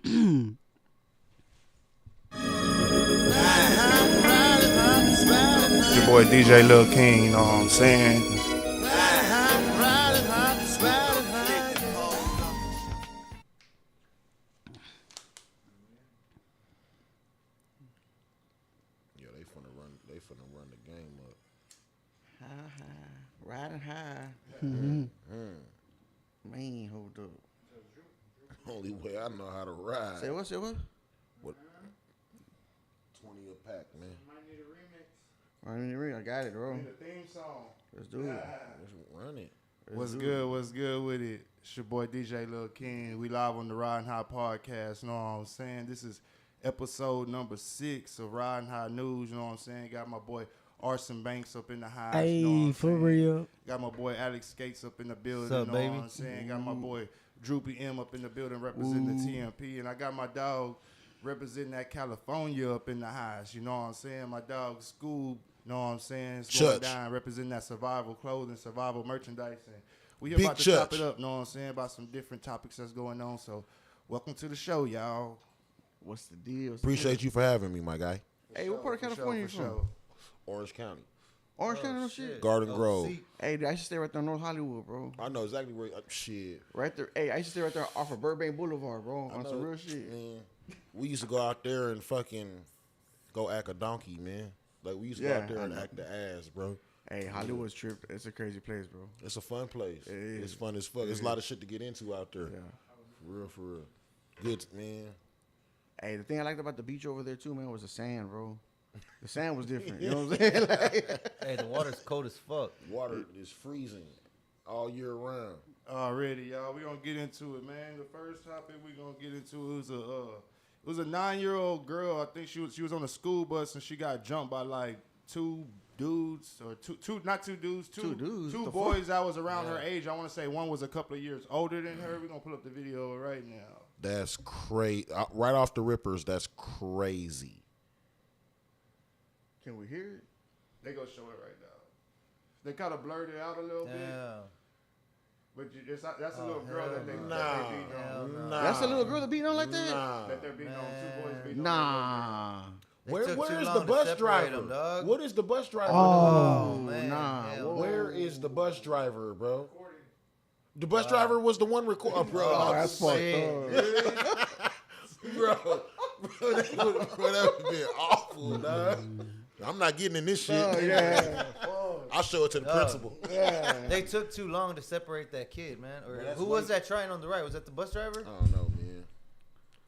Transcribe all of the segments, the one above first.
Your boy DJ Lil King, you know what I'm saying? Yeah, they finna run the game up. Riding high. Man, hold up. Only way I know how to ride. Say what? What? 20 a pack, man. Might need a remix. I got it, bro. Need a theme song. Let's do it. Let's run it. What's good with it? It's your boy DJ Lil King. We live on the Ridin High podcast, you know what I'm saying? This is episode number 6 of Ridin High News, you know what I'm saying? Got my boy Arson Banks up in the house. Hey, you know what I'm for saying? Real. Got my boy Alex Skates up in the building, What's up, you know baby? what I'm saying? Got my boy Droopy M up in the building representing the TMP. And I got my dog representing that California up in the house, you know what I'm saying? My dog Scoob, you know what I'm saying? It's going down, representing that survival clothing, survival merchandise. And we here about to chop it up, you know what I'm saying? About some different topics that's going on. So welcome to the show, y'all. What's the deal? Appreciate you for having me, my guy. Hey, what part of California you from? Orange County. Orange County, no shit. Garden Grove. Hey, I used to stay right there in North Hollywood, bro. I know exactly where. Shit. Right there. Hey, I used to stay right there off of Burbank Boulevard, bro. On some real shit. Man, we used to go out there and fucking go act a donkey, man. Like, we used to go out there and act the ass, bro. Hey, Hollywood's trip. It's a crazy place, bro. It's a fun place. It is. It's fun as fuck. There's a lot of shit to get into out there. Yeah. For real. Good, man. Hey, the thing I liked about the beach over there, too, man, was the sand, bro. The sand was different. You know what I'm saying? Like, Hey, the water's cold as fuck. Water is freezing all year round. Already, y'all. We gonna get into it, man. The first topic we gonna get into is it was a 9-year-old girl. I think she was on a school bus and she got jumped by like two dudes or two boys that was around her age. I want to say one was a couple of years older than her. We're gonna pull up the video right now. That's crazy. Right off the rippers, that's crazy. can we hear it? They gonna show it right now. They kind of blurred it out a little bit. But that's a little girl that they beat on. Nah. That's a little girl that beating on like that? Nah. That they're beating on. 2 boys beating on. Nah. Where is the long to bus separate driver? them, dog. What is the bus driver? Oh, man. Nah. Hell. Where is the bus driver, bro? The bus driver was the one recording, bro. Oh, that's fucked up. Bro, that would have been awful, dog. I'm not getting in this shit. I'll show it to the principal. They took too long to separate that kid, man. Or who was that trying on the right? Was that the bus driver? I don't know, man.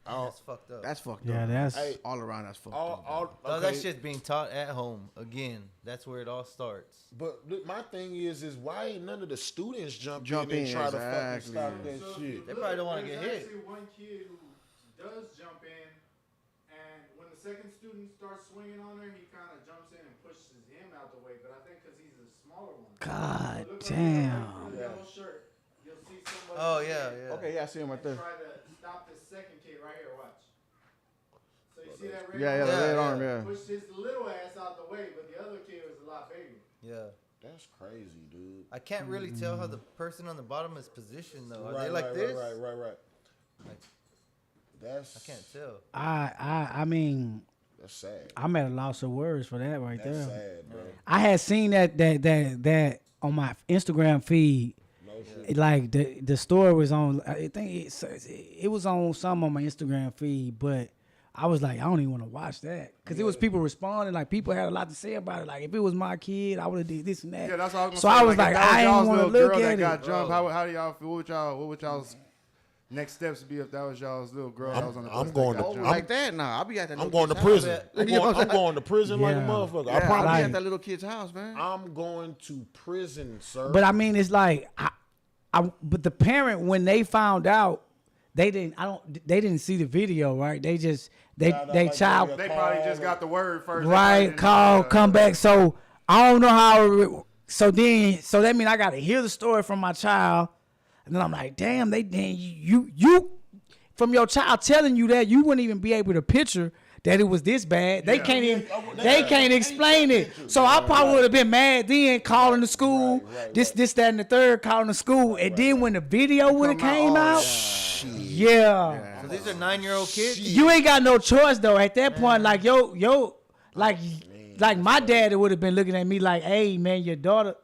That's fucked up. That's fucked up. Yeah, that's Hey, all around. That's fucked up. No, that shit's being taught at home. Again, that's where it all starts. But look, my thing is why ain't none of the students jump in in, and try to exactly. fucking stop that shit? They probably don't want to get hit. There's actually one kid who does jump in, and when the second student starts swinging on her, he kind of jumps in and pushes him out the way. But I think because he's a smaller one. God Look damn. on the yellow shirt. You'll see somebody. Oh, yeah. Okay, yeah, I see him right there. Try to stop this second kid right here. Watch. So you see that red? Yeah, arm? the red arm, yeah. Pushed his little ass out the way, but the other kid was a lot bigger. Yeah. That's crazy, dude. I can't really tell how the person on the bottom is positioned, though. Are they like this? Right. Like, That's I can't tell. I mean, that's sad. I'm at a loss of words for that right That's there. sad, bro. I had seen that on my Instagram feed. No shit. Like the story was on. I think it was on some on my Instagram feed, but I was like, I don't even want to watch that because it was people responding. Like people had a lot to say about it. Like if it was my kid, I would have did this and that. Yeah, that's all I was So gonna say. I was like, I ain't want to look at it. Got jumped. How do y'all feel? What would y'all's next steps be if that was y'all's little girl that was on the bus? I'm going that to- got jumped? Like that? Nah, I'll be at that I'm little going to kid's prison. house. I'm going to prison like a Yeah. motherfucker. Yeah, I I'll be promise. at that little kid's house, man. I'm going to prison, sir. But I mean, it's like, but the parent when they found out, they didn't see the video, right? They just they child They probably just got the word first. right call come back. So I don't know how. So that means I got to hear the story from my child, and then I'm like, damn, you from your child telling you that you wouldn't even be able to picture that it was this bad. They can't even they can't explain it. So I probably would have been mad then, calling the school, this, that, and the third, calling the school, and then when the video would have came out, yeah. So these are 9-year-old kids. You ain't got no choice though. At that point, like like my dad would have been looking at me like, hey man, your daughter,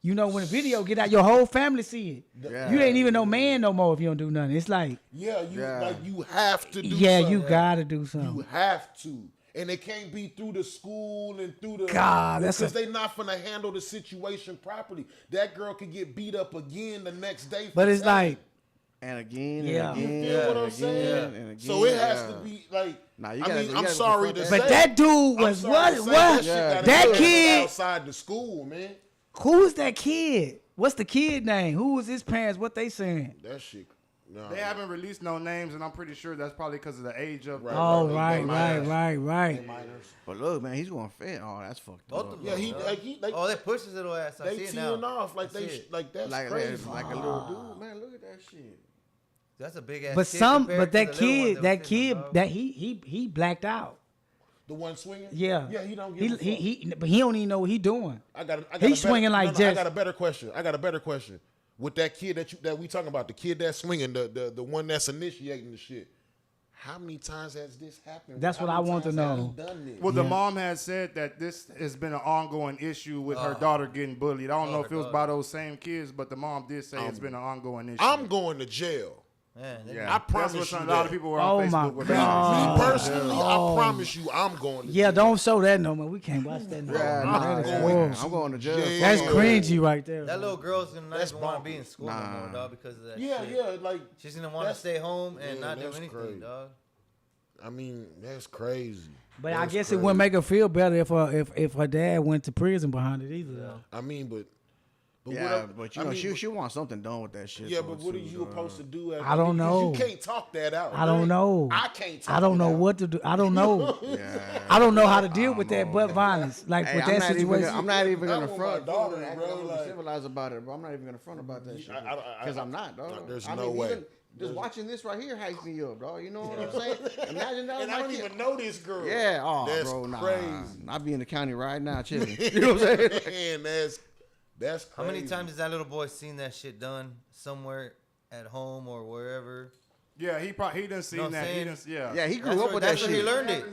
you know, when the video get out, your whole family see it. Yeah. You ain't even no man no more if you don't do nothing. It's like, like you have to do yeah, something. you gotta do something. You have to. And it can't be through the school and through the because they not finna handle the situation properly. That girl could get beat up again the next day. But it's like, and again, yeah. and again, you feel what I'm saying? And again, so it has to be like. I'm sorry to say, but that dude was what? That kid outside the school, man. Who's that kid? What's the kid name? Who was his parents? What they saying? That shit. No. They haven't released no names, and I'm pretty sure that's probably because of the age of. Right. But look, man, he's going fat. Oh, that's fucked up. Yeah, they push his little ass. I see it now. They teeing off like that's crazy. Like a little dude, man. Look at that shit. That's a big ass. But that kid, he blacked out. The one swinging? Yeah, he don't give a fuck. But he don't even know what he doing. He's swinging like just. I got a better question. With that kid that we talking about, the kid that's swinging, the one that's initiating the shit. How many times has this happened? That's what I want to know. Well, the mom has said that this has been an ongoing issue with her daughter getting bullied. I don't know if it was by those same kids, but the mom did say it's been an ongoing issue. I'm going to jail. Yeah. I promise you a lot of people were on Facebook with me personally, I promise you, I'm going to jail. Don't show that no more. We can't watch that no more. I'm going to jail. That's cringy right there. That little girl's gonna not even want to be in school anymore, dog, because of that shit. Like she's gonna want to stay home and not do anything, crazy. dog. I mean, that's crazy. But I guess it wouldn't make her feel better if her dad went to prison behind it either. Though. I mean, but you know, she wants something done with that shit. Yeah, but what are you supposed to do? I don't know. You can't talk that out. I don't know. I can't talk I don't know what to do. I don't know. I don't know how to deal with that but violence. Like with that situation. I'm not even gonna front. Daughter, bro. Like, civilized about it, bro. I'm not even gonna front about that shit. Because I'm not, dog. There's no way. Just watching this right here hypes me up, dog. You know what I'm saying? Imagine that. And I don't even know this girl. Yeah, that's bro, crazy. I'll be in the county right now chilling. You know what I'm saying? Man, that's crazy. How many times has that little boy seen that shit done somewhere at home or wherever? Yeah, he done seen that. He grew up with that shit. That's where he learned it.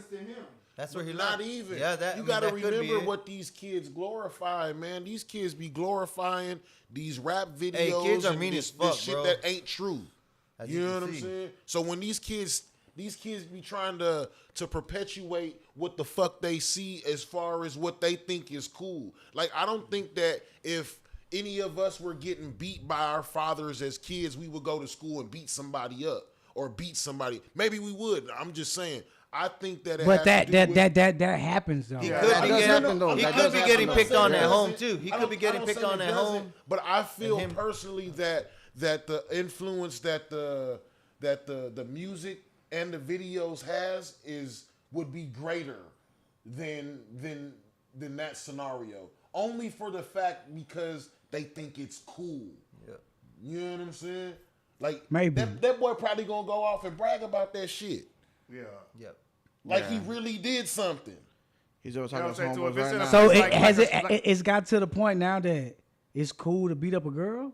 That's where he learned. Not even. Yeah, you got to remember what these kids glorify, man. These kids be glorifying these rap videos. Hey, kids are and mean this as fuck, shit bro. that ain't true. You know what I'm saying? So when these kids be trying to perpetuate what the fuck they see as far as what they think is cool. Like, I don't think that if any of us were getting beat by our fathers as kids, we would go to school and beat somebody up or beat somebody. Maybe we would. I'm just saying. I think that but that happens though. He could be getting picked on at home too. He could be getting picked on at home. But I feel personally that the influence that the music and the videos would be greater than that scenario. Only for the fact because they think it's cool. Yeah. You know what I'm saying? Like maybe that boy probably gonna go off and brag about that shit. Yeah. Yep. Like he really did something. He's always talking to homeboys right now. So it's got to the point now that it's cool to beat up a girl.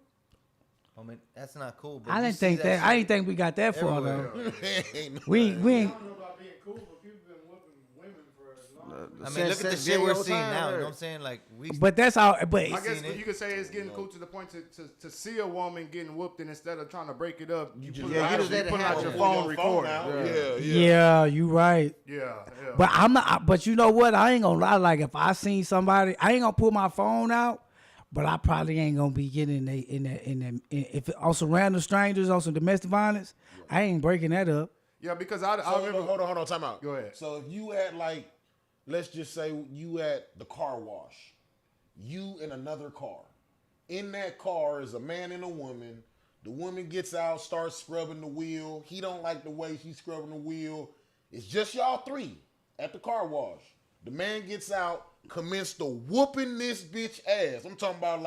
I mean, that's not cool. But I didn't think that. I didn't think we got that far though. We ain't. I don't know about being cool, but people been whooping women for as long. I mean, look at the shit we're seeing now. You know what I'm saying? Like But that's all. But I guess you could say it's getting cool to the point to see a woman getting whooped, and instead of trying to break it up, you put out your phone recorder. Yeah, you right. Yeah. But I'm not. But you know what? I ain't gonna lie. Like if I seen somebody, I ain't gonna pull my phone out. But I probably ain't gonna be getting if on some random strangers on some domestic violence. I ain't breaking that up. Yeah, because I remember. Hold on, time out. Go ahead. So if you at let's just say you at the car wash, you in another car. In that car is a man and a woman. The woman gets out, starts scrubbing the wheel. He don't like the way she's scrubbing the wheel. It's just y'all three at the car wash. The man gets out, commenced to whooping this bitch ass. I'm talking about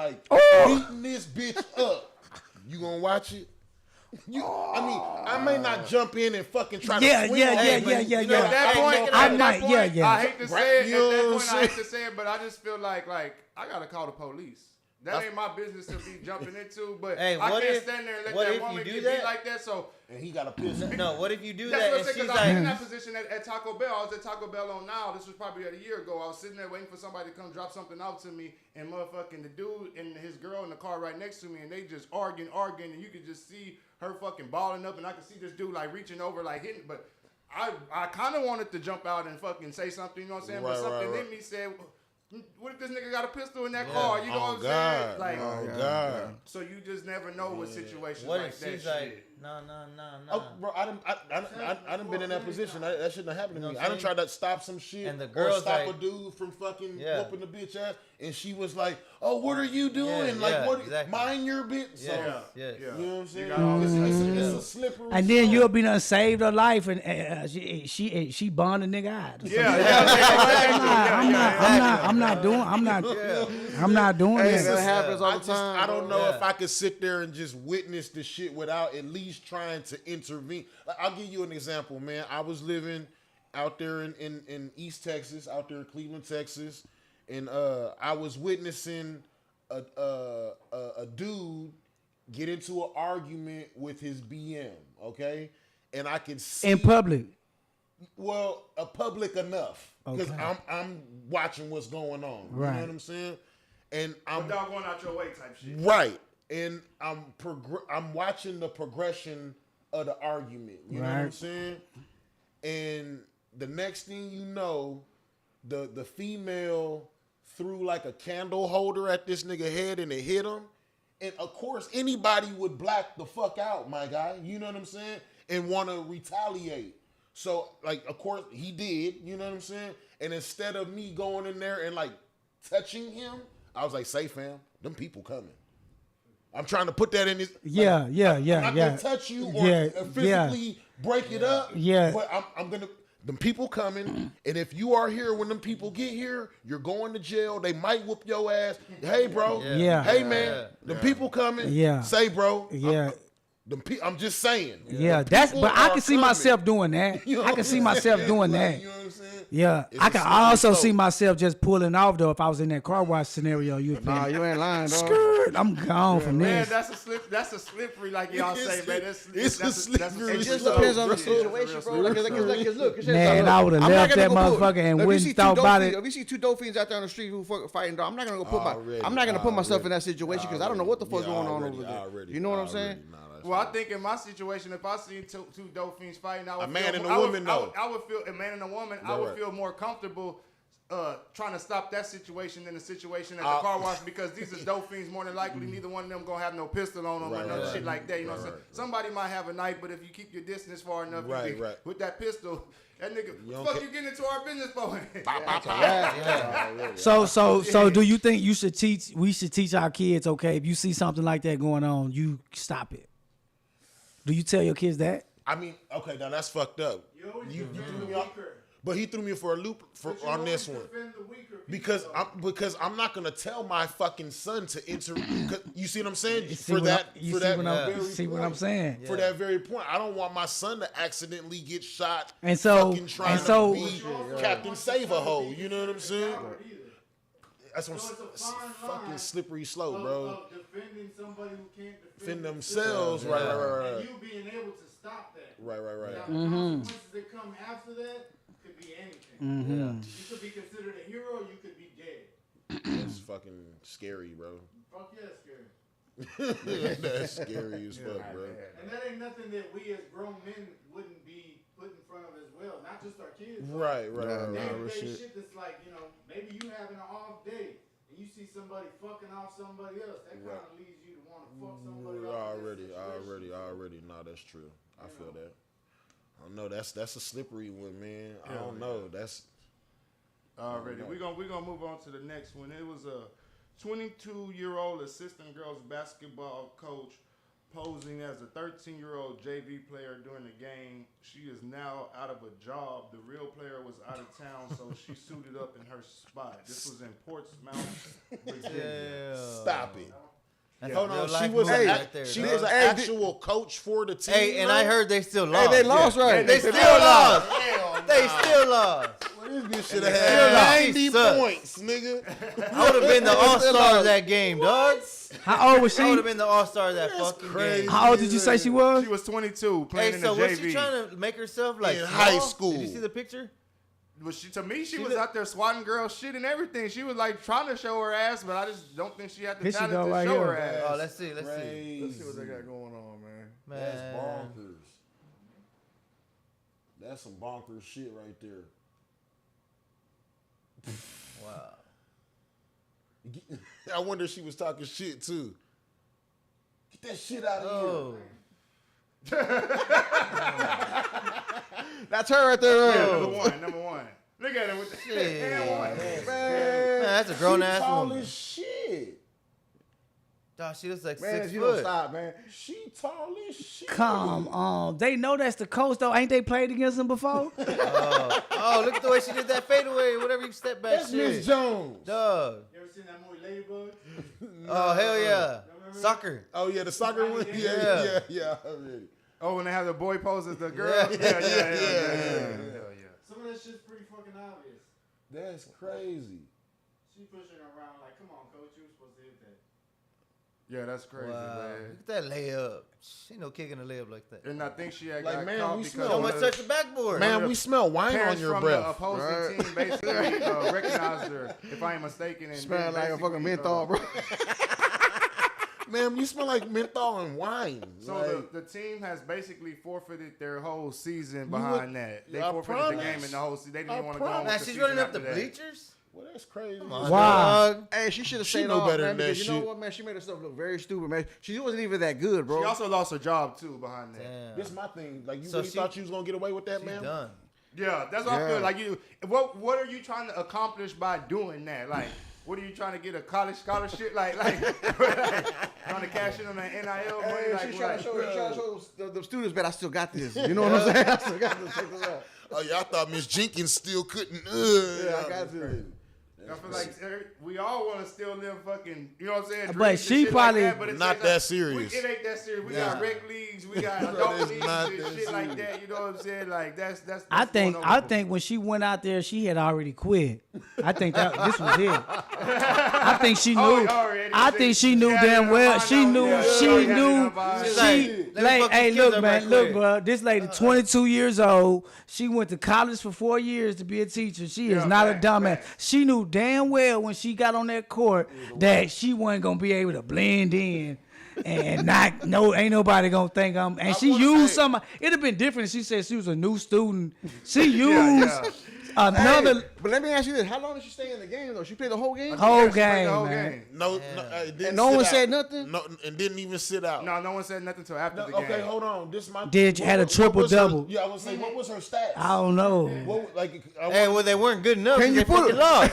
beating this bitch up. You gonna watch it? I mean, I may not jump in and fucking try to swing on yeah. it, but You know, at that point, I at might, that point, yeah. I hate to Right, say it. you At know that what point, I'm I hate saying? to say it, but I just feel like I gotta call the police. That ain't my business to be jumping into. But Hey, I what can't if- stand there and let what that if you woman do get that? beat like that. So and he got a pistol. No, what if you do that's that what I'm and saying, she's because I was in like, that position at Taco Bell. I was at Taco Bell on Nile. This was probably a year ago. I was sitting there waiting for somebody to come drop something out to me, and motherfucking the dude and his girl in the car right next to me, and they just arguing, and you could just see her fucking balling up, and I could see this dude like reaching over, like hitting, but I kind of wanted to jump out and fucking say something, you know what I'm saying? Right, but something right. in me said, what if this nigga got a pistol in that car? You know what I'm God. saying? Like, God. so you just never know with situations what like if that she's shit. like, no. Oh, bro, I done been in that position. That shouldn't have happened to You know me. what I I'm done saying? tried to stop some shit And the or girl's stop like- a dude from fucking Yeah. whooping the bitch ass, and she was like, "Oh, what are you doing? Yeah, like, yeah, what? exactly. Mind your bitch." So, Yeah. you know what I'm saying? got all this It's a slippery. And then slope. you'll be done saved her life, and she bond a nigga out. I'm not doing Hey, that. that happens all the time. I don't know Yeah. if I could sit there and just witness the shit without at least trying to intervene. Like, I'll give you an example, man. I was living out there in East Texas, out there in Cleveland, Texas, and I was witnessing a dude get into an argument with his BM, okay? And I could see In public. well, public enough because Okay. I'm watching what's going on. You Right. know what I'm saying? And I'm Without going out your way type shit. right, and I'm watching the progression of the argument. You know what I'm Right. saying? And the next thing you know, the female threw like a candle holder at this nigga head and it hit him. And of course, anybody would black the fuck out, my guy. You know what I'm saying? And want to retaliate. So, like, of course, he did. You know what I'm saying? And instead of me going in there and like touching him, I was like, "Say, fam, them people coming." I'm trying to put that in his. Yeah. I'm not gonna touch you or physically break it up. Yeah. But I'm gonna. Them people coming, and if you are here when them people get here, you're going to jail. They might whoop your ass. Hey, bro. Yeah. Hey, man. Them people coming. Yeah. Say, bro. Yeah. I'm just saying. Yeah, The that's. people But I are can see coming. myself doing that. You know I can what see I'm myself saying? doing Like, that. You know what I'm saying? Yeah, It's I a can slippery also slope. see myself just pulling off though if I was in that car wash scenario. You feel Nah, me? you ain't lying, dog. Skirt, I'm gone from Man, this. that's a slippery, like y'all say, man. It's a That's a slippery It just slope, depends on the bro. situation, bro. Like, look, it's Man, look, I would've I'm not left gonna that go put- motherfucker and if you wouldn't see two thought dope about fiends- it. If you see two dope fiends out there on the street who fighting, dog, I'm not gonna go put Already, I'm not gonna put myself in that already, situation because I don't know what the fuck's Yeah, going on already, over there. already, You know what I'm saying? already. Nah, that's Well, I right. think in my situation, if I see two dope fiends fighting, I would A man feel and a I would- woman, I would, though. I would feel a man and a woman. I Right, would right. feel more comfortable trying to stop that situation than the situation at the car wash because these are dope fiends. More than likely, neither one of them gonna have no pistol on them or Right, no right, shit like that. You know what I'm right, saying? right. Somebody might have a knife, but if you keep your distance far enough, you Right, be- right. with that pistol, that nigga, don't fuck ca- you getting into our business for? So do you think we should teach our kids? Okay, if you see something like that going on, you stop it. Do you tell your kids that? I mean, okay, now that's fucked up. You threw me off, but he threw me for a loop on this one because I'm not gonna tell my fucking son to enter. You see what I'm saying? See what I'm point. saying? For that very point, I don't want my son to accidentally get shot. And so- fucking trying and so- to be Captain Save a Hoe. You know what I'm saying? That's what it's a fucking slippery slope, bro. Defending somebody who can't Defend themselves, right. And you being able to stop that. Right. Now, the consequences that come after that could be anything. You could be considered a hero, you could be dead. That's fucking scary, bro. Fuck yeah, scary. That's scary as fuck, bro. And that ain't nothing that we as grown men wouldn't be put in front of as well. Not just our kids. Right. Day-to-day shit that's like, you know, maybe you having an off day and you see somebody fucking off somebody else. That kind of leads you to want to fuck somebody off. Already. Nah, that's true. I feel that. I don't know. That's a slippery one, man. I don't know. That's Already. We're gonna move on to the next one. It was a 22-year-old assistant girls basketball coach posing as a 13-year-old JV player during the game. She is now out of a job. The real player was out of town, so she suited up in her spot. This was in Portsmouth, Virginia. stop it. That's Hold real on, life she was movie an right there, she dog. was an actual coach for the team. Hey, and I heard they still lost. Hey, they lost, right? They still lost. They still lost. This bitch should have still had lost. 90 Sucks. points, nigga. I would have been the all-star of that game, dog. How old was I would she? have been the all-star of that fucking crazy. game. How old did you say she was? She was 22 Hey, playing in the so was she JV. trying to make herself like In small? high school. Did you see the picture? To me, she was look- out there swatting girls shit and everything. She was like trying to show her ass, but I just don't think she had the Here she talent go to right show here. her ass. Oh, let's see. Let's see. Let's see what they got going on, man. That's Man. bonkers. That's some bonkers shit right there. Wow. I wonder if she was talking shit too. Get that shit out of Oh. That's her right there. Yeah, Right? number one. Look at her with the Shit. hand one. Man, that's a grown here. ass Tall woman. as shit. Dog, she looks like Man, 6 you don't foot. stop, man. She tall as shit. Come on. They know that's the coach, though. Ain't they played against him before? Oh, look at the way she did that fadeaway, whatever you step back That's shit. Miss Jones. Dog. You ever seen that movie Ladybug? Oh, hell yeah. Soccer. Oh yeah, the soccer one. Yeah. Yeah. Already. Oh, when they have the boy pose as the girl. Yeah. Yeah. Some of that shit's pretty fucking obvious. That's crazy. She pushing around like, come on, coach, you were supposed to hit that. Yeah, that's crazy, Wow. man. Look at that layup. She ain't no kicking a layup like that. And I think she had Like, got man, caught we because smell- So one much of the touch the backboard. Man, we smell wine on parents your from the breath. opposing Right. team basically recognized her, if I ain't mistaken. And Smell then like a basically, fucking menthol, bro. Man, you smell like menthol and wine. So Like, the team has basically forfeited their whole season behind that. They I forfeited the promise. game in the whole season. They didn't I even want to go on promise. with Now the she's season running up after the that. bleachers? well, that's crazy. Wow. Wow. Hey, she should have She stayed know off, better man, than that because you know shit. what, man? She made herself look very stupid, man. She wasn't even that good, bro. She also lost her job too behind that. Damn. This is my thing. Like, you So really she- thought you was gonna get away with that, She's man? done. Yeah, that's what I Yeah. feel like. You, what are you trying to accomplish by doing that? Like, what are you trying to get a college scholarship? Like trying to cash in on that NIL money? Hey, Like, she's trying to what? show the students, man, I still got this. You know what I'm saying? I still got this. Check this out. Oh yeah, I thought Miss Jenkins still couldn't. Yeah, I got this. I feel like we all want to still live fucking, you know what I'm saying? But dreams and she shit probably- like that, but it's Not like, that serious. It ain't that serious. We Yeah. got rec leagues, we got That adult is leagues not and that shit like serious. that. You know what I'm saying? Like that's I what's think going on with when she went out there, she had already quit. I think that this was it. I think she knew. Oh, already. I think she knew Yeah, damn yeah, well. I She know. knew. Yeah, She yeah, knew. yeah, She's yeah. like, She let me like, fuck hey, these look, kids up man, right look, quick. bro. This lady, 22 years old. She went to college for 4 years to be a teacher. She is Yeah, not a fact, dumbass. fact. She knew damn well when she got on that court that she wasn't gonna be able to blend in. And ain't nobody gonna think I'm. And she wanna used say- some. It'd have been different if she said she was a new student. She Yeah, used yeah. another Hey, but let me ask you this: how long did she stay in the game though? She played the whole game. whole Yeah, she played game, the whole man. game. No, didn't And no sit one out. said nothing? No, and didn't even sit out. No one said nothing till after No, the game. okay, hold on. This my Did you had a what was triple-double. her- Yeah, I was say, what was her stats? I don't know. What, like, I Hey, want- well, they weren't good enough. Can you They pull fucking it? lost.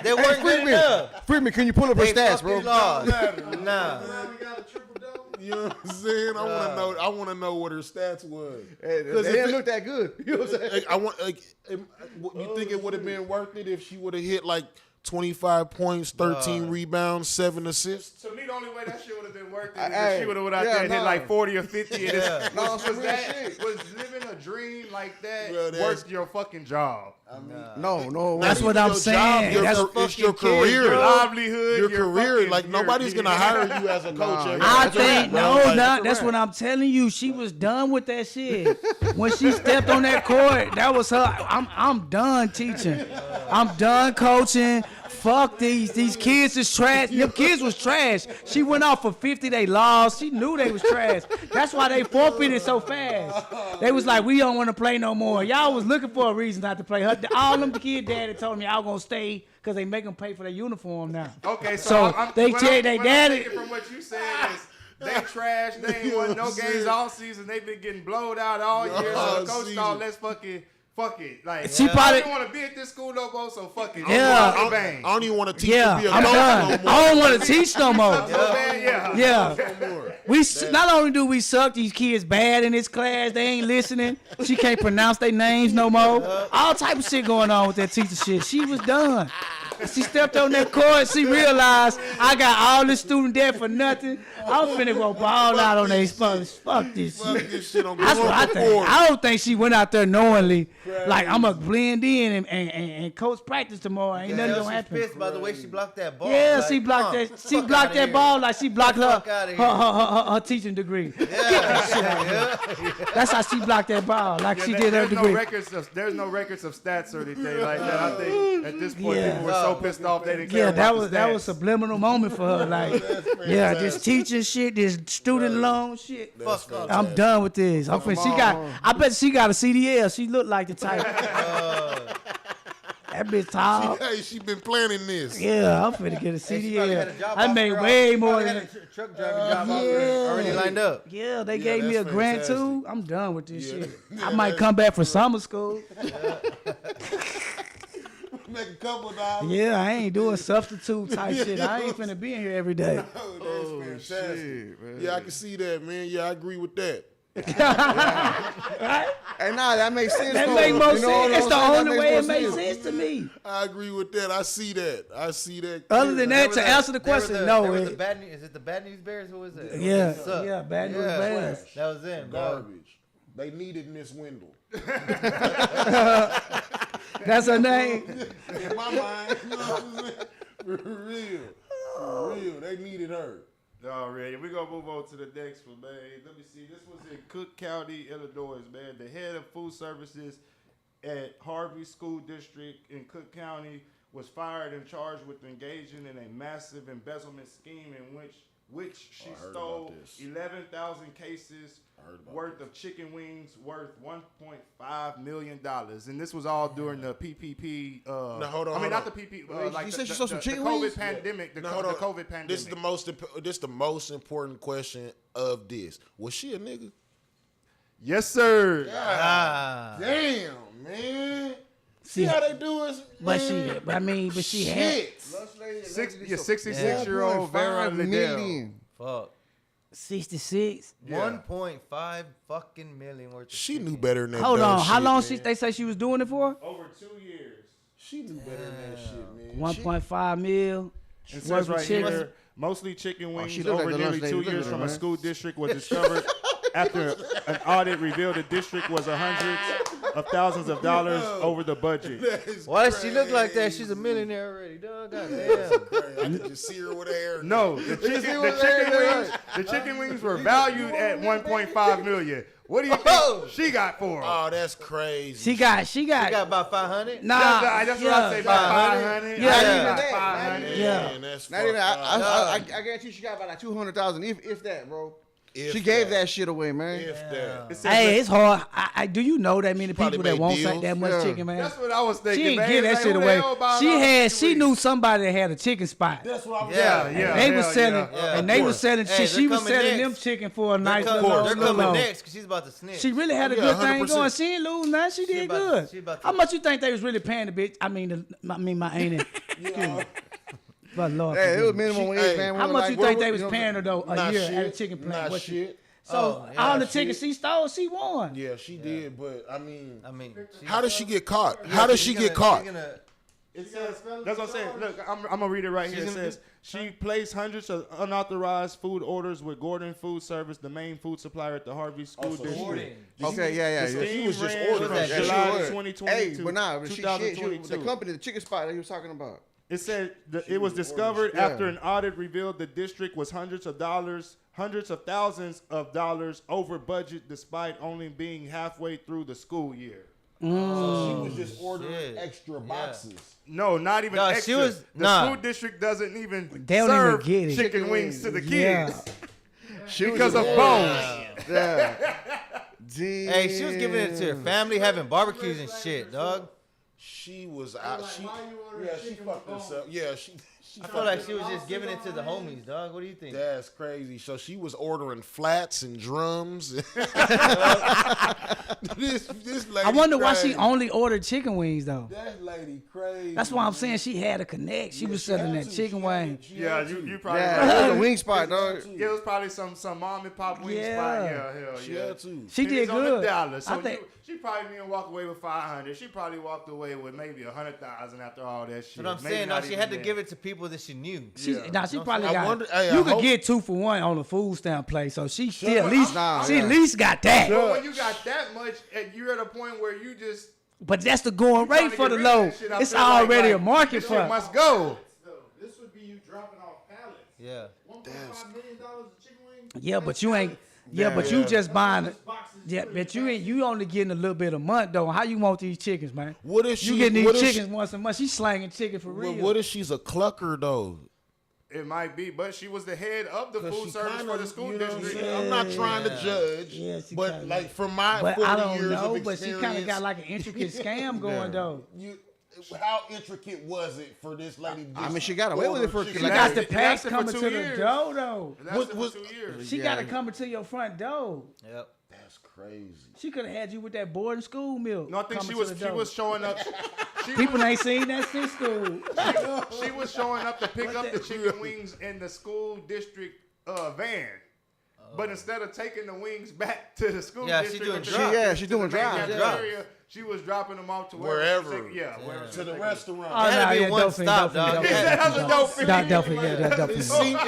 They weren't good enough. Freeman, can you pull up her They stats, bro? fucking lost. Nah. Now we got a triple double. you know what I'm saying? I want to know what her stats was. Hey, they 'Cause if didn't it- look that good. You know what I'm saying? Like, I want like, you think it would have been worth it if she would have hit like 25 points, 13 rebounds, 7 assists? To me, the only way that shit would have been worth it is Hey, if she would have went out yeah, there and hit nah. like 40 or 50. And Yeah. No, was, some was real that shit. was living a dream like that Bro, that's- worth your fucking job? No. That's what Your I'm job, saying. your- That's it's your fucking kid, career. Your livelihood, Your your career. fucking- Like, your- nobody's going to hire you as a coach. every I day. think Bro, no, like, that's what I'm telling you. She was done with that shit. When she stepped on that court, that was her. I'm done teaching. I'm done coaching. Fuck these kids is trash. Them kids was trash. She went off for 50. They lost. She knew they was trash. That's why they forfeited so fast. They was like, we don't want to play no more. Y'all was looking for a reason not to play. All them kid daddy told me y'all gonna stay because they make them pay for their uniform now. Okay, So they what tell I'm- they what I'm daddy- taking from what you said is they trash. They ain't won no games all season. They've been getting blowed out all year. So the coach season. thought, let's fuck it. Like She I probably- don't want to be at this school no more. So fuck it. Yeah. I'm bang. I don't even want to teach Yeah, to be a I'm coach done. no more. I don't want to teach no more. So bad, yeah. Yeah. Not only do we suck these kids bad in this class, they ain't listening. She can't pronounce their names no more. All type of shit going on with that teacher shit. She was done. She stepped on that court. She realized I got all this student debt for nothing. I'm finna go ball out on these fuckers. Fuck this shit. That's what I think. I don't think she went out there knowingly. Like, I'm going to blend in and coach practice tomorrow. Ain't nothing going to happen. She's pissed by the way she blocked that ball. Yeah, like, she blocked that. She blocked that ball like she blocked her teaching degree. Yeah. That's how she blocked that ball, like she did her degree. There's no records of stats or anything like that. I think at this point people were so pissed off they didn't care about that was a subliminal moment for her. Like, yeah, this teaching shit, this student loan shit. I'm done with this. I bet she got a CDL. She looked like the type. That bitch tall. She been planning this. Yeah, I'm finna get a CDL. I made way more than a truck driving job already lined up. Yeah, they gave me a grant too. I'm done with this shit. I might come back for summer school. Make a couple dollars. Yeah, I ain't doing substitute type shit. I ain't finna be in here every day. Oh, that's fantastic. Shit, man. Yeah, I can see that, man. Yeah, I agree with that. Right? Hey, nah, that makes sense. That make more sense. It's the only way it makes sense to me. I agree with that. I see that. Other than that, to answer the question, no. Is it the Bad News Bears? Who is it? Yeah, Bad News Bears. That was them. Garbage. They needed Miss Wendell. That's her name. In my mind, you know what I'm saying? For real. They needed her. All right, we're going to move on to the next one, man. Let me see. This was in Cook County, Illinois, man. The head of food services at Harvey School District in Cook County was fired and charged with engaging in a massive embezzlement scheme in which she stole 11,000 cases worth of chicken wings worth $1.5 million. And this was all during the PPP. Hold on. Not the PPP. You said she stole some chicken COVID wings? pandemic. The hold on. COVID pandemic. This is the most important question of this. Was she a nigga? Yes, sir. Damn, man. See how they do it? But she had 66-year-old Vera Liddell. Fuck. 66. 1.5 fucking million worth of She chicken. knew better than that. Hold on. How long man. they say she was doing it for? Over 2 years. She knew better than that shit, man. 1.5 mil. It says right here, mostly chicken wings over nearly 2 years from a school district was discovered after an audit revealed the district was hundreds of thousands of dollars over the budget. Why does she look like that? She's a millionaire already, dog. Goddamn. I could just see her with her hair. No, the chicken wings were valued at $1.5 million. What do you think she got for them? Oh, that's crazy. She got about 500. Nah, that's what I say. About 500. Yeah. 500. Yeah. That's Not even. I I guarantee you she got about like 200,000, if that, bro. If she gave that shit away, man. If that. Hey, it's hard. Do you know that many probably people that made won't deals. say that much chicken, man? That's what I was thinking. She didn't man. get that Like, shit who the away. hell buying all these She wings? knew somebody that had a chicken spot. That's what I was Yeah. They was selling, and they was selling Hey, shit. She was coming selling next. them chicken for a nice They're little coming low. next because she's about to snitch. She really had a Yeah, good thing 100%. going. She ain't lose nothing. She did good. How much you think they was really paying the bitch? I mean, my ain't it? But Lord, Hey, it was minimum wage, man. how much you think they was you know, paying her though a year at a chicken plant? What So all the tickets she stole, she won. Yeah, she did, but I mean, How did she get caught? How did she get caught? It says, that's what I'm saying. Look, I'm going to read it right here. It says, she placed hundreds of unauthorized food orders with Gordon Food Service, the main food supplier at the Harvey School District. Okay, yeah. The scheme was just ran ordering from that. July She was. 2020 Hey, to but nah, she 2022. the company, the chicken spot that he was talking about. It said it was discovered after an audit revealed the district was hundreds of thousands of dollars over budget despite only being halfway through the school year. So she was just ordering extra boxes. No, not even extra. She was, the school district doesn't even They don't serve even get it. chicken wings to the Yeah. kids because of bones. Yeah. Hey, she was giving it to her family, having barbecues and shit, dog. She was out. She fucked herself. Yeah, she I feel like she was just giving it to the homies, dog. What do you think? That's crazy. So she was ordering flats and drums. This lady I wonder why crazy. she only ordered chicken wings though. That lady crazy. crazy. That's why I'm saying she had a connect. She was selling that chicken wing. Yeah, you probably. Yeah, it was a wing spot, dog. Yeah, it was probably some mom and pop wing Yeah. spot. Yeah, hell She yeah. had to. She did Pennies on the good. dollar. So I think. she probably didn't walk away with 500. She probably walked away with maybe 100,000 after all that shit. But I'm Maybe saying not she even had to that. give it to people that she knew. She Yeah. probably I got. wonder- hey, I you could hope- get 2 for 1 on the food stamp place, so she still at but least I'm- she at least got that. But when you got that much, and you're at a point where you just But that's the going trying rate to for get the rid of low. that shit, I It's feel like, already a market this for shit it. must go. So this would be you dropping off pallets. Yeah. $1.5 million of chicken wings. Yeah, but you ain't. Pallets. Yeah, but you just buying. Those boxes Yeah, you but put you in ain't. You only getting a little bit a month though. How you want these chickens, man? What if You she? getting what these if chickens once a month? She slanging chicken for real. What if she's a clucker though? It might be, but she was the head of the 'Cause food she service kinda, for the school you know what I'm district. saying? I'm not trying to judge, Yeah, she but kinda- like from my But 40 I don't years know. of But she kind of experience, got like an intricate scam going though. how intricate was it for this lady? I mean, she got away with it for. She It got lasted- the it packs lasted for coming 2 to the years. door though. It lasted What- for 2 years. She Yeah. got to come to your front door. Yep. That's crazy. She could have had you with that boarding school milk. No, I think coming she to the was door. showing up. She People ain't seen that since school. she was showing up to pick up the chicken wings in the school district van. But instead of taking the wings back to the school Yeah, she district, doing or to drops. the- Yeah, she's to the doing main drops. cafeteria, she was dropping them off to Wherever. wherever. To the restaurant. Oh, Had to no, be yeah, one Dolphin, stop, Dolphin, dog. Dolphin. That's a Dolphin. Dolphin, yeah, that's It Dolphin. seems,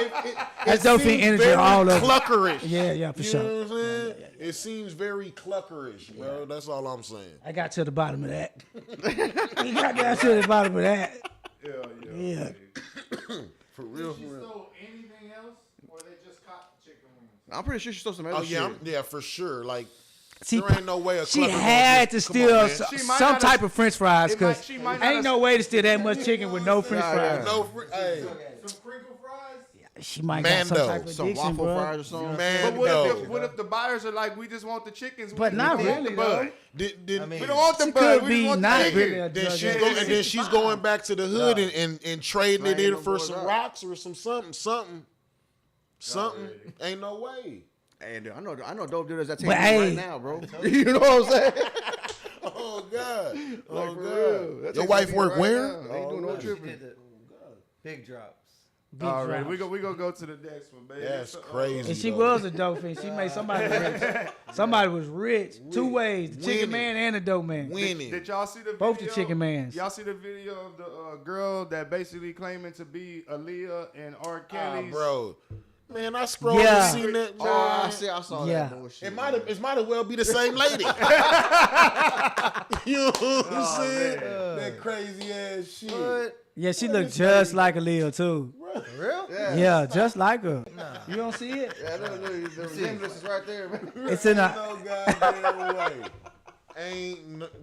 That's Dolphin seems energy very all over. cluckerish. Yeah, for You sure. know what I'm saying? It seems very cluckerish, bro. That's all I'm saying. I got to the bottom of that. We got down to the bottom of that. Yeah. For real, Did she for real. stole anything else, or they just caught the chicken wings? I'm pretty sure she stole some other Oh yeah, shit. yeah, for sure. Like She, there ain't no way a she clucker had to gonna just- come on, steal man. She might some not type have- of French fries it might- because she might not ain't have- no way to steal that much chicken with no French Nah, fries. yeah. No, hey, Some crinkle fries? She might got some Mando, type of Some addiction, waffle bro. fries or something. man, But what no. if the buyers are like, we just want the chickens, But we not don't want really, the bud. though. Did, I mean, We don't want the She bud. could We be just want not the chicken. really a then drug she's addict. going, and then she's going back to the hood and trading it Slanging in them for boys some up. rocks or some something. Ain't no way. Hey, dude, I know dope dealers that take But it hey- right now, bro. You know what I'm saying? Oh God. Oh For God. real. That Your takes wife me work right where? now. Ain't doing no She tripping. did the big drops. Big All right, drops. we gonna go to the next one, baby. That's So, crazy. And she though. was a dolphin. She made somebody rich. Somebody was rich. 2 ways: the chicken Winning. man and the dope man. winning. Did y'all see the Both the video? chicken mans. Y'all see the video of the girl that basically claiming to be Aaliyah and R. Ah, Kelly's? bro. Man, I scrolled Yeah. and seen that. Oh, Man. I saw Yeah. that bullshit. It might as well be the same lady. You know what I'm saying? That crazy ass shit. What? Yeah, she looked just like Aaliyah too. For real? Yeah, just like her. You don't see it? Yeah, the resemblance is right there, man. It's in a. No goddamn way.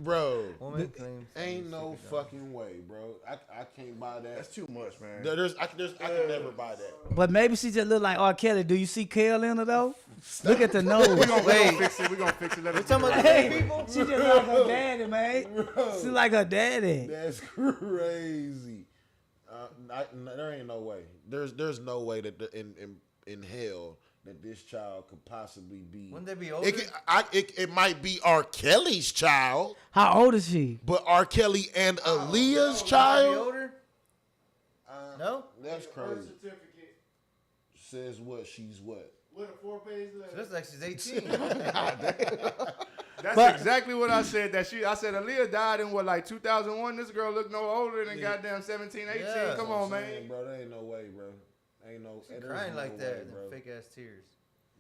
Bro. Woman claims. Ain't no fucking way, bro. I can't buy that. That's too much, man. I can never buy that. But maybe she just look like R. Kelly. Do you see Kale in her though? Look at the nose. We gonna fix it. We gonna fix it. Let us talking do about it. Hey, she just like her daddy, man. She like her daddy. That's crazy. There ain't no way. There's no way that in hell that this child could possibly be. Wouldn't they be older? It might be R. Kelly's child, How old is she? but R. Kelly and Aaliyah's Be child. older? No? That's Birth crazy. certificate Says what? She's what? with a 4-page letter. Looks like she's 18. That's But- exactly what I said. I said Aaliyah died in what, like 2001. This girl looked no older than goddamn 17, 18. Yeah. Come on, Man, man. bro, there ain't no way, bro. Ain't no. She there's crying no like way, that. bro. Fake ass tears.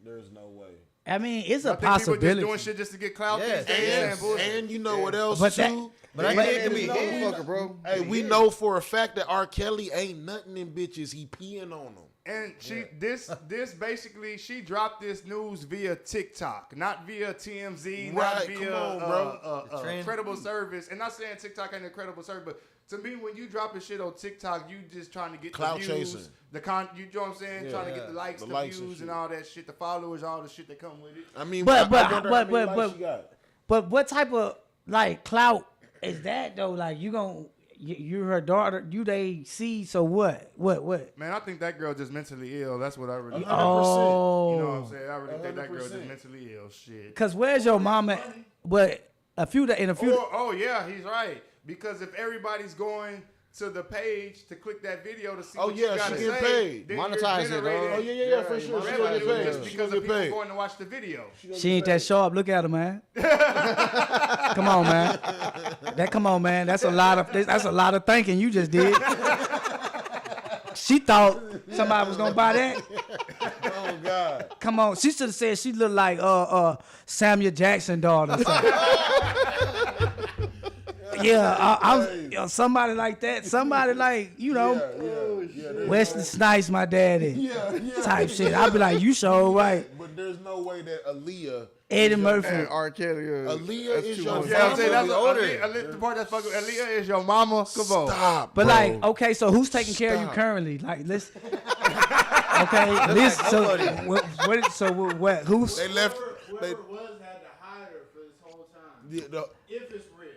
There's no way. I mean, it's I a think people possibility. just doing shit just to get clout Yes. these days. Yes. And bullshit. And you know what else But that- too? But I think it could be no hidden. motherfucker, bro. Hey, we know for a fact that R. Kelly ain't nothing in bitches. He peeing on them. And this basically, she dropped this news via TikTok, not via TMZ, not Right, via come on, bro. The trend. credible service. And not saying TikTok ain't a credible service, but to me, when you dropping shit on TikTok, you just trying to get Clout the views, chasing. you know what I'm saying? Yeah. Trying to get the likes, The the likes and views, and shit. all that shit, the followers, all the shit that come with it. I mean, But- I but- wonder but- how many but- likes she got. But what type of like clout is that though? Like you're her daughter. They see. So what? Man, I think that girl just mentally ill. That's what I really. 100%. Oh, You know what I'm saying? I really think that girl just 100%. mentally ill. Shit. Cause where's your mama? But in a few. Oh yeah, he's right. Because if everybody's going to the page to click that video to see Oh, what yeah, you gotta she getting say, paid. then you're Monetize it, generating dog. Oh, yeah, for sure. She gonna revenue get paid. just She because gonna of get people paid. going to watch the video. She ain't that sharp. Look at her, man. Come on, man. Come on, man. That's a lot of thinking you just did. She thought somebody was gonna buy that. Oh God. Come on. She should have said she looked like Samuel Jackson daughter. Or something. Yeah, I'm somebody like that. Somebody like, Wesley Snipes, my daddy. Type shit. I'd be like, you sure right. But there's no way that Aaliyah. Eddie Murphy. And R. Kelly. Aaliyah is your Yeah, I'm saying that's older. the part that's fucking Aaliyah is your mama. Come on. Stop. But bro. like, okay, so who's taking care of you Stop. currently? Like, let's. Okay, listen. So what? Who's? They left. Whoever They, it was had to hide her for this whole time. the, If it's real.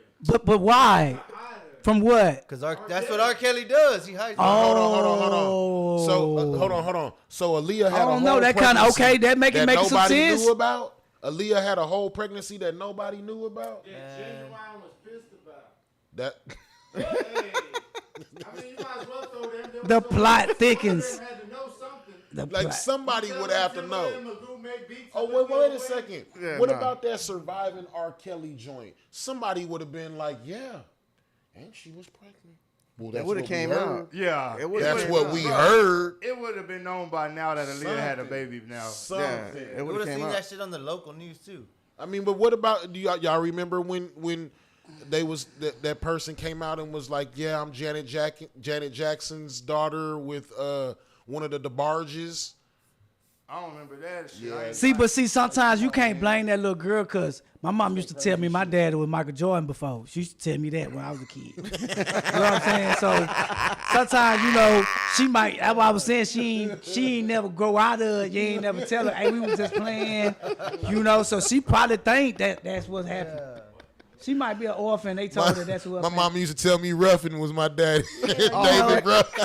But why? Hide her. From what? Because that's what R. Kelly does. He hides. Oh. So hold on. So Aaliyah had I a whole don't know. That kind of pregnancy okay. That make some nobody sense. knew about. Aaliyah had a whole pregnancy that nobody knew about. That Genuine was pissed about. That Hey, I mean, you might as well throw them. The plot thickens. Had to know something. The like plot. somebody would have to know. Oh wait a second. Yeah, What nah. about that surviving R. Kelly joint? Somebody would have been like, yeah, and she was pregnant. Well, It that's would what have came we out. heard. Yeah. It would've That's came what out. we heard. It would have been known by now that Aaliyah had a Something. baby now. Something. Yeah, it You would would have have came seen out. that shit on the local news too. I mean, but what about y'all remember when they was that person came out and was like, yeah, I'm Janet Jackson's daughter with one of the DeBarges. I don't remember that shit. Yeah. I ain't- See, sometimes you can't blame that little girl because my mom used to tell me my dad was Michael Jordan before. She used to tell me that when I was a kid. You know what I'm saying? So sometimes, she might, that's why I was saying she ain't never grow out of it. You ain't never tell her, hey, we was just playing, so she probably think that's what's happening. She might be an orphan. They told her that's what My mom used to tell me Ruffin was my daddy. David Ruffin.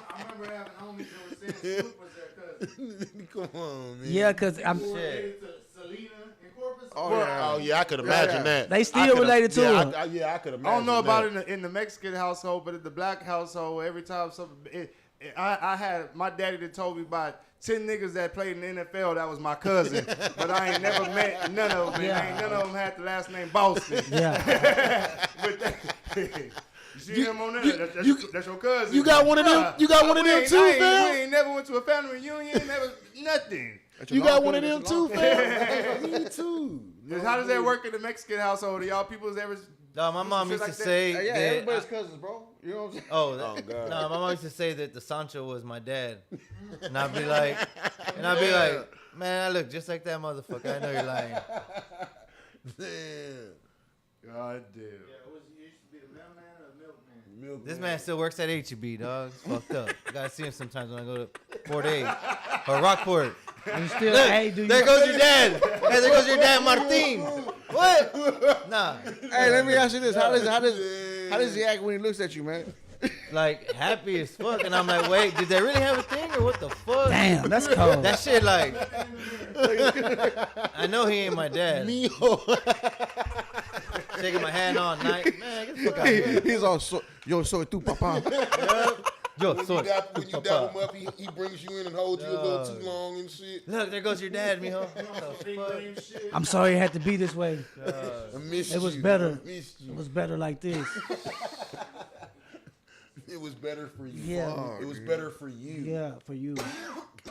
I remember having homies that were saying Snoop was their cousin. Come on, man. Yeah, because I'm. Related to Selena and Corpus. Oh yeah, I could imagine that. They still I could- related to yeah, her. I could imagine. I don't know about that. it in the Mexican household, but in the black household, every time something, I had my daddy that told me about 10 niggas that played in the NFL that was my cousin, but I ain't never met none of them. Yeah. And none of them had the last name Boston. Yeah. But you see him on there? That's your cousin. You got one of them. You got one of them too, We fam. ain't never went to a family reunion. Never nothing. You got one of them too, fam. Me too. How does that work in the Mexican household? Are y'all people's ever? No, my mom shit used like to that? say Yeah, that. everybody's cousins, bro. You know what I'm saying? Oh, God. no, my mom used to say that the Sancho was my dad, and I'd be like, man, I look just like that motherfucker. I know you're lying. Damn. God damn. Yeah, he used to be the mailman or the milkman? This man still works at HEB, dog. It's fucked up. I gotta see him sometimes when I go to Port A or Rockport. You still, Look, hey, do you? there goes your dad. Hey, there goes your dad, Martin. What? Nah, Hey, let me ask you this: How does he act when he looks at you, man? like happy as fuck, and I'm like, wait, did they really have a thing or what the fuck? Damn, that's cold. That shit, like, I know he ain't my dad. Shaking my hand all night, man. Get the fuck out of here. He's all yo, soy tu papa. Yo, When so you dap him up, he brings you in and holds you a little too long and shit. look, there goes your dad, mijo. What the fuck? I'm sorry it had to be this way. I missed It was you. better. I missed you. It was better like this. It was better for you. Yeah. It was better for you. Yeah, for you.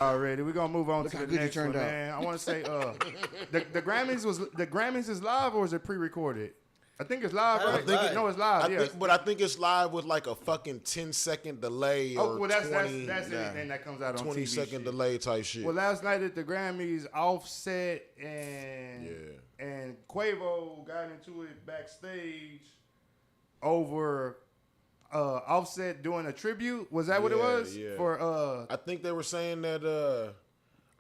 Alriady, we're gonna move on Look to how the good you next one, turned out. man. I want to say, the Grammys is live or is it pre-recorded? I think it's live, right? I think it- No, it's live. I think it's live with like a fucking 10-second delay Oh, or well, that's 20, anything that comes out on 20 TV second shit. delay type shit. Well, last night at the Grammys, Offset and Quavo got into it backstage over Offset doing a tribute. Was that what it Yeah, was? yeah. For I think they were saying that.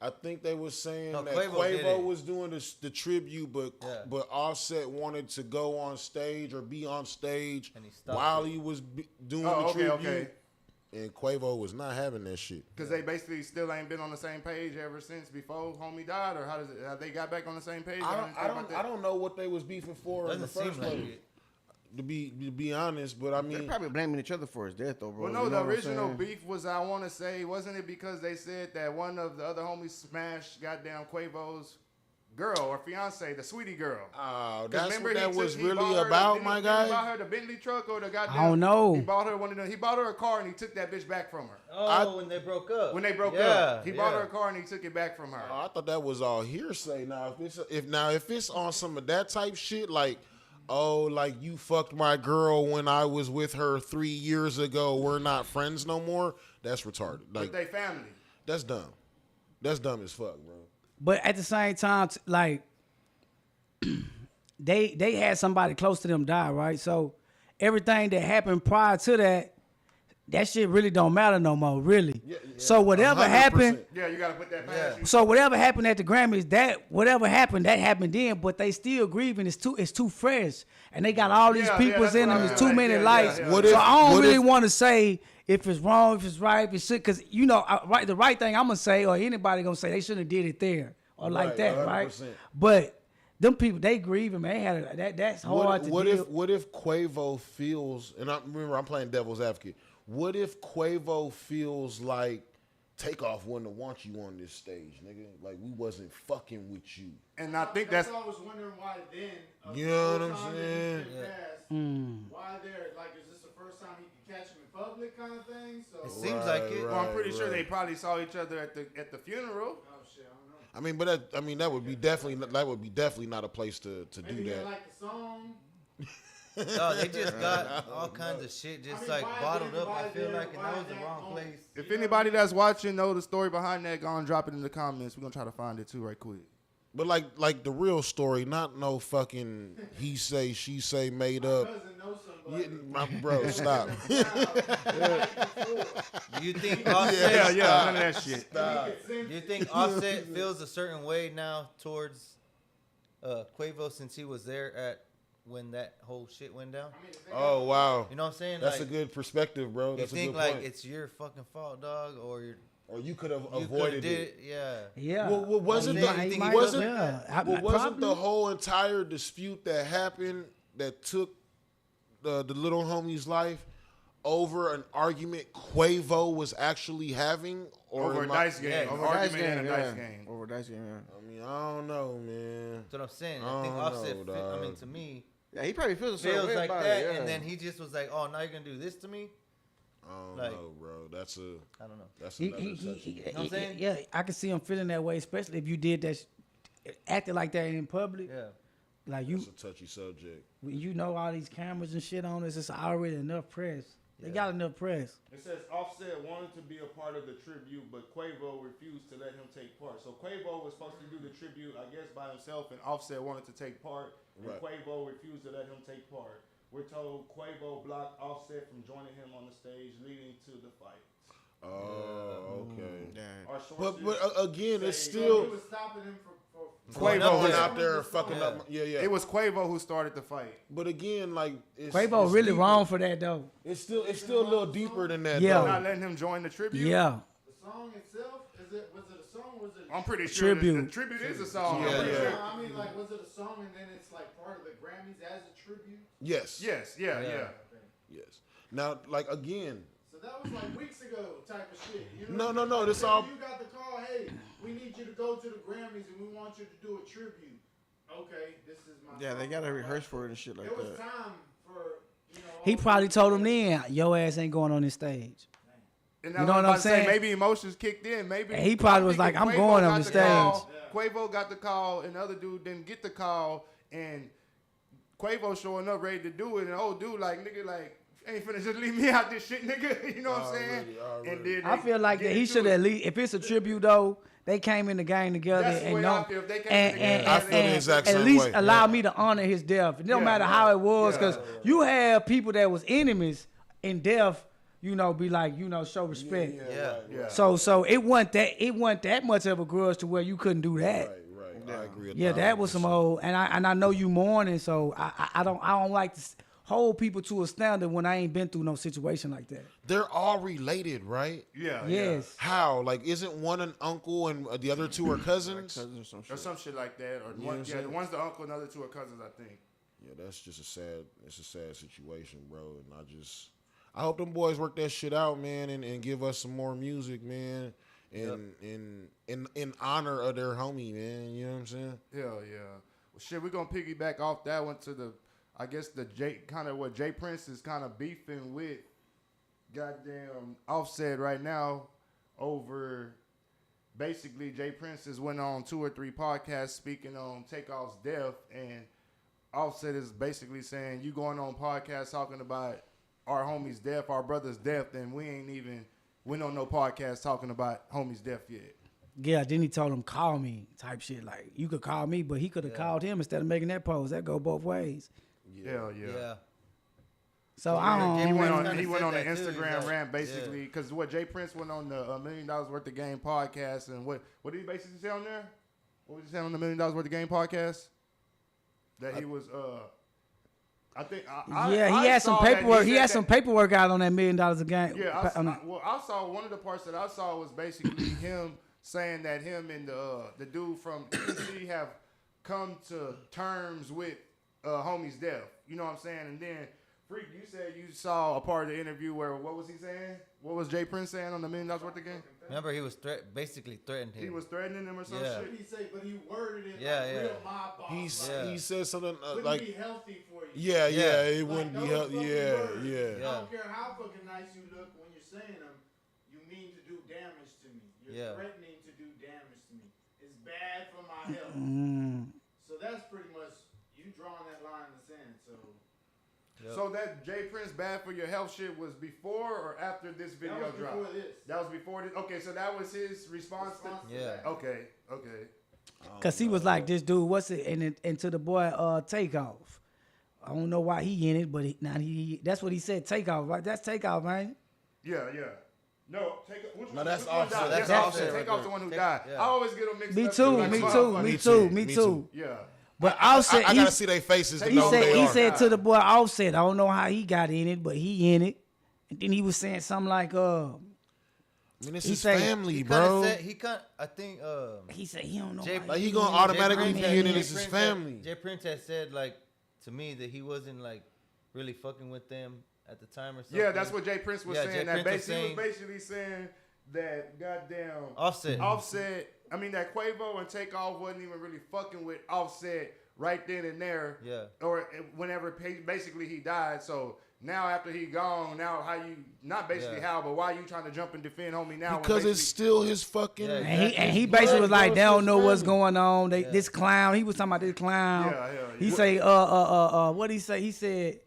I think they were saying No, that Quavo did Quavo it. was doing the tribute, but Yeah. but Offset wanted to go on stage or be on stage And he stopped while it. he was doing Oh, the okay, tribute. okay. And Quavo was not having that shit. because they basically still ain't been on the same page ever since before homie died, or how does it? Have they got back on the same page? I don't know what they was beefing for in the Doesn't first seem like place. it. to be honest, but I They're mean, probably blaming each other for his death, though, bro. Well, no, You know the what I'm original saying? beef was, I want to say, wasn't it because they said that one of the other homies smashed goddamn Quavo's girl or fiance, the sweetie girl? that's remember what that he was he really bought her about, my Did he buy guy. her the Bentley truck or the goddamn? I don't know. He bought her one of them. He bought her a car and he took that bitch back from her. Oh, when they broke up. When they broke Yeah, up, he bought yeah. her a car and he took it back from her. I thought that was all hearsay. Now, if it's on some of that type shit, like, oh, like you fucked my girl when I was with her 3 years ago, we're not friends no more. That's retarded. Like, But they family. that's dumb. That's dumb as fuck, bro. But at the same time, like they had somebody close to them die, right? So everything that happened prior to that shit really don't matter no more, really. So whatever 100%. happened, Yeah, you gotta put that past you. so whatever happened at the Grammys, whatever happened, that happened then. But they still grieving. It's too fresh, and they got all these Yeah, peoples that's in what them. I There's was too like. many Yeah, lights. yeah. What So if- I don't what really if- want to say if it's wrong, if it's right, if it's shit, because you know, the right thing I'm gonna say, or anybody gonna say they shouldn't have did it there or like Right, that, right? 100%. But them people, they grieving, man. They had that's hard to deal. What if Quavo feels, and I'm playing devil's advocate. What if Quavo feels like Takeoff wouldn't have want you on this stage, nigga? Like we wasn't fucking with you. And I think That's that's why I was wondering why then. You know what the I'm time that saying? he's been passed, Why there? Like, is this the first time he can catch him in public, kind of thing? So. It seems like it. well, I'm pretty sure right. they probably saw each other at the funeral. Oh shit, I don't know. I mean, but that would be definitely not a place to do Maybe they that. like the song. No, they just got all kinds of shit just I mean, like why bottled then- up. why I feel there- like, and why that was the that wrong moment? place. If anybody that's watching know the story behind that, go and drop it in the comments. We're gonna try to find it too right quick. But like the real story, not no fucking he say she say made up. Doesn't know Yeah, somebody. my bro, stop. Do you think Offset? Yeah, none of that shit. Do you think Offset feels a certain way now towards Quavo since he was there at when that whole shit went down? Oh wow, You know what I'm saying? that's like, a good perspective, bro. You That's a think good like point. it's your fucking fault, dog, or Or you could have you avoided did it. Yeah. Yeah. Well, wasn't You the think he wasn't yeah. well, wasn't the Probably. whole entire dispute that happened that took the little homie's life over an argument Quavo was actually having, or Over a am I- dice game. Yeah, Over Over argument dice game, in a dice game. Over dice game, yeah. I mean, I don't know, man. That's what I'm saying. I I think don't Offset. know, I mean, dog. to me, Yeah, he probably feels a certain feels way like about that, it, yeah. and then he just was like, "Oh, now you're gonna do this to me." I don't Like- know, bro. That's I don't know. another touchy. know what I'm saying? Yeah, I can see him feeling that way, especially if you did that, acted like that in public. Yeah. Like you, That's a touchy subject. when you know all these cameras and shit on us, it's already enough press. They got enough press. It says Offset wanted to be a part of the tribute, but Quavo refused to let him take part. So Quavo was supposed to do the tribute, I guess, by himself, and Offset wanted to take part, and Right. Quavo refused to let him take part. We're told Quavo blocked Offset from joining him on the stage, leading to the fight. Oh, okay. Our But sources again, it's say- still He was stopping him for Going Quavo up going there. out there fucking Yeah. up. Yeah, yeah. It was Quavo who started the fight. But again, like it's, Quavo it's really deeper. wrong for that though. It's still a little deeper than that. Yeah. though. Not letting him join the tribute. Yeah. the song itself. Was it a song? Or was it? I'm pretty sure Tribute. the tribute is a song. Yeah, I'm pretty yeah. sure. No, I mean, like, was it a song and then it's like part of the Grammys as a tribute? Yes. Yes, yeah. Yes. Now, like again, So that was like weeks ago type of shit. You know No, what I'm saying? this Like, all- You got the call. Hey, we need you to go to the Grammys and we want you to do a tribute. Okay, this is my. Yeah, they song. gotta rehearse for it and shit like It was that. time for He probably told him then, your ass ain't going on this stage. And You know what I'm saying? Maybe emotions kicked in. Maybe And he probably was like, thinking I'm Quavo going on got the the stage. call. Quavo got the call, and the other dude didn't get the call, and Quavo showing up ready to do it, and old dude like, nigga, like, ain't finna just leave me out this shit, nigga. You know what I'm saying? Already. And then I they feel like get that he into should it. at least, if it's a tribute though, they came in the game together That's the and way know, I feel. If they came and, in and, together, I and, feel the and exact at same least way. allow me to honor his death. It don't Yeah, matter yeah. how it was, Yeah. because you have people that was enemies in death, you know, be like, you know, show respect. Yeah. Yeah. So it wasn't that much of a grudge to where you couldn't do that. Right. I agree. Yeah, that was some old, and I know you mourning, so I don't like to hold people to a standard when I ain't been through no situation like that. They're all related, right? Yeah. Yes. How? Like, isn't one an uncle and the other two are cousins? Cousins or some Or shit. some shit like that. Or know one, what I'm yeah, saying? the one's the uncle and the other two are cousins, I think. Yeah, that's just it's a sad situation, bro. And I hope them boys work that shit out, man, and give us some more music, man. In honor of their homie, man. You know what I'm saying? Hell yeah. Well, shit, we're gonna piggyback off that one to I guess the what J.Prince is kind of beefing with goddamn Offset right now over basically J.Prince has went on 2 or 3 podcasts speaking on Takeoff's death, and Offset is basically saying you going on podcasts talking about our homie's death, our brother's death, and we ain't even went on no podcast talking about homie's death yet. Yeah, then he told him, call me, type shit. Like, you could call me, but he could have called him instead of making that post. That go both ways. Hell yeah. So I don't. He went on an Instagram rant basically because what J.Prince went on the $1 million worth of game podcast, and what did he basically say on there? What was he saying on the $1 million worth of game podcast? That he was I think he had some paperwork. He had some paperwork out on that $1 million a game. Yeah, I saw one of the parts that I saw was basically him saying that him and the dude from EC have come to terms with homie's death. You know what I'm saying? And then Freak, you said you saw a part of the interview where what was he saying? What was J.Prince saying on the $1 million worth of game? Remember, he was basically threatened him. He was threatening him or some Yeah. shit. He said, but he worded it Yeah, like yeah. real mob boss. He said something Wouldn't like, be healthy for you. yeah, it Like, wouldn't be those healthy. fucking Yeah, words, yeah. I don't care how fucking nice you look when you're saying them. You mean to do damage to me. You're threatening to do damage to me. It's bad for my health. So that's pretty much you drawing that line in the sand. So that J.Prince bad for your health shit was before or after this video that was dropped? before this. That was before this. Okay, so that was his response to Yeah. Okay. Cause he was like, this dude, what's it? And to the boy, Takeoff. I don't know why he in it, but that's what he said. Takeoff, right? That's Takeoff, man. Yeah. No, that's which Offset. one died? That's Yes, Offset right Takeoff's there. the one who died. Yeah. I always get them mixed Me up. too, Like, me fuck, too, fuck. me Me too, too, me me too. too. Yeah. But Offset, I gotta see their faces to he know who said they he are. said to the boy Offset, I don't know how he got in it, but he in it. And then he was saying something like, I mean, it's he his say- family, He bro. I think he said he don't know. Jay- why Like, he in gonna it. automatically be in it as his J.Prince family. J.Prince had said, like, to me that he wasn't, like, really fucking with them at the time or something. Yeah, that's what J.Prince was saying. J.Prince That was he was saying basically saying that goddamn Offset. I mean, that Quavo and Takeoff wasn't even really fucking with Offset right then and there. Yeah. Or whenever basically he died. So now after he gone, now how you, not basically how, but why you trying to jump and defend homie now? when Because it's basically- still his fucking. Yeah, And he basically was like, they don't know what's going on. Yeah. This clown, he was talking about this clown. Yeah. He say, what he say? He said,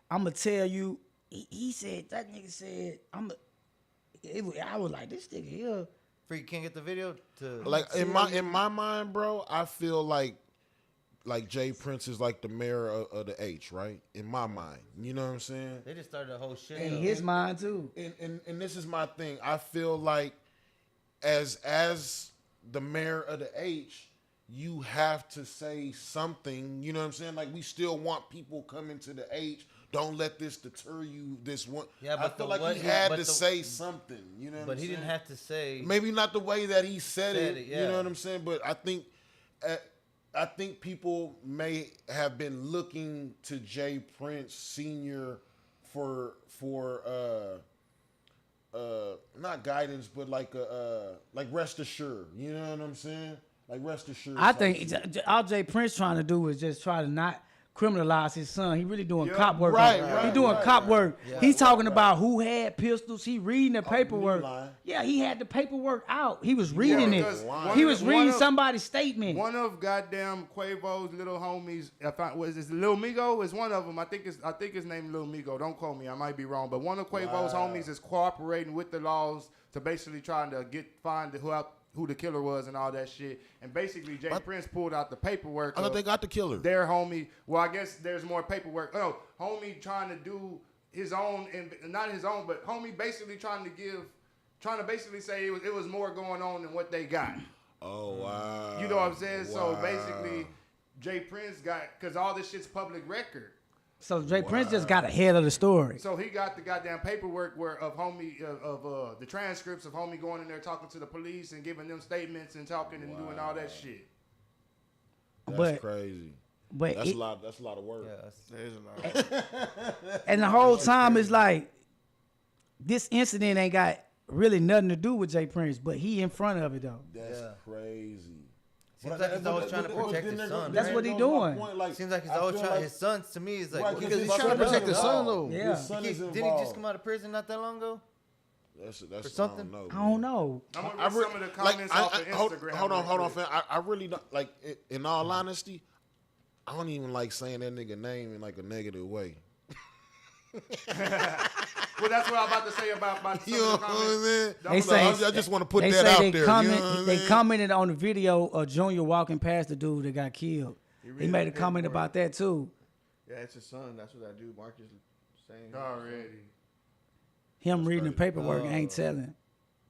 I'ma tell you. He said, that nigga said, I was like, this nigga here. Freak can't get the video to Like in my mind, bro, I feel like J.Prince is like the mayor of the H, right? In my mind, you know what I'm saying? They just started a whole shit. In up. his mind too. And this is my thing. I feel like as the mayor of the H, you have to say something. You know what I'm saying? Like, we still want people coming to the H. Don't let this deter you. This one. Yeah, I but feel the like what he he- had but to the- say something. You know what But I'm he saying? didn't have to say. Maybe not the way that he said it. You yeah. know what I'm saying? But I think people may have been looking to J.Prince Sr. for not guidance, but like rest assured. You know what I'm saying? Like rest assured. I type think shit. all Jay Prince trying to do is just try to not criminalize his son. He really doing cop work. Right, He doing cop work. Yeah. He's talking about who had pistols. He reading the paperwork. lying. Yeah, he had the paperwork out. He was reading it. because He was one reading of- somebody's statement. One of goddamn Quavo's little homies, was this Lil Migo? Is one of them. I think his name Lil Migo. Don't quote me. I might be wrong. But one of Quavo's homies is cooperating with the laws to basically trying to find who the killer was and all that shit. And basically, J.Prince pulled out the paperwork. I thought they got the killer. Their homie. Well, I guess there's more paperwork. Oh, homie trying to do his own, and not his own, but homie basically trying to basically say it was more going on than what they got. Oh wow. You know what I'm saying? So Wow. basically, J.Prince got, because all this shit's public record. So Jay Prince just got ahead of the story. So he got the goddamn paperwork of homie of the transcripts of homie going in there talking to the police and giving them statements and talking and doing all that shit. That's But- crazy. But That's a lot. That's a lot of work. Yeah, There is a lot. and the whole time it's like this incident ain't got really nothing to do with J.Prince, but he in front of it though. That's Yeah. crazy. Seems like he's always trying to protect his son. That's right? what he doing. Seems like he's always trying. His son, to me, is like Right, what because the he's fuck trying to is protect that? his son, though. Yeah. His son is Didn't he involved. just come out of prison not that long ago? That's for something? I don't know. I'm gonna I read re- some of the comments off of Instagram. hold on, real quick. fam. I really don't like. In all honesty, I don't even like saying that nigga name in like a negative way. Well, that's what I'm about to say about some You know of the what I'm comments. saying? They say I just want to put they that say out they there. comment, you know what I they mean? commented on the video of Junior walking past the dude that got killed. He made a comment about that too. Yeah, it's his son. That's what that dude Mark is saying. Already. Him reading the paperwork ain't telling.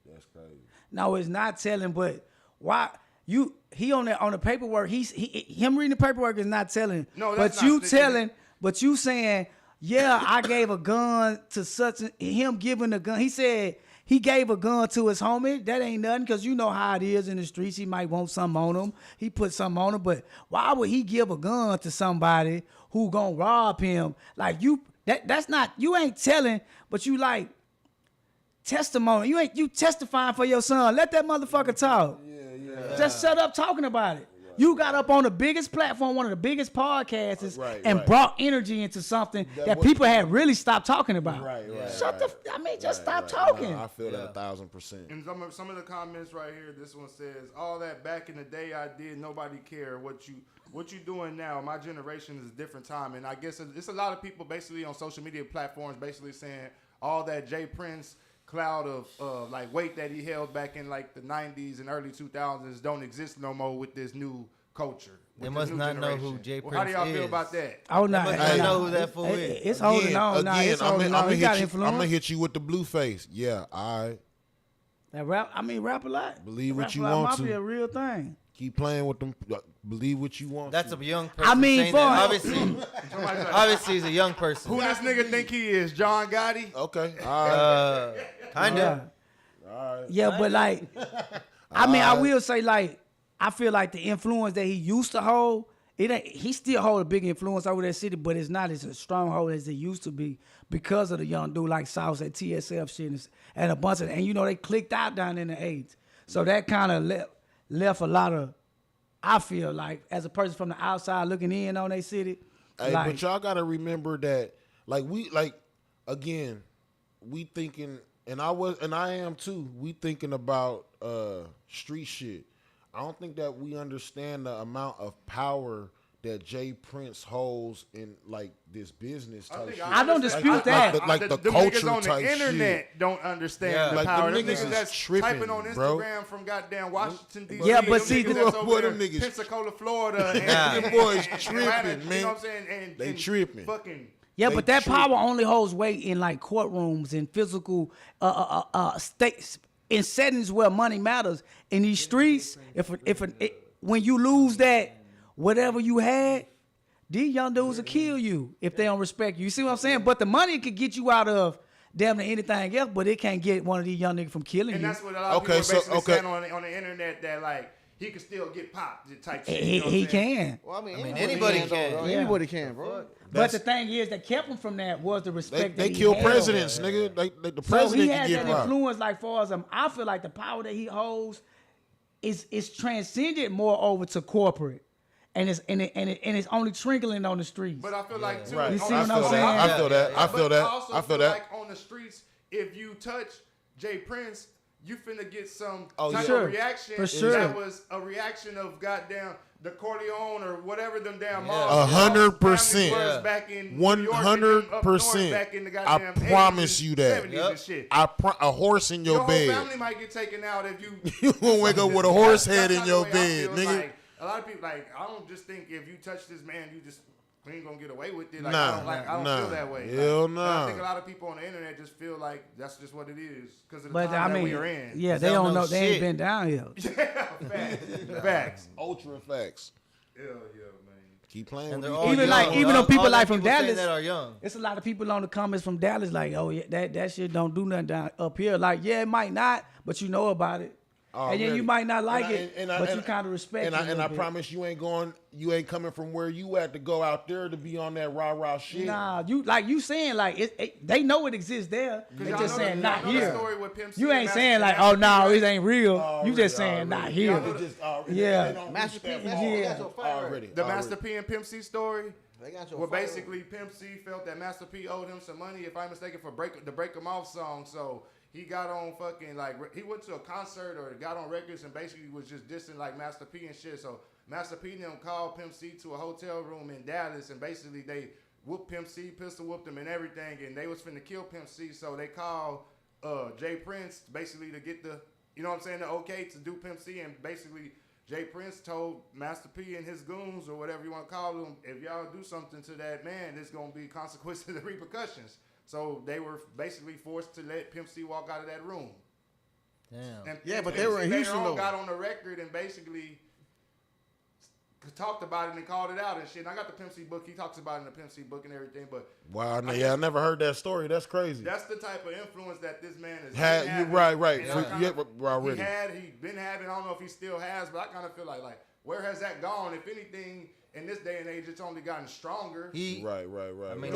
That's crazy. No, it's not telling. But why he on the paperwork? Him reading the paperwork is not telling. No, but that's you not- telling. But you saying, yeah, I gave a gun to such. Him giving a gun. He said he gave a gun to his homie. That ain't nothing because you know how it is in the streets. He might want something on him. He put something on him. But why would he give a gun to somebody who gonna rob him? Like you. That's not. You ain't telling. But you like. Testimony. You testifying for your son. Let that motherfucker talk. Yeah. Just shut up talking about it. You got up on the biggest platform, one of the biggest podcasts, and right. brought energy into something that was- people had really stopped talking about. Right. Shut right. just stop Right. talking. No, I feel that 1,000%. And some of the comments right here, this one says, all that back in the day I did, nobody cared. What you doing now? My generation is a different time. And I guess it's a lot of people basically on social media platforms basically saying all that J.Prince cloud of like weight that he held back in like the 90s and early 2000s don't exist no more with this new culture. They with must this new not know generation. who J. Well, how do y'all Prince feel is. about that? Oh no, They must not know who that fool is. It's holding on. Nah, it's holding on. He got I'm influence. gonna hit you with the blue face. Yeah, I That rap a lot. Believe what Rap you a lot want to. mafia, a real thing. keep playing with them. Believe what you want. That's to. a young person. I mean, saying for that. Obviously he's a young person. Who this nigga think he is? John Gotti? Okay. All right. Kind Yeah. of. All right. Yeah, but like, I mean, I will say like, I feel like the influence that he used to hold, it ain't. He still hold a big influence over that city, but it's not as a stronghold as it used to be because of the young dude like Sauce at TSF shit and a bunch of, and you know they clicked out down in the '80s, so that kind of left a lot of. I feel like as a person from the outside looking in on their city, Hey, like, but y'all gotta remember that, again, we thinking, and I am too. We thinking about street shit. I don't think that we understand the amount of power that J.Prince holds in like this business type shit. I don't dispute that. The them culture niggas on type the internet shit. don't understand Yeah. the Like, power. them Them niggas niggas is that's tripping, typing on bro. Instagram from goddamn Washington D.C. Yeah, but them see, niggas that's what over them there, niggas- Pensacola, Florida, and Nah. Them boys and tripping, Atlanta, man. You know what I'm saying? And, They and tripping. Fucking. yeah, They but that tripping. power only holds weight in like courtrooms and physical states in settings where money matters. In these streets, when you lose that whatever you had, these young dudes will kill you if they don't respect you. You see what I'm saying? But the money could get you out of damn near anything else, but it can't get one of these young niggas from killing And you. that's what a lot of Okay, people are basically so- saying on the internet that like he can still get popped type shit. you know what He I'm saying? can. Well, I mean, anybody though, can. bro. Yeah. Anybody can, bro. But the thing is that kept him from that was the They respect that he kill held. presidents, nigga. The So president he can has get that popped. influence, like far as I feel like the power that he holds is transcended more over to corporate, and it's only trickling on the streets. But I feel like too. Right. You see I what feel I'm that. saying? I feel that. I But feel that. also I feel that. like on the streets, if you touch J.Prince, you finna get some Oh, type yeah. of reaction. For sure. That was a reaction of goddamn the Corleone or whatever them damn Yeah. mobs. 100%. Families was Yeah. back in New York and them up north 100%. back in the I goddamn 80s promise and you that. 70s Yep. and shit. A horse in Your your whole bed. family might get taken out if you. You gonna wake up with a horse head That's in not your the way I bed, feel. nigga. Like, a lot of people like I don't just think if you touch this man, you just ain't gonna get away with it. Like, Nah, I don't nah. feel that way. Hell Like, and I nah. think a lot of people on the internet just feel like that's just what it is because of the But time I that mean, we are in. yeah, they They don't don't know know. They ain't shit. been down here. Facts. Ultra facts. Hell yeah, man. Keep playing And with they're these all Even kids. like- young. even though people All like the from saying Dallas- that are young. It's a lot of people on the comments from Dallas like, oh yeah, that shit don't do nothing down up here. Like, yeah, it might not, but you know about it. And then you might not like it, and but you kind of respect it. And I promise you ain't coming from where you at to go out there to be on that rah shit. Nah, you saying like they know it exists there. They just saying not here. You ain't saying like, oh no, it ain't real. You just saying not here. Yeah, Master P. Already. The Master P and Pimp C story. They got your Well, basically, Pimp C felt that Master P owed him some money, if I'm mistaken, for the Break 'Em Off song. So he got on fucking, like, he went to a concert or got on records and basically was just dissing, like, Master P and shit. So Master P and them called Pimp C to a hotel room in Dallas, and basically they whooped Pimp C, pistol whooped him and everything, and they was finna kill Pimp C. So they called J.Prince basically to get the, you know what I'm saying, the okay to do Pimp C, and basically J.Prince told Master P and his goons, or whatever you want to call them, if y'all do something to that man, there's going to be consequences and repercussions. So they were basically forced to let Pimp C walk out of that room. Damn. Yeah, but they were in Houston, though. Got on the record and basically talked about it and called it out and shit. And I got the Pimp C book. He talks about it in the Pimp C book and everything. But wow, I never heard that story. That's crazy. That's the type of influence that this man has had. You right. Already. He been having. I don't know if he still has, but I kind of feel like where has that gone? If anything, in this day and age, it's only gotten stronger. Right. I mean,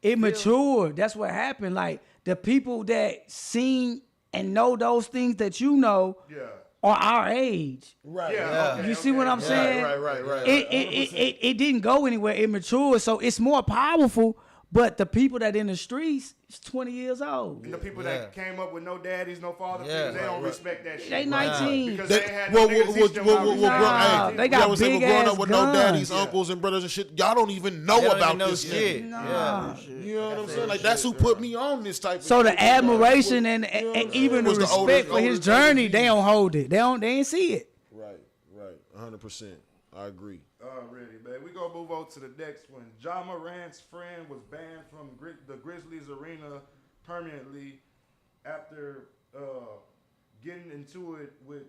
it matured. That's what happened. Like the people that seen and know those things that you know. Yeah. Are our age. Right. Yeah. Okay, you see what I'm saying? Right. It didn't go anywhere. It matured. So it's more powerful. But the people that in the streets is 20 years old. And the people that came up with no daddies, no father figures, they don't respect that shit. They 19. Because they had no niggas teach them they got big ass growing up with no daddies, uncles, and brothers and shit. Y'all don't even know about this shit. Nah. You know what I'm saying? Like that's who put me on this type of So shit. the admiration and even the respect for his journey, they don't hold it. They ain't see it. Right. 100%. I agree. Already, man. We gonna move on to the next one. Ja Morant's friend was banned from the Grizzlies arena permanently after getting into it with.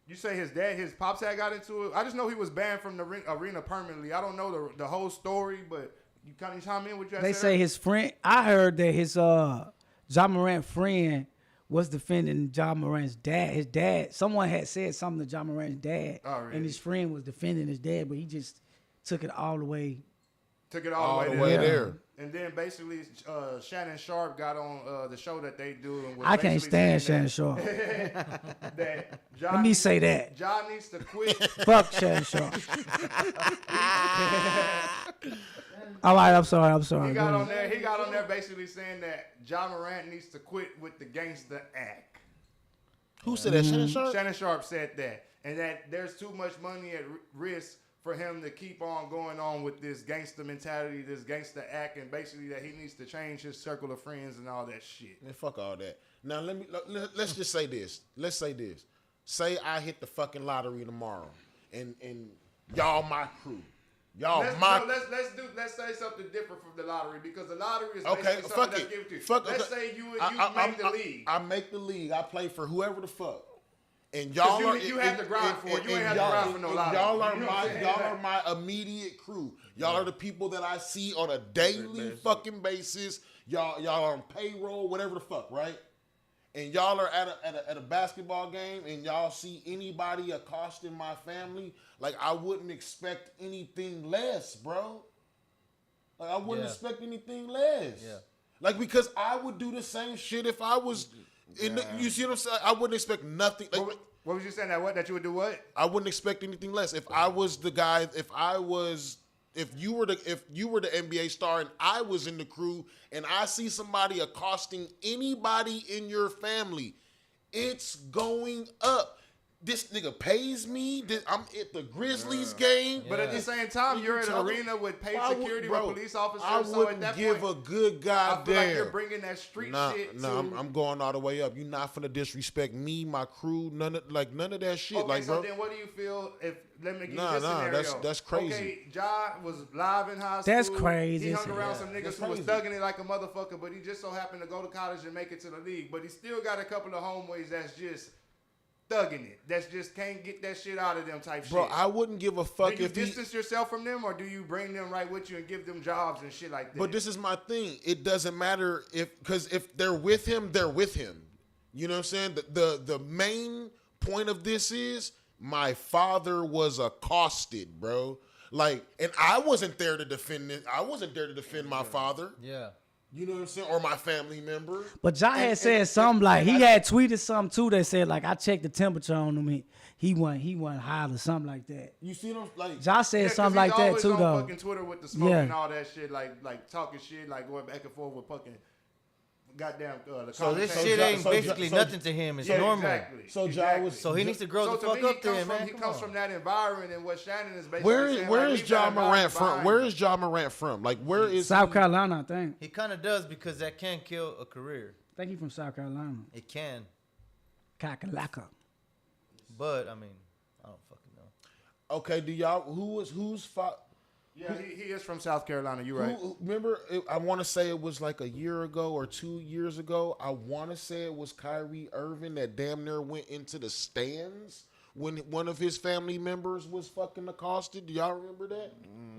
You say his pops had got into it. I just know he was banned from the arena permanently. I don't know the whole story, but you kind of chime in with you. They say his friend. I heard that his Ja Morant friend was defending Ja Morant's dad. His dad, someone had said something to Ja Morant's dad, and his friend was defending his dad, but he just took it all the way. All the way there. And then basically, Shannon Sharp got on the show that they do. And was I can't stand Shannon Sharp. Let me say that. Ja needs to quit. Fuck Shannon Sharp. All right, I'm sorry. He got on there basically saying that Ja Morant needs to quit with the gangster act. Who said that? Shannon Sharp? Shannon Sharp said that. And that there's too much money at risk for him to keep on going on with this gangster mentality, this gangster act, and basically that he needs to change his circle of friends and all that shit. Man, fuck all that. Now let's just say this. Let's say this. Say I hit the fucking lottery tomorrow, and y'all my crew. Let's say something different from the lottery, because the lottery is basically something that's given to you. Let's say you make the league. I make the league. I play for whoever the fuck. And y'all you have to grind for it. You ain't have to grind for no lottery. Y'all are my immediate crew. Y'all are the people that I see on a daily fucking basis. Y'all are on payroll, whatever the fuck, right? And y'all are at a basketball game, and y'all see anybody accosting my family, like I wouldn't expect anything less, bro. Like I wouldn't expect anything less. Yeah. Like, because I would do the same shit if I was you see what I'm saying? I wouldn't expect nothing. Like, what was you saying? That you would do what? I wouldn't expect anything less. If I was the guy, if you were the NBA star and I was in the crew and I see somebody accosting anybody in your family, it's going up. This nigga pays me. I'm at the Grizzlies game. But at the same time, you're in an arena with paid security with police officers. I wouldn't give a good goddamn. I feel like you're bringing that street shit. I'm going all the way up. You're not finna disrespect me, my crew, none of that shit. Okay, like, so bro, then what do you feel if? Let me give you this scenario. That's crazy. Okay, Ja was live in high school. That's crazy. He hung around some niggas who was thugging it like a motherfucker, but he just so happened to go to college and make it to the league. But he still got a couple of homies that's just thugging it. That's just can't get that shit out of them type bro, shit. I wouldn't give a fuck do you if distance yourself from them, or do you bring them right with you and give them jobs and shit like that? But this is my thing. It doesn't matter because if they're with him, they're with him. You know what I'm saying? The main point of this is my father was accosted, bro. Like, and I wasn't there to defend it. I wasn't there to defend my father. Yeah. You know what I'm saying? Or my family member. But Ja had said something like he had tweeted something too that said like I checked the temperature on him. He wasn't high or something like that. You see them like Ja said something like that too on though. Fucking Twitter with the smoke and all that shit, like talking shit, like going back and forth with fucking goddamn. So this shit ain't basically nothing to him. It's normal. Exactly. So Ja was. So he needs to grow the fuck up then, man. He comes from that environment, and what Shannon is basically Where saying, is Ja Morant from? Where is Ja Morant from? Like, where is South Carolina, I think. He kind of does because that can kill a career. I think he's from South Carolina. It can. Kakalaka. But I mean, I don't fucking know. Okay, do y'all who's fought? Yeah, he is from South Carolina. You're right. Remember, I want to say it was like a year ago or 2 years ago. I want to say it was Kyrie Irving that damn near went into the stands when one of his family members was fucking accosted. Do y'all remember that?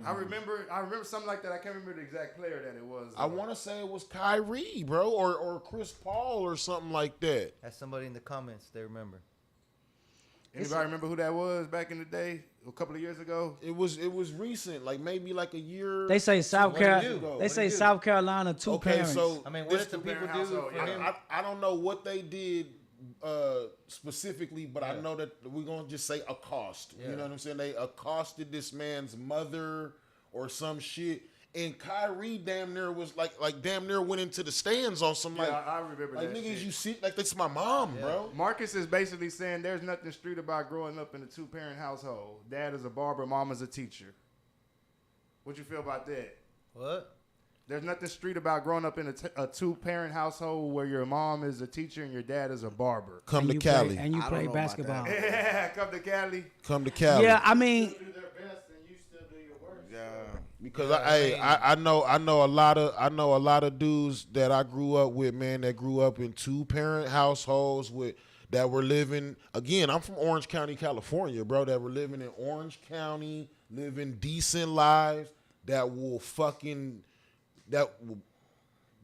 I remember something like that. I can't remember the exact player that it was. I want to say it was Kyrie, bro, or Chris Paul or something like that. That's somebody in the comments. They remember. Anybody remember who that was back in the day? A couple of years ago. It was recent, like maybe like a year. They say South Carolina. They say South Carolina two parents. So I mean, what did the people do for him? I don't know what they did specifically, but I know that we're gonna just say accost. Yeah. You know what I'm saying? They accosted this man's mother or some shit. And Kyrie damn near was like damn near went into the stands on some like. Yeah, I remember like that. Niggas, shit. you see, like that's my mom, bro. Marcus is basically saying there's nothing street about growing up in a two-parent household. Dad is a barber, mom is a teacher. What you feel about that? What? There's nothing street about growing up in a two-parent household where your mom is a teacher and your dad is a barber. Come to Cali. And you I play don't know about basketball. Yeah, come to Cali. Come to Cali. Yeah, I mean, Do their best and you still do your worst. Yeah. Because I know a lot of dudes that I grew up with, man, that grew up in two-parent households that were living. Again, I'm from Orange County, California, bro. That were living in Orange County, living decent lives that will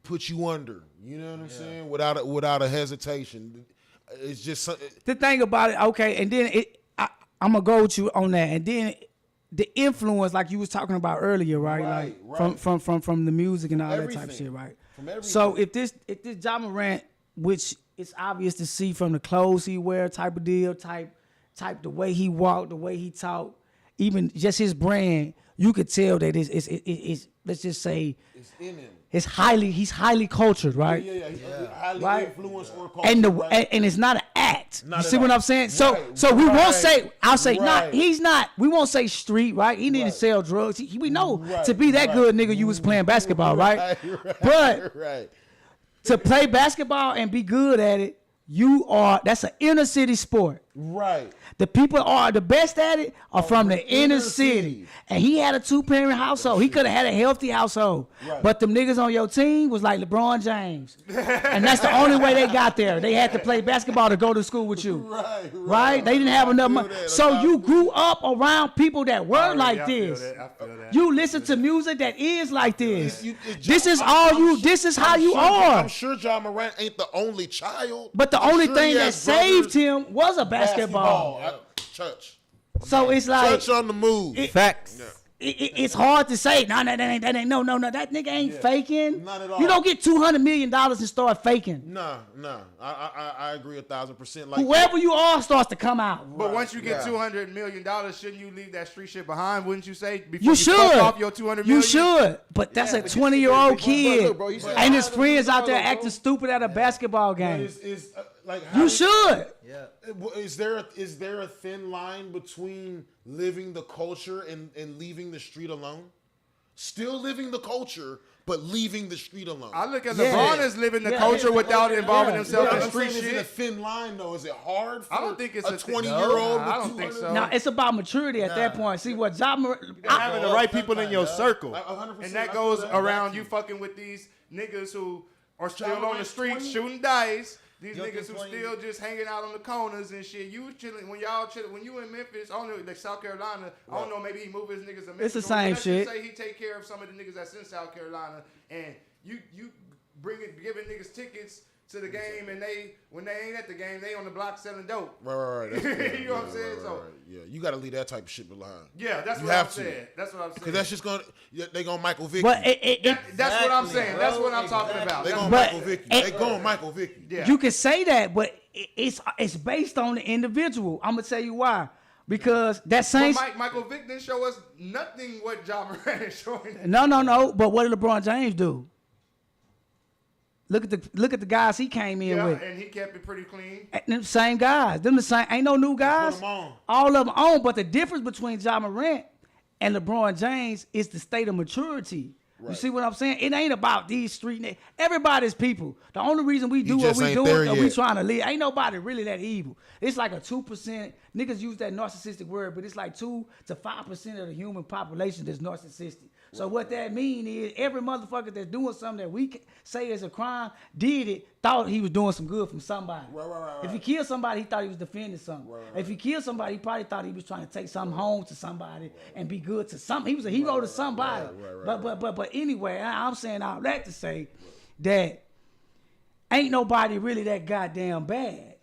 put you under. You know what I'm saying? Without a hesitation. It's just the thing about it, okay, and then I'm gonna go with you on that, and then the influence, like you was talking about earlier, right? Right. From the music and all that type of Everything. shit, right? From everything. So if this Ja Morant, which it's obvious to see from the clothes he wear, type of deal, type the way he walked, the way he talked, even just his brand, you could tell that it's let's just say it's in him. he's highly cultured, right? Yeah. He's highly Right. influenced or cultured. And it's not an act. Not You at see what all. I'm saying? Right, So we won't right, say. I'll say right. he's not. We won't say street, right? He didn't Right. sell drugs. We know Right, to be that right. good nigga, you was playing basketball, right? But right. to play basketball and be good at it, that's an inner city sport. Right. The people are the best at it are from the inner city. And he had a two-parent household. He could have had a healthy household. Right. But them niggas on your team was like LeBron James. And that's the only way they got there. They had to play basketball to go to school with you. Right? They didn't have enough money. So you grew up around people that were like this. I feel that. You listen to music that is like this. This This is how you are. I'm sure Ja Morant ain't the only child. But the I'm only sure thing he that has saved brothers. him was a basketball. Church. So it's like Church on the move. Facts. it's hard to say. No, that ain't. That nigga ain't faking. Not at all. You don't get $200 million and start faking. Nah. I agree 1,000%. Like Whoever you are starts to come out. But once you get Yeah. $200 million, shouldn't you leave that street shit behind? Wouldn't you say? Before You should. fuck off your $200 million? You should. But that's a 20-year-old kid, look, bro, he said and his $100 friends out there million, acting bro. stupid at a basketball game. Is like how You should. Yeah. Is there a thin line between living the culture and leaving the street alone? Still living the culture, but leaving the street alone. I look at Yeah. LeBron as living the Yeah. culture without involving Yeah. himself Yeah, in I'm street saying, is it a shit. thin line though? Is it hard for I don't think it's a a thin- 20-year-old? No, I don't think so. Now it's about maturity at that point. See what Ja Morant. Having the right people in your circle. Like 100%, And that I goes feel that. around you fucking with these niggas who are still on the Morant's streets 20. shooting dice. These Young niggas who 20. still just hanging out on the corners and shit. You chilling when y'all chilling when you in Memphis, I don't know, like South Carolina. I don't know, maybe he move his niggas to Memphis. It's the or same let's shit. just say he take care of some of the niggas that's in South Carolina, and you giving niggas tickets to the game, and when they ain't at the game, they on the block selling dope. Right. That's, You know what I'm saying? So yeah, you got to leave that type of shit behind. yeah, that's You what I'm have to. saying. That's what I'm saying. Because that's just gonna they gonna Michael Vick. But That's what I'm saying. Exactly, That's bro. what I'm talking Exactly. about. They That's gonna what- Michael Vick. They going Michael Vick. Yeah. you can say that, but it's based on the individual. I'm gonna tell you why. Because that same But Michael Vick didn't show us nothing what Ja Morant is showing. no. But what did LeBron James do? Look at the guys he came in Yeah, with. and he kept it pretty clean. Them same guys. Them the same. Ain't no new guys. them on. All of them on. But the difference between Ja Morant and LeBron James is the state of maturity. You see what I'm saying? It ain't about these street. Everybody's people. The only reason we do what just we ain't do there is we yet. trying to live. Ain't nobody really that evil. It's like a 2%. Niggas use that narcissistic word, but it's like 2 to 5% of the human population that's narcissistic. So what that mean is every motherfucker that's doing something that we say is a crime, did it, thought he was doing some good from somebody. Right. If he killed somebody, he thought he was defending something. If he killed somebody, he probably thought he was trying to take something home to somebody and be good to something. He was a hero to somebody. But anyway, I'm saying all that to say that ain't nobody really that goddamn bad.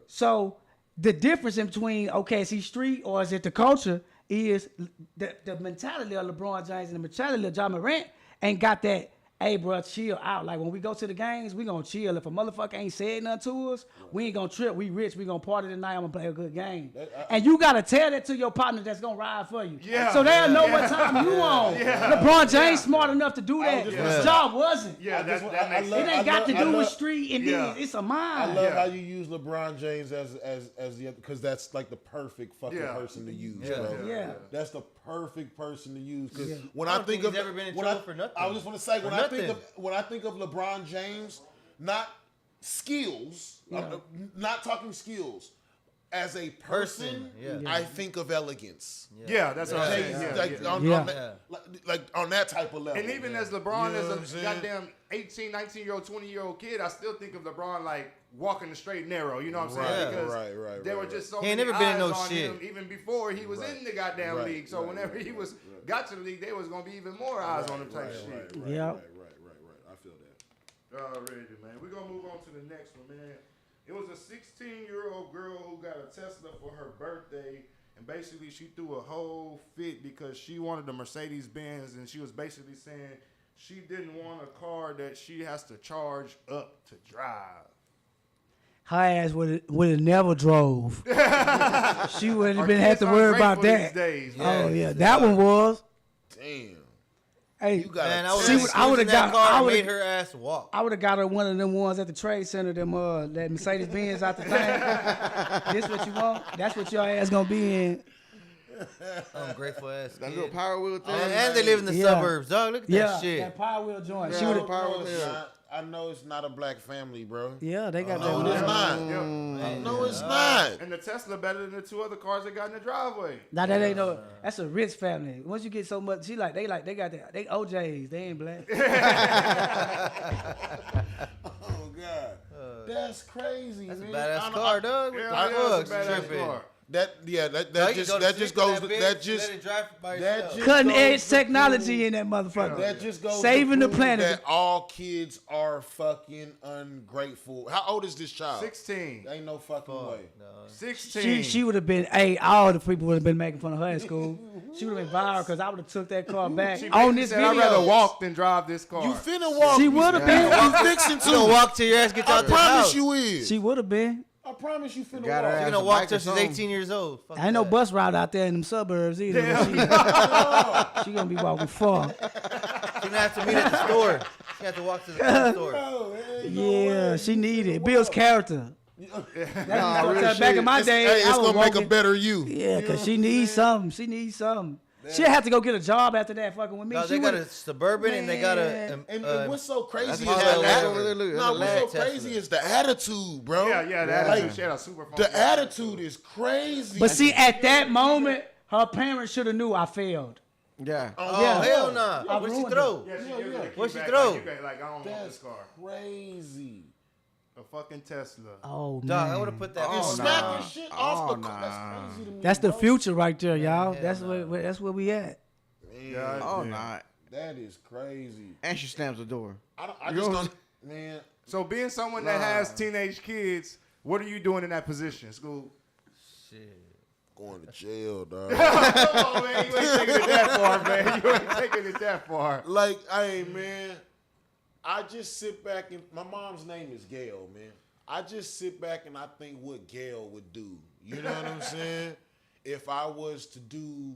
So the difference in between, okay, is he street or is it the culture, is the mentality of LeBron James and the mentality of Ja Morant ain't got that, hey, bro, chill out. Like, when we go to the games, we gonna chill. If a motherfucker ain't said nothing to us, we ain't gonna trip. We rich. We gonna party tonight. I'm gonna play a good game. And you gotta tell that to your partner that's gonna ride for you. Yeah. So they'll know what time you on. LeBron James smart enough to do that. just Ja wasn't. Yeah, that I makes love- It ain't got to do love- with street and Yeah. it's a I mind. love Yeah. how you use LeBron James as the because that's like the perfect fucking Yeah. person to use, Yeah. bro. Yeah. That's the perfect person to use. Because when I I don't think think of he's ever been in when trouble I, for nothing. I was just want to say For when I nothing. think of LeBron James, not skills, not talking skills. As a person, yeah. I think of elegance. Yeah, that's what I'm saying. James, Yeah, like, yeah. on Yeah. that, like on that type of level. And even as LeBron You know what I'm is a saying? goddamn 18, 19-year-old, 20-year-old kid, I still think of LeBron like walking the straight and narrow. You know what I'm saying? Right, Because right, there were right. just so He ain't many never been in eyes no on shit. him even before he was in the goddamn Right, league. So right, whenever right, he was right. got to the league, there was gonna be even more eyes on him type shit. Yeah. Right. I feel that. Already, man. We're gonna move on to the next one, man. It was a 16-year-old girl who got a Tesla for her birthday, and basically she threw a whole fit because she wanted a Mercedes Benz, and she was basically saying she didn't want a car that she has to charge up to drive. Her ass would have never drove. She wouldn't have Our been had kids to are worry about grateful that. these days, man. Oh yeah, that one was. Damn. Hey, You got Man, a I would See, have what I would've got- car I and would've- made her ass walk. I would have got her one of them ones at the trade center, them that Mercedes Benz out the thing. This what you want? That's what your ass gonna be in. Ungrateful ass That kid. little power wheel thing. And they live in the Yeah. suburbs, dog. Look at Yeah, that shit. that power wheel joint. Yeah, She I would know power wheel. I know it's not a black family, bro. Yeah, they got No, that. it's not. Yep. No, it's not. And the Tesla better than the two other cars they got in the driveway. Now that ain't no. That's a rich family. Once you get so much, they got that. They OJs. They ain't black. Oh God, that's crazy, That's a man. badass car, dog. What Yeah, the yeah, fuck? it's a badass Tripping. car. That Dog, you can go to sleep in goes that bitch that and just let it drive by that itself. just Cutting goes edge to technology prove- in that motherfucker. That just goes Saving to the prove planet. That all kids are fucking ungrateful. How old is this child? 16. Ain't no fucking way. No. 16. She would have been. Hey, all the people would have been making fun of her at school. She would have been viral because I would have took that car back She on basically this said, video. I'd rather walk than drive this car. You finna walk. She would have been. You fixing You gonna to. walk till your ass gets I out the promise house. you is. She would have been. I promise you finna Got her walk. You're ass gonna a walk bike till or she's something. 18 years old. Fuck Ain't no that. bus route out there in them suburbs either. She gonna be walking far. She's gonna have to meet at the store. She have to walk to the car store. Oh, Yeah, she needed it. Builds character. Nah, real Back shit. in my day, Hey, it's I was gonna make a walking. better you. Yeah, cause she needs something. She needs something. She'll have to go get a job after that fucking with me. No, She they got a would've- Suburban and they got a. And what's so crazy That's is how that that ladder- over there look. no, That's a what's so lad. crazy is the attitude, bro. Yeah, the attitude. She had a super phone. The attitude is crazy. But see, at that moment, her parents should have knew I failed. Yeah. Oh, Yeah. hell nah. I What did she ruined throw? Yeah, she gives it a What'd she kickback, throw? Like, you got- like, I don't want that's this car. crazy. A fucking Tesla. Oh Dog, I man, would have put that. And Oh, phone snapping down. shit off the Oh, car. nah. That's crazy to me. that's the bro. future right there, y'all. hell That's nah. where we at. God Oh, damn. nah. That is crazy. And she slams the door. I You just know don't, man. So being someone that has teenage kids, what are you doing in that position, School? Shit. Going to jail, dog. Come on, man. You ain't taking it that far, man. You ain't taking it that far. Like, hey, man, I just sit back and my mom's name is Gail, man. I just sit back and I think what Gail would do. You know what I'm saying? If I was to do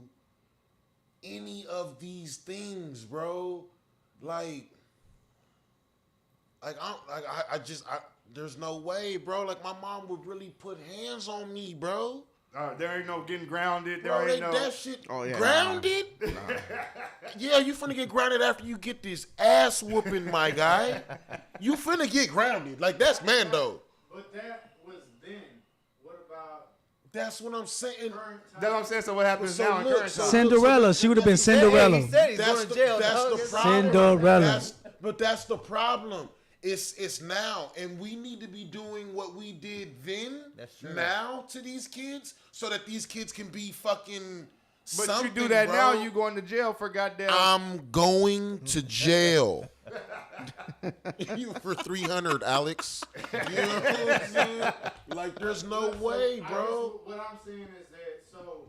any of these things, bro, like there's no way, bro. Like, my mom would really put hands on me, bro. There ain't no getting grounded. Bro, There ain't no that shit yeah. grounded? Yeah, you finna get grounded after you get this ass whooping, my guy. You finna get grounded. Like, that's Mando. But that was then. What about That's what I'm saying. current time? That's what I'm saying. So what happens So now in look, current so- time? Cinderella. She would have been Cinderella. He said he's That's going the, to jail. that's dog. the It's problem. Cinderella. But that's the problem. It's now, and we need to be doing what we did then, That's true. now to these kids, so that these kids can be fucking But something, you do that bro. now, you going to jail for goddamn. I'm going to jail. You for 300, Alex. You know what I'm saying? Like, there's no way, bro. What I'm saying is that, so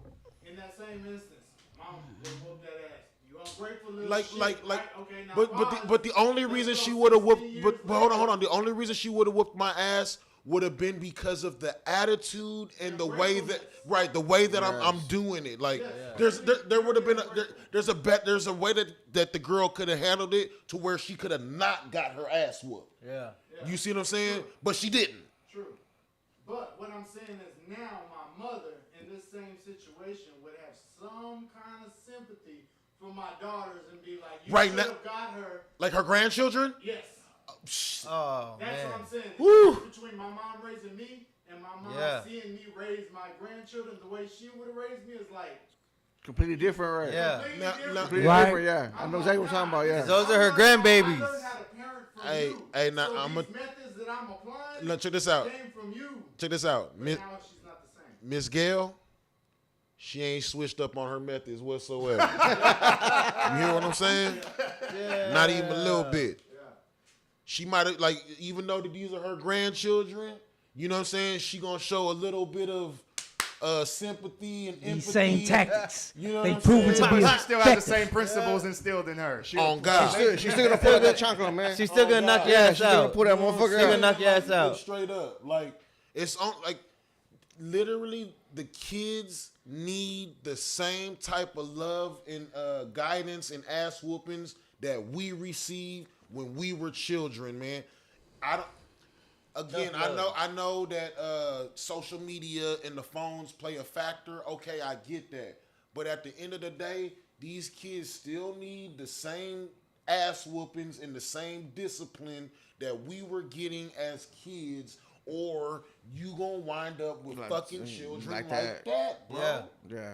in that same instance, mom would whoop that ass. You ungrateful little shit. Right? Okay, now But the only reason she would have whooped, but hold on. The only reason she would have whooped my ass would have been because of the attitude and the way that, the way that I'm doing it. Like, there would have been there's a way that the girl could have handled it to where she could have not got her ass whooped. Yeah. You see what I'm saying? But she didn't. True. But what I'm saying is now my mother in this same situation would have some kind of sympathy for my daughters and be like, you Right should now- have got her. Like her grandchildren. Yes. Oh, That's man. what I'm saying. The Woo. difference between my mom raising me and my mom Yeah. seeing me raise my grandchildren the way she would have raised me is like Completely different, right? Yeah. completely Now- different. now- Completely Right. different, yeah. I know exactly what you're talking about, yeah. Those are her I grandbabies. learned how to parent from Hey, you. hey, now so I'ma- these methods that I'm applying Now check this out. came from you. Check this out. But Miss, now she's not the same. Miss Gail, she ain't switched up on her methods whatsoever. You hear what I'm saying? Yeah. Not even a little bit. She might have, like, even though that these are her grandchildren, you know what I'm saying? She gonna show a little bit of sympathy and empathy. These same tactics. You know They what I'm proven saying? to be She still has the effective. same principles instilled in her. On God. She's still gonna pull that chocolate, man. She's still going to knock your Yeah, ass she's gonna out. pull that You know what I'm motherfucker saying? Still out. gonna knock your ass Like, out. Straight up. Like, it's on, like, literally the kids need the same type of love and guidance and ass whoopings that we received when we were children, man. Again, I know that social media and the phones play a factor. Okay, I get that. But at the end of the day, these kids still need the same ass whoopings and the same discipline that we were getting as kids, or you gonna wind up with Like, fucking children like like that. that, bro. Yeah. Yeah.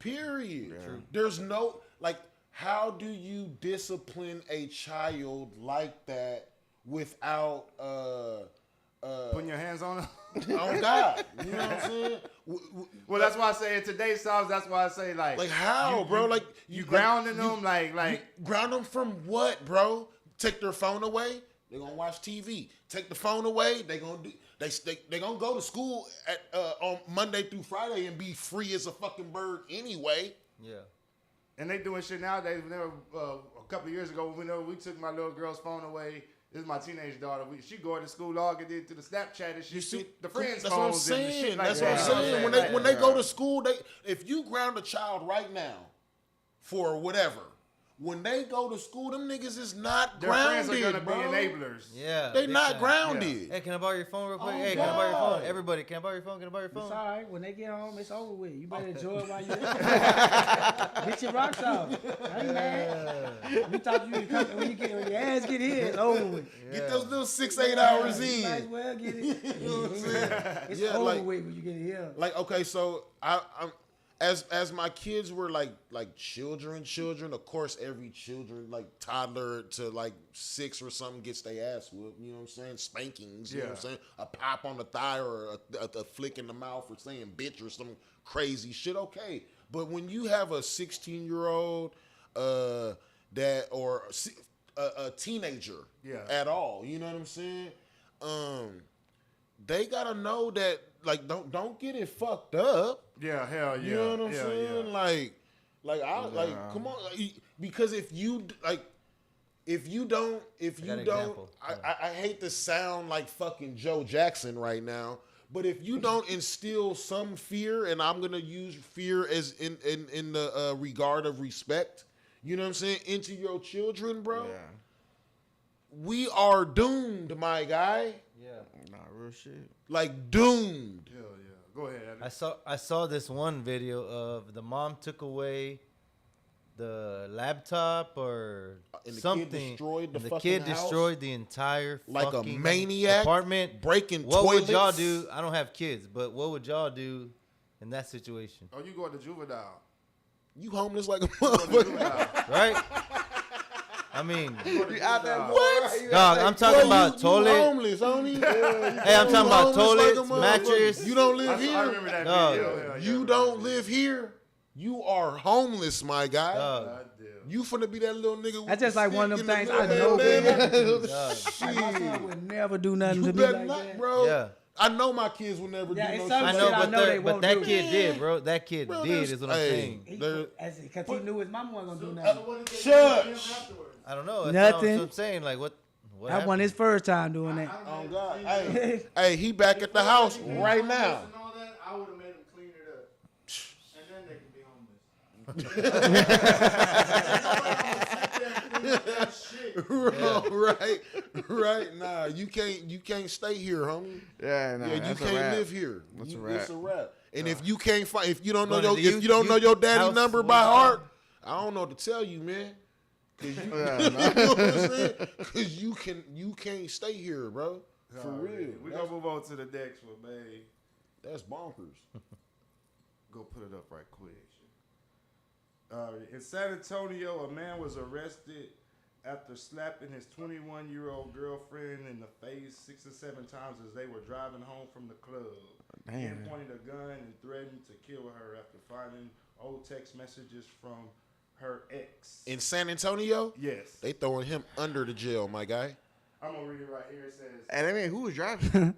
Period. There's no, like, how do you discipline a child like that without Putting your hands on her. on God? You know what I'm saying? Well, that's why I say in today's times. That's why I say like How, bro? Like, you grounding them, like ground them from what, bro? Take their phone away, they're gonna watch TV. Take the phone away, they gonna go to school at on Monday through Friday and be free as a fucking bird anyway. Yeah. And they doing shit nowadays. Whenever a couple of years ago, whenever we took my little girl's phone away, this is my teenage daughter. She going to school, logging into the Snapchat and shit. You see, the friends' that's what I'm phones and the saying. shit like That's that. what I'm You know saying. what When they go to school, if you ground a child right now for whatever, when they go to school, them niggas is not Their grounded, friends are gonna bro. be enablers. Yeah. They big not time. grounded. Hey, can I borrow your phone real quick? Oh, Hey, can I borrow your phone? God. Everybody, can I borrow your phone? Can I borrow your It's all phone? right. When they get home, it's over with. You better enjoy it while you get your rocks off. I ain't mad. You thought you could come when your ass get here, it's over with. Get those little 6-8 hours You might as in. well get it. You know what I'm saying? It's Yeah, over like- with when you get here. Like, okay, so I'm as my kids were like children, of course every children, like toddler to like 6 or something, gets their ass whooped, you know what I'm saying? Spankings, you know what I'm Yeah. saying? A pop on the thigh or a flick in the mouth or saying bitch or some crazy shit, okay. But when you have a 16-year-old that, or a teenager Yeah. at all. You know what I'm saying? They gotta know that, like, don't get it fucked up. Yeah, hell yeah. You know what I'm yeah, saying? Yeah. Like, come on, because if you don't, got an example. I hate to sound like fucking Joe Jackson right now, but if you don't instill some fear, and I'm gonna use fear as in the regard of respect, you know what I'm saying, into your children, bro. Yeah. We are doomed, my guy. Yeah. Nah, real shit. Like doomed. Hell yeah. Go ahead. I saw this one video of the mom took away the laptop or And the kid something. destroyed the and the fucking kid house? destroyed the entire Like a fucking maniac, apartment. breaking What toilets. would y'all do? I don't have kids, but what would y'all do in that situation? Oh, you going to juvenile. You homeless like a You going to motherfucker. juvenile. Right? I mean, You out there, What? dog, I'm talking about You toilet. homeless, homie. Hey, I'm talking about homeless like a toilets, motherfucker. mattress. You don't I live here. remember that Dog. video. Hell yeah, You don't live here. You are homeless, my guy. Dog, God damn. You finna be that little nigga. With That's just the like one of stick them in the things I middle know of that better. damn- dog. Like, my son would never do nothing You to me better like not, that. bro. Yeah. I know my kids will never Yeah, do it's no some I shit. know, shit I but, know they but won't that do. kid did, bro. That kid Bro, did there's- is what I'm hey. saying. Because he knew his mama wasn't gonna do So nothing. what did they Shush. do to him afterwards? I don't know. That's Nothing. what I'm saying. Like, what That wasn't happened? his first time doing that. Oh God. Hey, hey, he back at the house right now. And all that, I would have made him clean it up, and then they can be homeless. right. Nah, you can't stay here, homie. Yeah, nah, Yeah, you that's a can't wrap. live here. That's a It's a wrap. wrap. And if you can't find, if you don't know Going your, to if you don't know your daddy house number with by your- heart, I don't know what to tell you, man. Cause you, you know what I'm saying? Cause you can't stay here, bro. For real. We're going to move on to the next one, man. That's bonkers. Go put it up right quick. In San Antonio, a man was arrested after slapping his 21-year-old girlfriend in the face 6 or 7 times as they were driving home from the club. He Damn. pointed a gun and threatened to kill her after finding old text messages from her ex. In San Antonio, Yes. they throwing him under the jail, my guy. I'm going to read it right here. It says, And I mean, who was driving?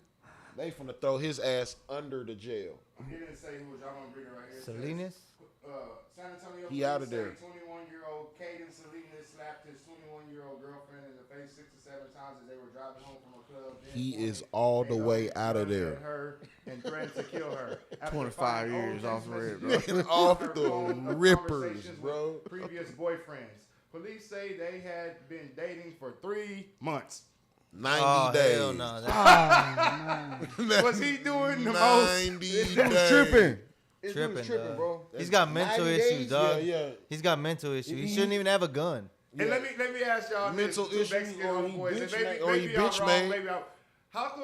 They finna throw his ass under the jail. he didn't say who was, I'm going to read it right here. It says, Salinas? San Antonio He outta police there. say 21-year-old Caden Salinas slapped his 21-year-old girlfriend in the face 6 or 7 times as they were driving home from a club. Then He pointed is all the a way gun out of at there. her and threatened to kill her. After 25 finding old years text off the rip, messages bro. on Off her the phone of rippers, conversations bro. with previous boyfriends. Police say they had been dating for 3 months. 90 Oh, days. hell no. Was he doing the most? 90 This days. dude's tripping. This Tripping, dude's tripping, dog. bro. He's got mental 90 issues, days? dog. Yeah. He's got mental issues. He shouldn't even have a gun. And let me ask y'all Mental this, two issues, Mexican or he homeboys, and bitch maybe, made- or he maybe I'm bitch wrong, made. maybe I'm, how come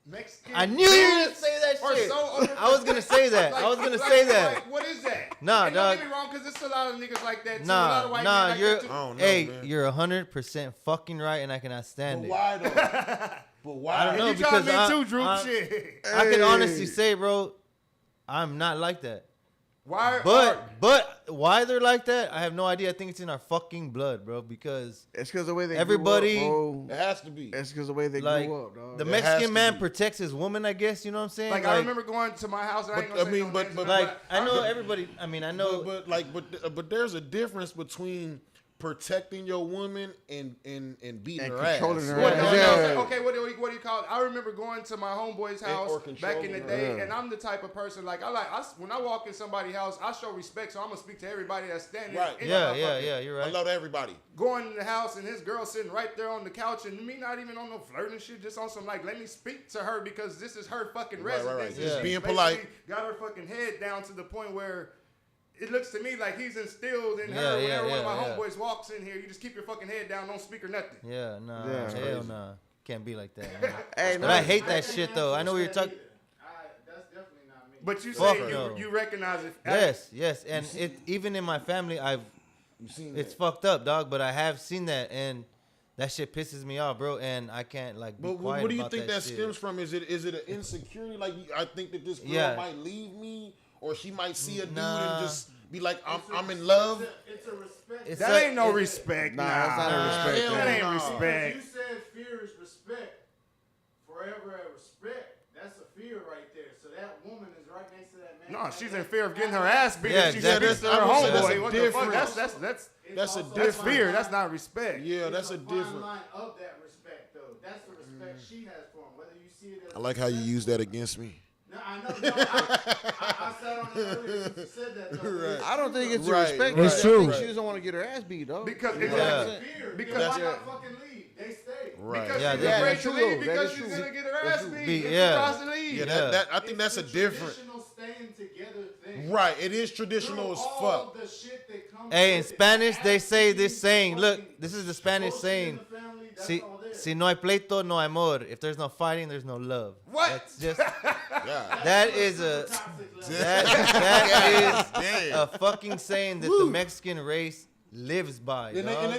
Mexican I knew you were gonna say that are shit. so over- I was gonna say that. I was gonna say that. Like, what is that? Nah, and dog. Don't get me wrong, because there's a lot of niggas like that too. A lot of white Nah, men like you're. that too. I don't know, Hey, man. you're 100% fucking right, and I cannot stand But it. why though? But why? I don't know. And you trying because me I- too, Drew? I- Shit. I can honestly say, bro, I'm not like that. Why? But why they're like that, I have no idea. I think it's in our fucking blood, bro. Because It's because the way they Everybody- grew up, It bro. has to be. It's because the way they like grew up, dog. the There has Mexican to man be. protects his woman, I guess. You know what I'm saying? like I remember going to my house, and I ain't But, gonna I say mean, no but- names, but- like I know everybody. I mean, I know. But there's a difference between protecting your woman and beating And her controlling ass. her What, ass. no, Yeah. no, okay, what do you call it? I remember going to my homeboy's house or back in the controlling day, her. and I'm the type of person like when I walk in somebody's house, I show respect, so I'm gonna speak to everybody that's standing. Right. in yeah, that yeah, motherfucker. yeah. You're right. Hello to everybody. Going in the house and his girl sitting right there on the couch, and me not even on no flirting shit, just on some like, let me speak to her because this is her fucking Right, right, right. residence. and Just she's being basically polite. Got her fucking head down to the point where it looks to me like he's instilled in Yeah, her. yeah, Whenever one of my yeah, yeah. homeboys walks in here, you just keep your fucking head down, don't speak or nothing. Yeah, nah, Yeah. hell nah. Can't be like that. Man. Hey, But I hate that shit though. I know what you're talking. That's definitely not me. But you Fuck say no. you recognize it. Yes, and it even in my family, You seen it's that? fucked up, dog. But I have seen that, and that shit pisses me off, bro. And I can't like be But quiet what do you about think that shit. stems from? Is it an insecurity? Like I think that this girl Yeah. might leave me, or she might see a dude Nah. and just be like, I'm in love. It's a respect. That ain't no respect. Nah, that's not a respect. That ain't Nah. respect. You said fear is respect. Forever at respect. That's a fear right there. So that woman is right next to that man. No, she's in fear of getting her ass beat. Yeah, if she exactly. speaks to her I would say that's homeboy. a What the fuck? difference. That's That's a also that's different. fear. That's not respect. Yeah, It's that's a fine different. line of that respect, though. That's the respect she has for him. Whether you see it as I like how you use that against me. No, I know. No, I sat on it earlier and you said that. Though. Right. I don't think it's a Right, respect. right, It's I true. think she doesn't want to get her ass beat, though. Because It's exactly. fear. Because Because why that's not fucking leave? They stay. Right. Because Yeah, she's yeah, afraid that's to true, leave though. That because is she's true. gonna get her That's ass true. beat. If Yeah. she tries to leave. Yeah, I think that's a different. Traditional staying together thing. Right, it is traditional as fuck. The shit that comes Hey, in with it. Spanish they say this Absolutely saying. Look, fucking this is the Spanish bullshit in saying. the family, that's Si, all there. si no hay pleito, no hay amor. If there's no fighting, there's no love. What? That's just Yeah. that is a Toxic love. that is Damn. a fucking saying that the Mexican race lives by. And dog.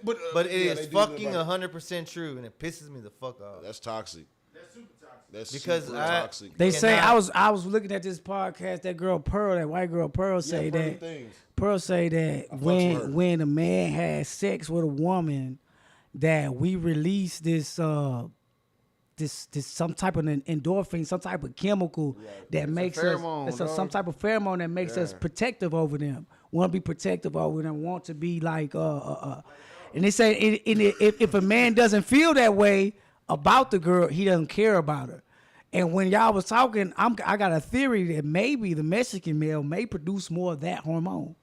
but But it yeah, is they do fucking live by- 100% true, and it pisses me the fuck off. That's toxic. That's super toxic. That's Because super I- toxic. They Cannot- say I was looking at this podcast. That girl Pearl, that white girl Pearl, say funny that things. Pearl say that fucks with her. when a man has sex with a woman, that we release this some type of an endorphin, some type of chemical that makes us pheromone, some dog. type of pheromone that makes us protective over them. Want to be protective over them. Want to be like and they say if a man doesn't feel that way about the girl, he doesn't care about her. And when y'all was talking, I got a theory that maybe the Mexican male may produce more of that hormone.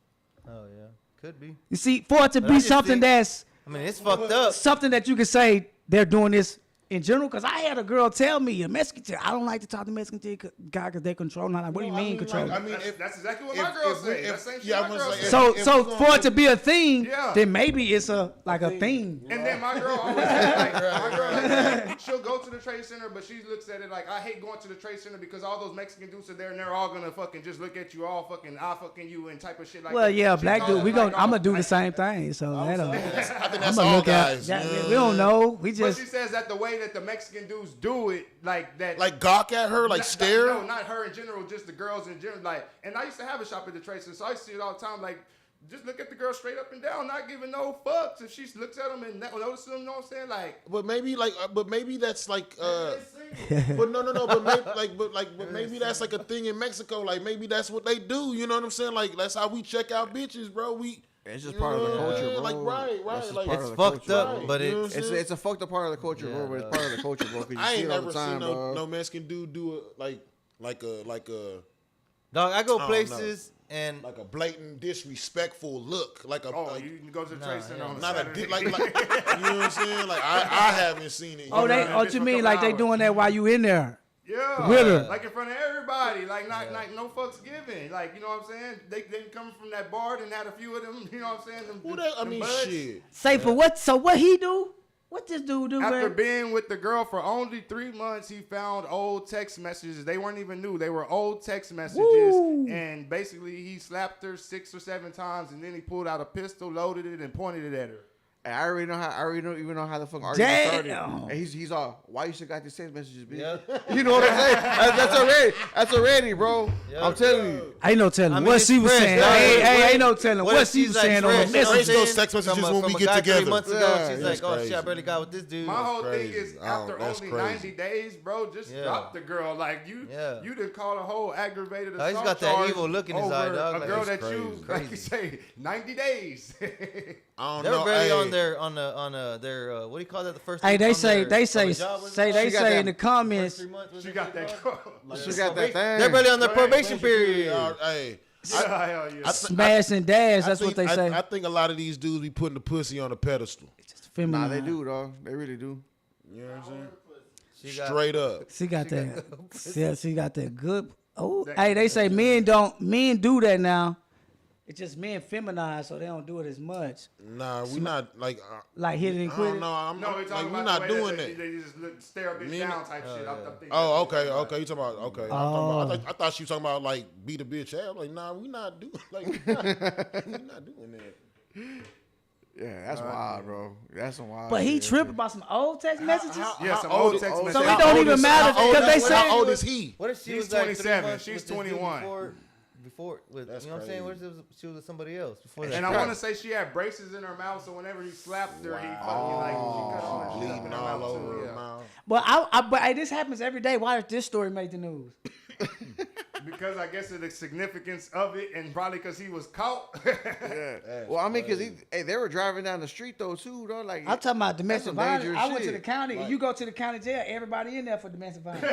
Oh yeah, could be. You see, for it to But I be just something think- that's I mean, it's fucked up. something that you can say they're doing this in general. Because I had a girl tell me, a Mexican chick, I don't like to talk to Mexican guy because they control. Not like, what do you mean control? I mean, That's exactly what if- my girl if we- say. if- That's the same shit yeah, I my was girl like, say. if- So if so we're for gonna it to be a thing, Yeah. then maybe it's a thing. And then my girl always like, my girl, like, she'll go to the Trade Center, but she looks at it like, I hate going to the Trade Center because all those Mexican dudes are there and they're all gonna fucking just look at you all fucking, I fucking you and type of shit like Well, that. yeah, She black calls dude, it we like I'm gonna all- do the like- same thing. So that I think that's I'ma all look at. guys. Yeah, Yeah. we don't know. We But just she says that the way that the Mexican dudes do it, like that. Like gawk at her, like stare. No, not her in general, just the girls in general. Like, and I used to have a shop at the Trade Center, so I see it all the time. Like, just look at the girl straight up and down, not giving no fucks. If she looks at them and notices them, you know what I'm saying? Like, But maybe that's like They single. but no, but maybe that's like a thing in Mexico. Like maybe that's what they do. You know what I'm saying? Like that's how we check out bitches, bro. It's just part of the culture, bro. Like right, That's just like part It's of the fucked culture, up, bro. but You know what it's I'm saying? It's a fucked up part of the culture, bro. But it's part of the culture, bro. Because you I see ain't it all never the time, seen bro. no Mexican dude do it like a dog. I go don't places and like a blatant disrespectful look, like a oh, like, you can go to the Trade Center yeah. on a not a Saturday. like you know what I'm saying? Like I haven't seen it. oh around that what bitch you for a mean couple like they hours. doing that while you in there? Yeah, With her. like in front of everybody, like not like no fucks given, like you know what I'm saying. They coming from that bar and had a few of them, you know what I'm saying. Them, Who them- that? I them mean, buds. shit. Say for what? So what he do? What this dude do, After man? being with the girl for only 3 months, he found old text messages. They weren't even new. They were old text messages. Woo. And basically, he slapped her 6 or 7 times, and then he pulled out a pistol, loaded it, and pointed it at her. And I already even know how the fucking argument Damn. started. And he's all, why you still got these text messages, bitch? Yeah. You know what I'm saying? That's already, bro. Yeah. I'm telling you. Ain't no telling I mean, what it's she was fresh, saying. dog. Hey, ain't no telling What what if she she's was like saying on fresh, the you know what I'm message. Those saying? text messages From when we a get guy together. 3 months ago, Yeah, she's that's like, oh shit, I crazy. barely got with this dude. My whole crazy. thing is, Oh, after that's only crazy. 90 days, bro, just Yeah. drop the girl. Like, you done caught a whole aggravated Oh, he's assault got that charge evil look in his over eye, dog. a Like, girl it's that crazy. you, like you say, 90 days. I don't They know. were barely Hey, on their what do you call that? The first. Hey, on they say their- on the job, was it? they She got say that- in the First comments. 3 months, was She it got that girl. She got that thing. They're barely on their probation period. Hey, Yeah, hell yeah. Smash and dash. I That's what think- they say. I think a lot of these dudes be putting the pussy on a pedestal. Nah, they do, dog. They really do. You know what I'm saying? She got- Straight up. She got that. Yeah, she got that good. Oh, hey, they say men do that now. It's just men feminize, so they don't do it as much. Nah, we not like. Like hit it and I quit don't it. know. I'm No, we like talking we about not the way doing that. that. They just stare a bitch Me- down type shit. I'm thinking Oh, that's what okay, you're okay. You talking about okay? I thought she was talking about like beat a bitch ass. I'm like, nah, we not doing like we not doing that. Yeah, that's wild, bro. That's some wild But he shit. tripping about some old text messages. Yeah, some old text So messages. it don't even matter because they say How old is he? What if she He's was like 27, 3 months she's with this dude 21. before. With That's you know what I'm saying? crazy. She was with somebody else before that. And I want to say she had braces in her mouth, so whenever he slapped her, he fucking like she cut all that shit up in Bleeding her all mouth over too. her mouth. But but hey, this happens every day. Why does this story make the news? Because I guess of the significance of it, and probably because he was caught. Yeah. Well, I mean, because they were driving down the street though too, though. Like I'm talking about domestic some violence. dangerous I went to shit. the county. Like- You go to the county jail, everybody in there for domestic violence.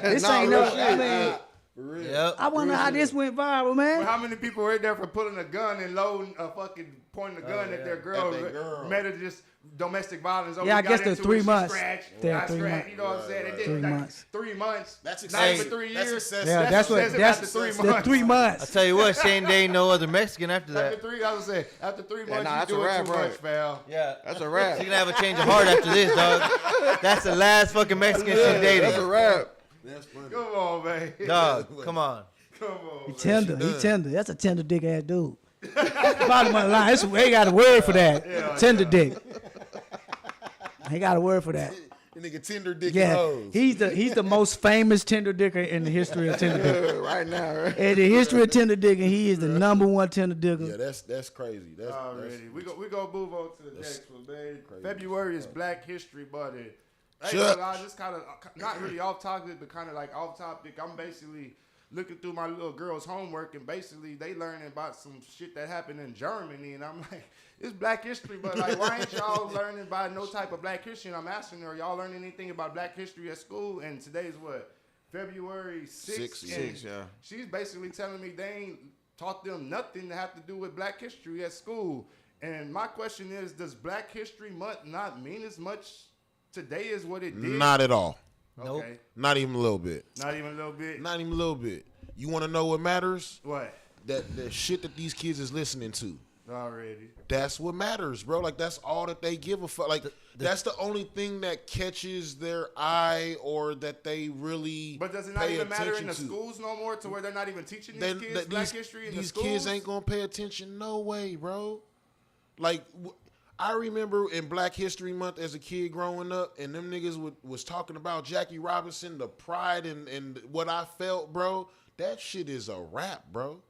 This Nah, ain't real no. shit. I mean, For real. Yep. I wonder how this went viral, man. Well, how many people were in there for pulling a gun and loading a fucking pointing a gun at their girl? At their girl. Met her just domestic violence. Yeah, I got guess they're into 3 it, she months. scratched, They're got 3 scratched, months. you know what I'm saying? It did 3 like months. 3 months. That's Not excessive. even 3 That's years. excessive. Yeah, that's what. excessive That's after 3 the months. 3 months. I tell you what, Shane, they ain't no other Mexican after After that. 3, I was saying, after 3 months, nah, you that's a do it wrap, too right? much, pal. Yeah. that's a wrap. She gonna have a change of heart after this, dog. That's the last fucking Mexican she That's a dated. wrap. That's funny. Come on, man. Dog, come on. Come on. He Man. tender. He tender. That's a tender dick ass dude. Bottom of the line. They got a word for that. Tender dick. He got a word for that. The nigga tender dick and Yeah, hoes. he's the most famous tender dicker in the history of tender dick. Right now, right? In the history of tender dick, and he is the #1 tender dicker. Yeah, that's crazy. That's Already. We go move on to the next one, man. February is Black History Month. Hey, Shut- I just kind of not really off topic, but kind of like off topic. I'm basically looking through my little girl's homework, and basically they learning about some shit that happened in Germany, and I'm like, it's Black History, but like, why ain't y'all learning about no type of Black history? And I'm asking her, y'all learning anything about Black history at school? And today's what, February 6th? Six, yeah. She's basically telling me they ain't taught them nothing to have to do with Black history at school. And my question is, does Black History Month not mean as much today as what it did? Not at all. Nope. Okay. Not even a little bit. Not even a little bit. Not even a little bit. You want to know what matters? What? That the shit that these kids is listening to. Already. That's what matters, bro. Like, that's all that they give a fuck. Like, that's the only thing that catches their eye or that they really But does it not pay even matter in attention the to. schools no more to where they're not even teaching They- these kids that Black history in the these schools? kids ain't gonna pay attention. No way, bro. Like, I remember in Black History Month as a kid growing up, and them niggas was talking about Jackie Robinson, the pride and what I felt, bro. That shit is a wrap, bro.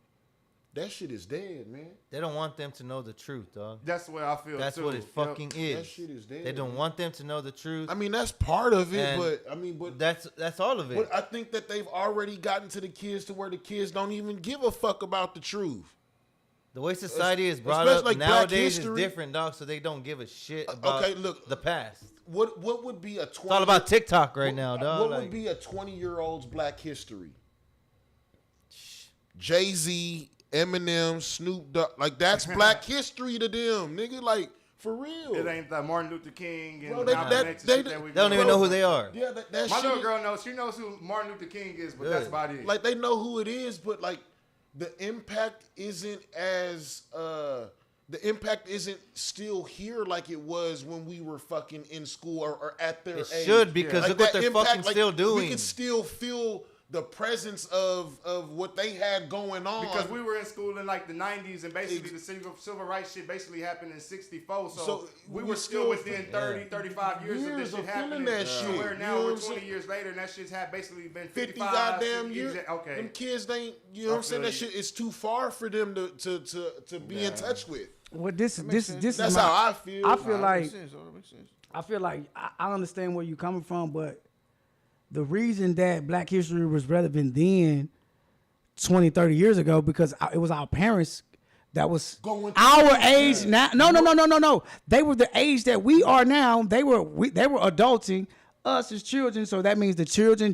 That shit is dead, man. They don't want them to know the truth, dog. That's what I feel That's too. what it fucking That is. shit is dead. They don't want them to know the truth. I mean, that's part of it, And but I mean, but that's all of it. But I think that they've already gotten to the kids to where the kids don't even give a fuck about the truth. The way society is brought up Especially like Black nowadays is history. different, dog. So they don't give a shit about Okay, look. the past. What would be a 20? It's all about TikTok right now, dog. What Like, would be a 20-year-old's Black history? Jay-Z, Eminem, Snoop Dogg, like that's Black history to them, nigga. Like, for real. It ain't the Martin Luther King and Bro, Malcolm X and shit that we They don't even know who they are. Yeah, that My shit. little girl knows. She knows who Martin Luther King is, but that's Good. about it. Like, they know who it is, but like the impact isn't as the impact isn't still here like it was when we were fucking in school or at their It age. should, because Like, look what that they're fucking like, still We doing. can still feel the presence of what they had going on. Because we were in school in like the 90s, and basically the civil rights shit basically happened in 64. So we were still within 30, 35 years of this shit of feeling happening. that So shit. Where You now know we're what I'm 20 saying? years later, and that shit's had basically been 50 55 goddamn years. Okay. Them kids, they ain't, you know what I'm saying? feel That you. shit is too far for them to be in touch with. Well, this That's is how I feel. I feel like That makes sense. I feel like I understand where you're coming from, but the reason that Black history was relevant then, 20, 30 years ago, because it was our parents that was Going our through age that. now. No. They were the age that we are now. They were adulting us as children, so that means the children,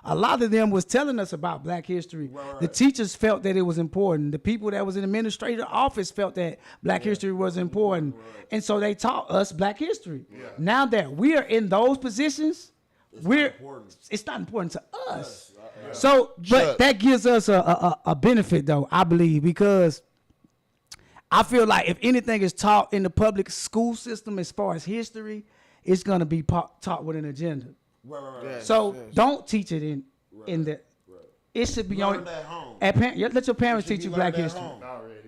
a lot of them was telling us about Black history. Right. The teachers felt that it was important. The people that was in the administrative office felt that Black history was important. And so they taught us Black history. Now that we are in those positions, it's not important to us. So, but that gives us a benefit, though, I believe, because I feel like if anything is taught in the public school system as far as history, it's going to be taught with an agenda. Right. So don't teach it in the. It should be Learn on. at home. Let your parents It should teach you be Black learned at history. home.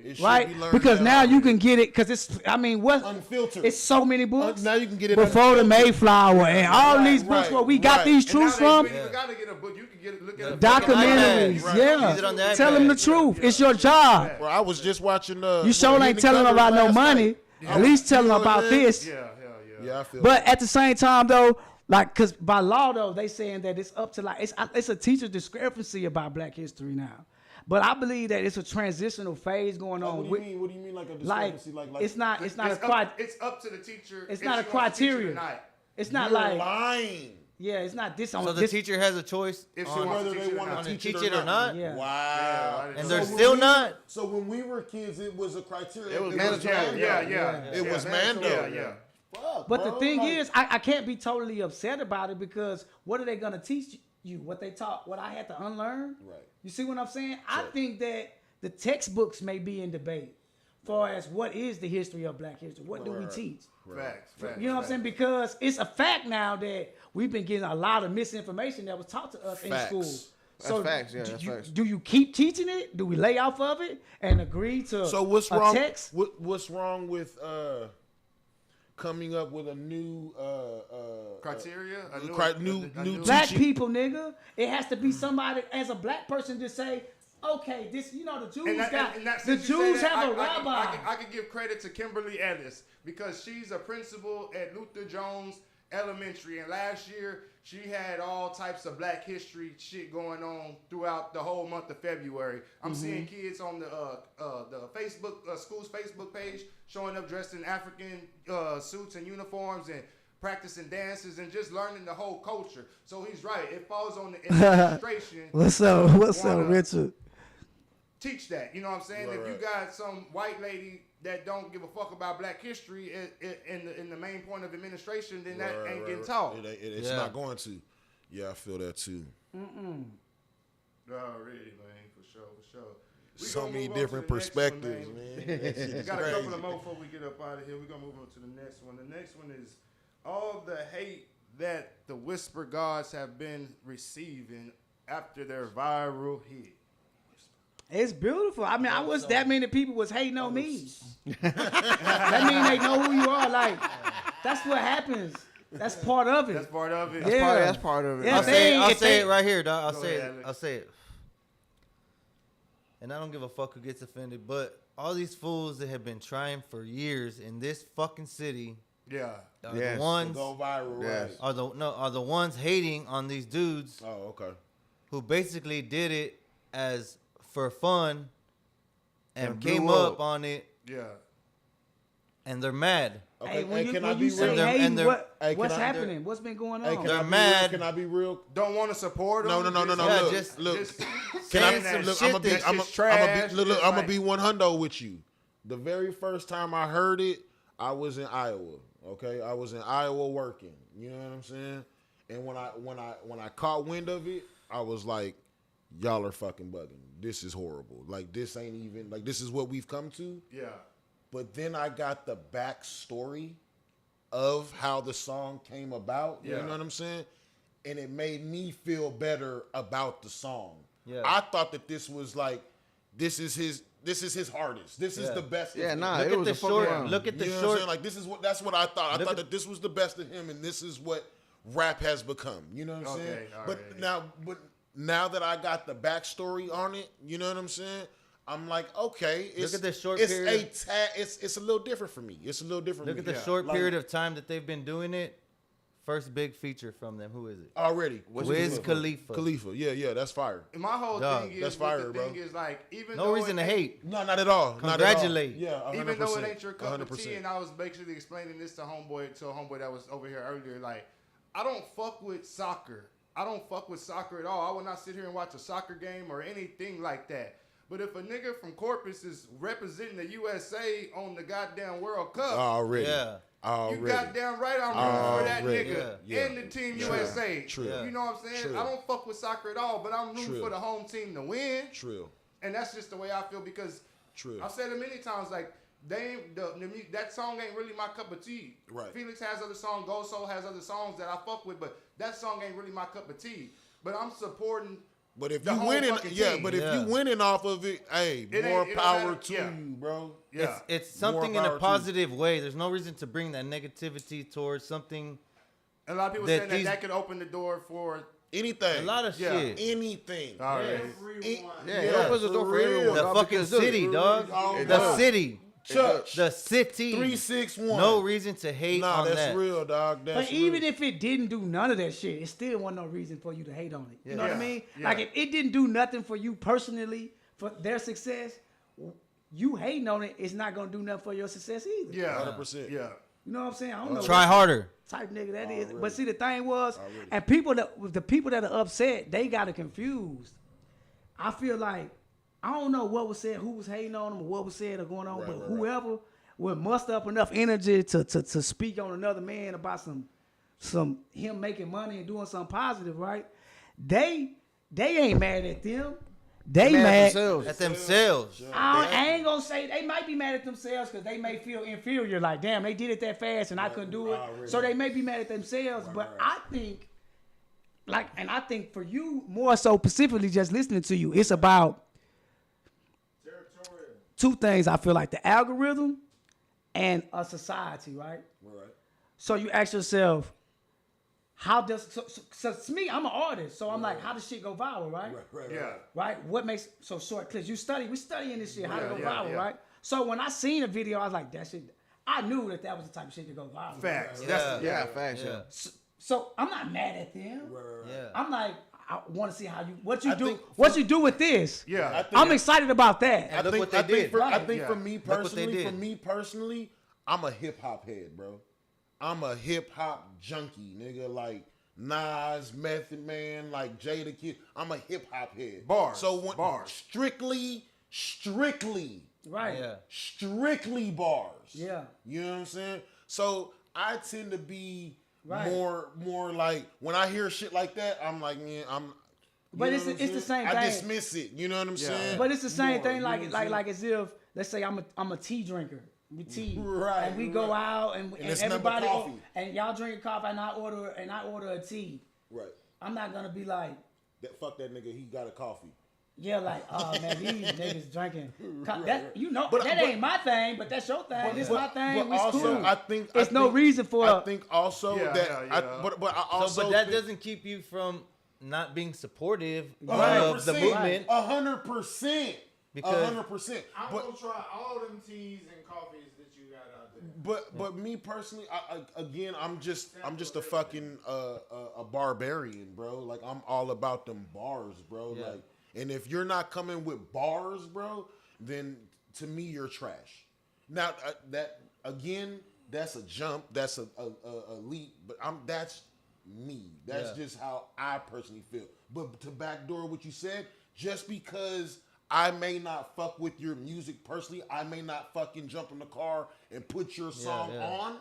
It should Right, be learned because at now home. you can get it. Because it's, I mean, what? Unfiltered. It's so many books. Now you can get it before the unfiltered. Mayflower and all these books right, where we got right. these And now truths they from. even gotta get a book. You can look look at documentaries. Right. Yeah, Use it on the tell them the iPad. truth. It's your job. Bro, I was just watching. You sure ain't telling them about no money. At least tell them about this. Yeah. Yeah, I feel. But at the same time, though, like, cause by law, though, they saying that it's up to like it's a teacher discrepancy about Black history now. But I believe that it's a transitional phase going on. What do you mean? What do you mean like a discrepancy? Like it's not It's up to the teacher. It's if not a she wants to teach it or criteria. not. It's not you're like lying. yeah, it's not this on So the this. teacher has a choice If she on wants Whether to they teach it or want not. to teach it or not. Yeah. Wow. Yeah, And So they're when still we- not. So when we were kids, it was a criteria. It was mandatory. Yeah. It was mandatory. Yeah. Fuck, But the bro, thing like- is, I can't be totally upset about it because what are they gonna teach you? What they taught? What I had to unlearn? Right. You see what I'm saying? I think that the textbooks may be in debate, far as what is the history of Black history. What do we teach? Facts. You know what I'm saying? Because it's a fact now that we've been getting a lot of misinformation that was taught to us in Facts. school. That's facts, yeah, that's facts. Do you keep teaching it? Do we lay off of it and agree to So what's a wrong? text? What's wrong with coming up with a new Criteria. A new Black teaching? people, nigga. It has to be somebody as a black person to say, okay, this. You know, the Jews the Jews have a rabbi. I could give credit to Kimberly Ellis because she's a principal at Luther Jones Elementary, and last year she had all types of Black history shit going on throughout the whole month of February. I'm seeing kids on the Facebook school's Facebook page showing up dressed in African suits and uniforms and practicing dances and just learning the whole culture. So he's right. It falls on the administration. What's up? What's up, Richard? Teach that. You know what I'm saying? If you got some white lady that don't give a fuck about Black history in the main point of administration, then that ain't getting taught. It's not going to. Yeah, I feel that too. Already, man, for sure. We So gonna many move on to different the next perspectives, one, man. That shit We is got a crazy. couple of more before we get up out of here. We're going to move on to the next one. The next one is all the hate that the Whisper Gods have been receiving after their viral hit. It's beautiful. I mean, I wish that many people was hating on me. That mean they know who you are. Like, that's what happens. That's part of it. That's part of it. Yeah. That's part of it. Yeah, I'll say it right here, dog. Go ahead, Alex. I'll say it. And I don't give a fuck who gets offended, but all these fools that have been trying for years in this fucking city Yeah. are Yes. the ones Go viral, Yes. right? are the ones hating on these dudes Oh, okay. who basically did it as for fun and And blew came up. up on it Yeah. and they're mad. Hey, when you, can I when be you say real? They're- hating, and they're- what's can I- happening? What's been going Hey, on? They're I be mad. Real? Can I be real? Don't want to support them. No. Yeah, Look, just- look. just Can I? saying that Look, shit I'm gonna be. that I'm shit's trash. gonna be 100 with you. The very first time I heard it, I was in Iowa. Okay, I was in Iowa working. You know what I'm saying? And when I caught wind of it, I was like, y'all are fucking bugging. This is horrible. Like, this ain't even like this is what we've come to. Yeah. But then I got the backstory of how the song came about. You Yeah. know what I'm saying? And it made me feel better about the song. Yeah. I thought that this was like, this is his hardest. This is Yeah. the best. Yeah, of him. nah, Look it at was the a fucking short. round. Look at the You know what I'm short. saying? Like, that's what I thought. I Look thought at- that this was the best of him, and this is what rap has become. You know what I'm saying? Okay, But now that I got the backstory on it, you know what I'm saying? I'm like, okay, it's, at the short it's period. it's a little different for me. It's a little different. Look for at me. the short Like, period of time that they've been doing it. First big feature from them. Who is it? already. Wiz Khalifa. Khalifa, yeah, that's fire. And my whole Dog, thing is, that's fire, the bro. thing is like, even No though reason it to ain't- hate. No, not at all. Not at all. Congratulate. Yeah, 100%. Even though it ain't your cup of 100%. tea, and I was basically explaining this to a homeboy that was over here earlier. Like, I don't fuck with soccer. I don't fuck with soccer at all. I will not sit here and watch a soccer game or anything like that. But if a nigga from Corpus is representing the USA on the goddamn World Cup, Already. Yeah. you goddamn right I'm rooting for that Already. nigga Yeah. and the Team True. USA. True. Yeah. You know what I'm saying? True. I don't fuck with soccer at all, but I'm rooting True. for the home team to win. True. And that's just the way I feel because True. I've said it many times, like, they ain't, that song ain't really my cup of tea. Right. Felix has other songs, Go Soul has other songs that I fuck with, but that song ain't really my cup of tea. But I'm supporting But if the you whole winning, fucking yeah. team. But if Yeah. you winning off of it, hey, It more ain't- it don't power matter. to Yeah. you, bro. Yeah. It's something More in power a to you. positive way. There's no reason to bring that negativity towards something. A lot of people that saying these- that could open the door for Anything. A lot of Yeah. shit. Anything. All right. Everyone. Yeah, it opens the door for everyone. The dog, fucking because, look, city, dog. Oh, The God. city. Church. The city. 361. No reason to hate Nah, on that's that. real, dog. That's But even real. if it didn't do none of that shit, it still wasn't no reason for you to hate on it. You know what I Yeah. mean? Yeah. Like if it didn't do nothing for you personally for their success, you hating on it is not gonna do nothing for your success either. Yeah. 100%. Yeah. You know what I'm saying? I don't know Try what harder. type nigga that is. Already. But see, the thing was, Already. and the people that are upset, they got it confused. I feel like I don't know what was said, who was hating on them, or what was said or going on, but whoever would muster up enough energy to speak on another man about some him making money and doing something positive, right? They ain't mad at them. They mad. At themselves. I ain't gonna say they might be mad at themselves because they may feel inferior. Like, damn, they did it that fast and I couldn't do it. So they may be mad at themselves. But I think, and I think for you more so specifically, just listening to you, it's about Territorial. two things. I feel like the algorithm and a society, right? Right. So you ask yourself, how does so to me? I'm an artist, so I'm like, how does shit go viral, right? Yeah. Right? What makes so short clips? We studying this shit, how to go Yeah, viral, yeah. right? So when I seen a video, I was like, that shit. I knew that was the type of shit that go viral. Facts. Yeah. That's Yeah, facts. Yeah. Yeah. So I'm not mad at them. Yeah. I'm like, I want to see what you I do. think What you do with this? Yeah. I'm excited about that. And look what they did. I think Yeah. for me Look what they personally, did. I'm a hip hop head, bro. I'm a hip hop junkie, nigga. Like Nas, Method Man, like Jay the Kid. I'm a hip hop head. Bars. So when Bars. strictly, Right. Yeah. strictly bars. Yeah. You know what I'm saying? So I tend to be Right. more like when I hear shit like that, I'm like, man, But you it's know what the I'm same saying? I thing. dismiss it. You know what I'm saying? But it's the same More, thing, you like know what I'm saying? as if let's say I'm a tea drinker. We tea, Right, and we go right. out and it's nothing but everybody coffee. and y'all drink coffee and I order a tea. Right. I'm not gonna be like, Fuck that nigga. He got a coffee. yeah, like, oh man, these niggas drinking. Right, That right. you know But- that but- ain't my thing, but that's your thing. This my thing. But It's also, cool. I think It's no reason for. I think also Yeah, that. yeah, I, yeah. but I also. But that think- doesn't keep you from not being supportive Right. of the movement. 100%. Because- 100%. I'm But gonna try all them teas and coffees that you got out there. but me personally, again, I'm just a fucking a barbarian, bro. Like I'm all about them bars, bro. Yeah. Like, and if you're not coming with bars, bro, then to me you're trash. Now that again, that's a jump, that's a leap, but that's me. That's Yeah. just how I personally feel. But to backdoor what you said, just because I may not fuck with your music personally, I may not fucking jump in the car and put your song yeah. on.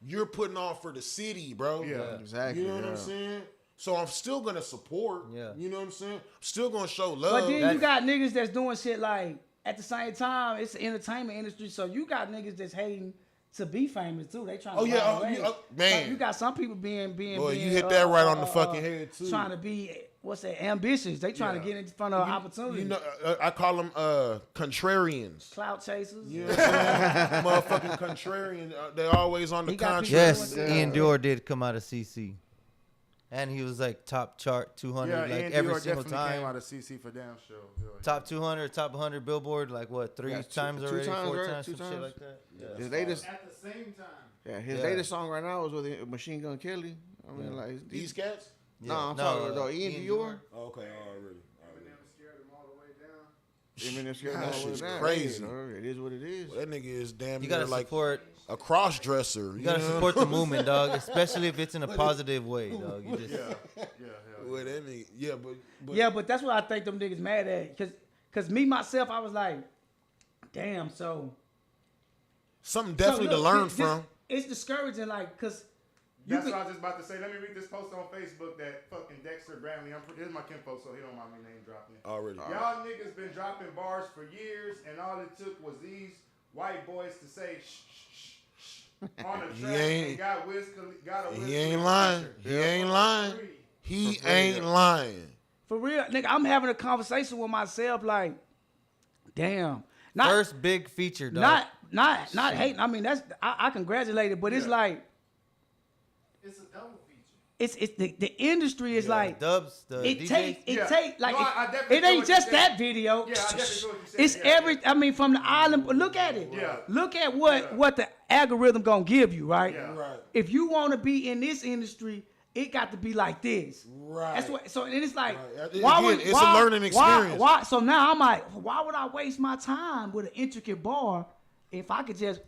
You're putting on for the city, bro. Yeah. Exactly. You know what yeah. I'm saying? So I'm still gonna support. Yeah. You know what I'm saying? I'm still gonna show love. But then you That's- got niggas that's doing shit like at the same time. It's the entertainment industry, so you got niggas that's hating to be famous too. They trying to Oh, yeah, find oh, ways. man. So you got some people being Boy, you hit that right on the fucking head, too. Trying to be what's that? Ambitious. They trying to get in front of opportunity. You know, I call them contrarians. Clout chasers. You know what I'm saying? Motherfucking contrarian. They're always on the He got contrary. people Yes, doing Ian Dior did come out of CC. And he was like top chart 200 Yeah, like Andy every Dior single definitely came time. out of CC for damn show. Yeah. Top 200, top 100 Billboard, like what, three Yeah, times two already, times, four right? times, Two some shit times. like that. Yeah. His latest, At the same time. his Yeah. latest song right now is with Machine Gun Kelly. I mean, like These cats? No, I'm No, talking about Ian Dior. Oh, okay, already. Eminem scared him all the way down. Eminem scared That all the way shit's down. crazy. Hey, dog, it is what it is. That nigga is damn You near gotta like support. a cross dresser. You gotta support the movement, dog. Especially if it's in a positive way, dog. You just Yeah. With that nigga, yeah, but Yeah, but that's what I think them niggas mad at. Cause me myself, I was like, damn. So something definitely so look, to learn this- from. It's discouraging, like, cause you That's could, what I was just about to say. Let me read this post on Facebook that fucking Dexter Bradley. Here's my kinfolk, so he don't mind me name dropping it. Already. Y'all niggas been dropping bars for years, and all it took was these white boys to say shh, shh, shh on the track, ain't- and got Wiz Khalifa. He ain't lying. He ain't lying. He ain't lying. for real, nigga, I'm having a conversation with myself, like, damn. Not first big feature, dog. not hating. I mean, I congratulate it, but it's like, It's a double feature. it's the industry is like Dubs, the it DJs. take like No, I definitely it feel ain't what just you're that saying. video. Yeah, I definitely feel what you're It's saying. I mean, from the island. Look at it. Yeah. Look at what the algorithm gonna give you, right? Yeah. Right. If you want to be in this industry, it got to be like this. Right. That's what. So and it's like, Right. why Again, would it's a learning experience. Why? So now I'm like, why would I waste my time with an intricate bar if I could just?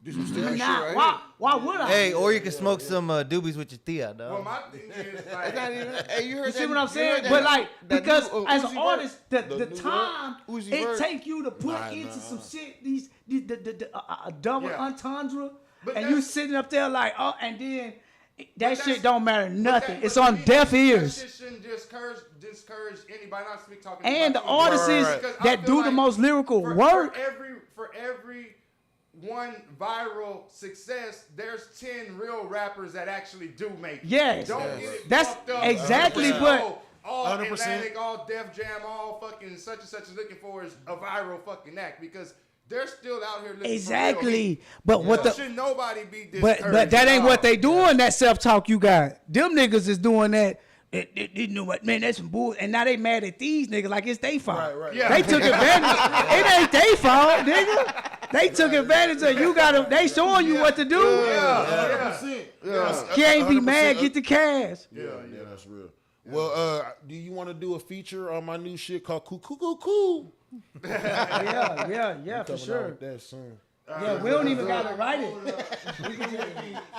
This is still Nah, shit right why would I? Hey, or you can smoke some doobies with your tia, dog. Well, my thing is like, It's not even. Hey, you heard You that? see what I'm you saying? heard that- But like, that because new, as an Uzi artist, Vert? the new time Vert? Uzi it Vert? take you to put Nah, into nah. some shit, a double Yeah. entendre, But and you that's- sitting up there like, oh, and then that that's- shit don't matter but nothing. that- It's but to on me, deaf that ears. shit shouldn't discourage anybody. Not speak talking. And the about you. artists Because I that feel do the like most lyrical work. For every one viral success, there's 10 real rappers that actually do make it. Yes. Don't Yes. get it That's fucked up. exactly Oh, what- all 100%. Atlantic, all Def Jam, all fucking such and such is looking for is a viral fucking act because they're still out here looking for real Exactly. heat. But what So the should nobody be discouraged? but that ain't at what all. they doing. That self talk you got. Them niggas is doing that. They know what, man, that's some bull. And now they mad at these niggas like it's their fault. Right. Yeah. They took advantage. It ain't their fault, nigga. They took advantage of you. They showing you what to do. Yeah. 100%. Can't be 100%. mad. Get the cash. Yeah, that's real. Well, do you want to do a feature on my new shit called Cool? Yeah, for Coming out sure. with that soon. Yeah, we don't even gotta write it.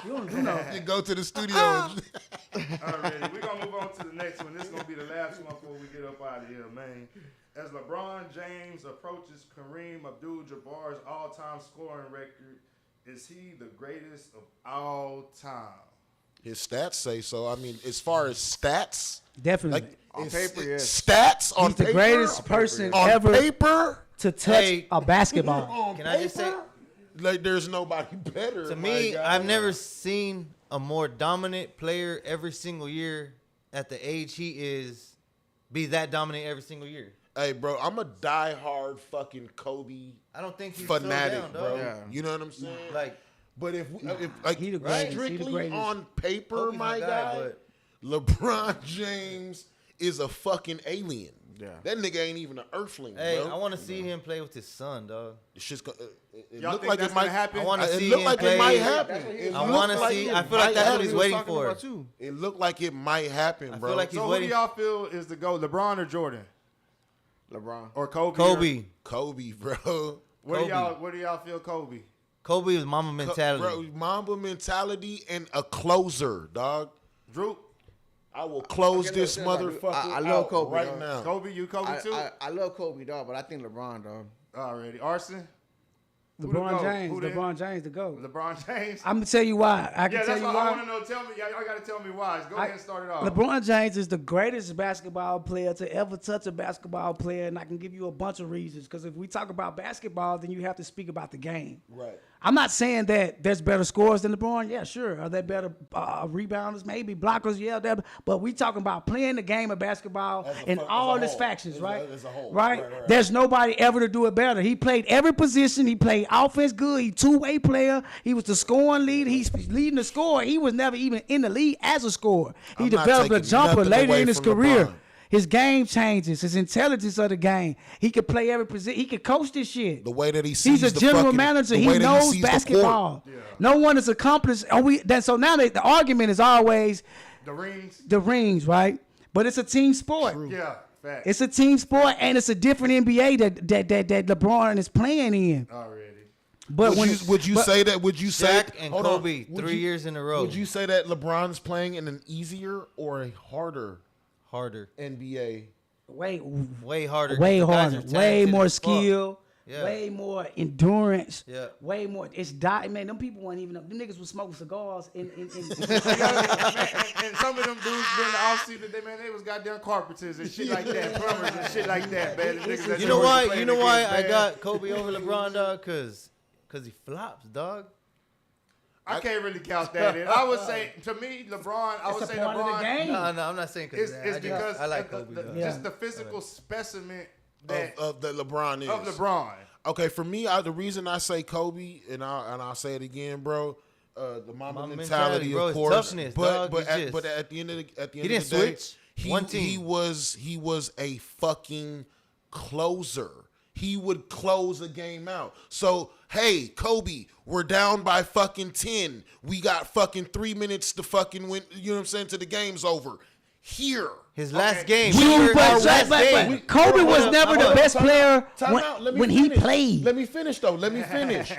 We don't do no. You go to the studio. Alright, we're gonna move on to the next one. This is gonna be the last one before we get up out of here, man. As LeBron James approaches Kareem Abdul-Jabbar's all-time scoring record, is he the greatest of all time? His stats say so. I mean, as far as stats, Definitely. like On it's- paper, yes. Stats on He's the paper, greatest person on ever paper. to touch Hey. a basketball. On Can I just say- paper, like there's nobody better. To my me, guy. I've never seen a more dominant player every single year at the age he is be that dominant every single year. Hey, bro, I'm a diehard fucking Kobe I don't think he's fanatic, down, bro. dog. Yeah. You know what I'm saying? Like But if like He the greatest. He the strictly greatest. on paper, Kobe's my my guy, guy, LeBron James is a fucking alien. Yeah. That nigga ain't even an earthling, hey, bro. I want to see him play with his son, dog. It's just it Y'all look think like that's it might gonna happen? I wanna It see look him like play. it might That's happen. what he It was I look wanna like see- it I feel like might that's what happen. he's He was waiting talking for. about too. It looked like it might happen, I bro. feel like he's So who do waiting. y'all feel is the GOAT, LeBron or Jordan? LeBron. Or Kobe? Kobe. Kobe, bro. Where do Kobe. y'all feel Kobe? Kobe is mama mentality. Bro, Mamba mentality and a closer, dog. Drew? I will close Okay, this look, motherfucker I love out Kobe, right dog. now. Kobe, you Kobe too? I love Kobe, dog, but I think LeBron, dog. Already. Arson? Who the LeBron GOAT? James. Who the- LeBron James, the GOAT. LeBron James? I'm gonna tell you why. I can Yeah, tell that's you what I why. want to know. Tell me. Y'all got to tell me why. Go ahead and start it off. LeBron James is the greatest basketball player to ever touch a basketball player, and I can give you a bunch of reasons. Because if we talk about basketball, then you have to speak about the game. Right. I'm not saying that there's better scorers than LeBron. Yeah, sure. Are there better rebounders? Maybe blockers. Yeah, but we talking about playing the game of basketball As a in as a all its whole. factions, As right? as a whole. Right? Right. There's nobody ever to do it better. He played every position. He played offense good. He two-way player. He was the scoring lead. He's leading the score. He was never even in the league as a scorer. He I'm not developed a taking jumper nothing later away in his from career. LeBron. His game changes. His intelligence of the game. He could play every position. He could coach this shit. The way that he sees He's a the general fucking- manager. the He way that knows sees the court. basketball. No one is accomplished. So now the argument is always The rings? the rings, right? But it's a team sport. Yeah, fact. It's a team sport, and it's a different NBA that LeBron is playing in. Already. But Would you say that? Would you say Shaq and hold on. Kobe, Would 3 you- years in a row. Would you say that LeBron's playing in an easier or a harder harder, NBA? way harder, way The guys harder, are way talented more as fuck. skill, Yeah. way more endurance, Yeah. way more. It's man. Them people weren't even. Them niggas was smoking cigars in and some of them dudes during the offseason, they was goddamn carpenters and shit like that, plumbers and shit like that, man. The niggas that You just know work why? playing You know why against, I man. got Kobe over LeBron, dog? Cause he flops, dog. I can't really count that in. I would say, to me, LeBron, I would It's a say part of the LeBron game. No, I'm not saying because is because I like of Kobe. the, dog. Yeah. just the physical specimen that, Of that LeBron is. of LeBron. Okay, for me, the reason I say Kobe, and I'll say it again, bro, the Mamba Mamba mentality, mentality, bro, of it's course. toughness, but dog. He but just- at the end of the He didn't day, switch. he One team. he was a fucking closer. He would close a game out. So, hey, Kobe, we're down by fucking 10. We got fucking 3 minutes to fucking win, you know what I'm saying, till the game's over. Here. His last game. But Kobe was never the best player Time out. Let me when he finish. played. Let me finish, though. Let me finish.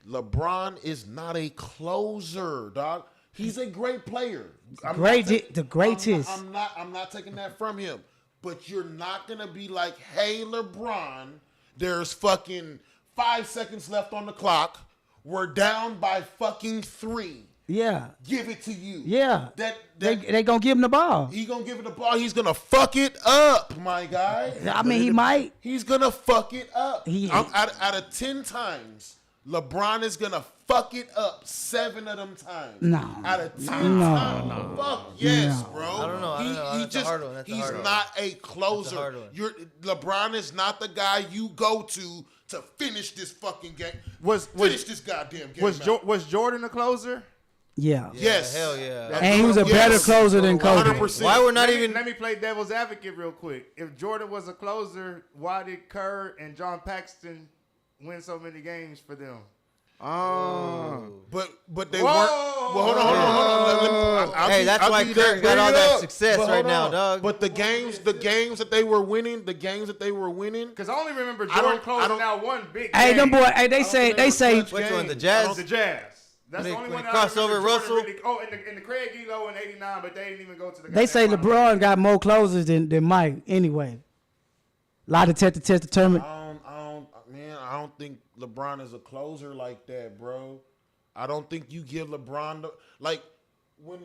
LeBron is not a closer, dog. He's a great player. The greatest. I'm not taking that from him. But you're not gonna be like, hey, LeBron, there's fucking 5 seconds left on the clock. We're down by fucking 3. Yeah. Give it to you. Yeah. They They gonna give him the ball. he gonna give it the ball. He's gonna fuck it up, my guy. I mean, he might. He's gonna fuck it up. He- Out of 10 times, LeBron is gonna fuck it up 7 of them times. No. Out of 10 times. Fuck yes, No. bro. I don't know. He That's a hard one. That's a he's hard one. not a closer. hard one. LeBron is not the guy you go to finish this fucking game. Finish this goddamn game. Was Jordan a closer? Yeah. Yes. Hell yeah. And he was a better closer than Kobe. 100%. Why we're not Let even? me play devil's advocate real quick. If Jordan was a closer, why did Kerr and John Paxson win so many games for them? But they Whoa! weren't. Well, hold on. Hey, that's why Kirk got all that success right now, dog. But the games that they were winning, Because I only remember I Jordan don't- closing out one big Hey, game. them boy. Hey, they say. Which one? The Jazz? The Jazz. That's When the only they one that crossed I remember over Jordan Russell? Really, oh, in the Craig Elo in '89, but they didn't even go to the. They say goddamn final. LeBron got more closers than Mike. Anyway, lie to test determined. I don't think LeBron is a closer like that, bro. I don't think you give LeBron when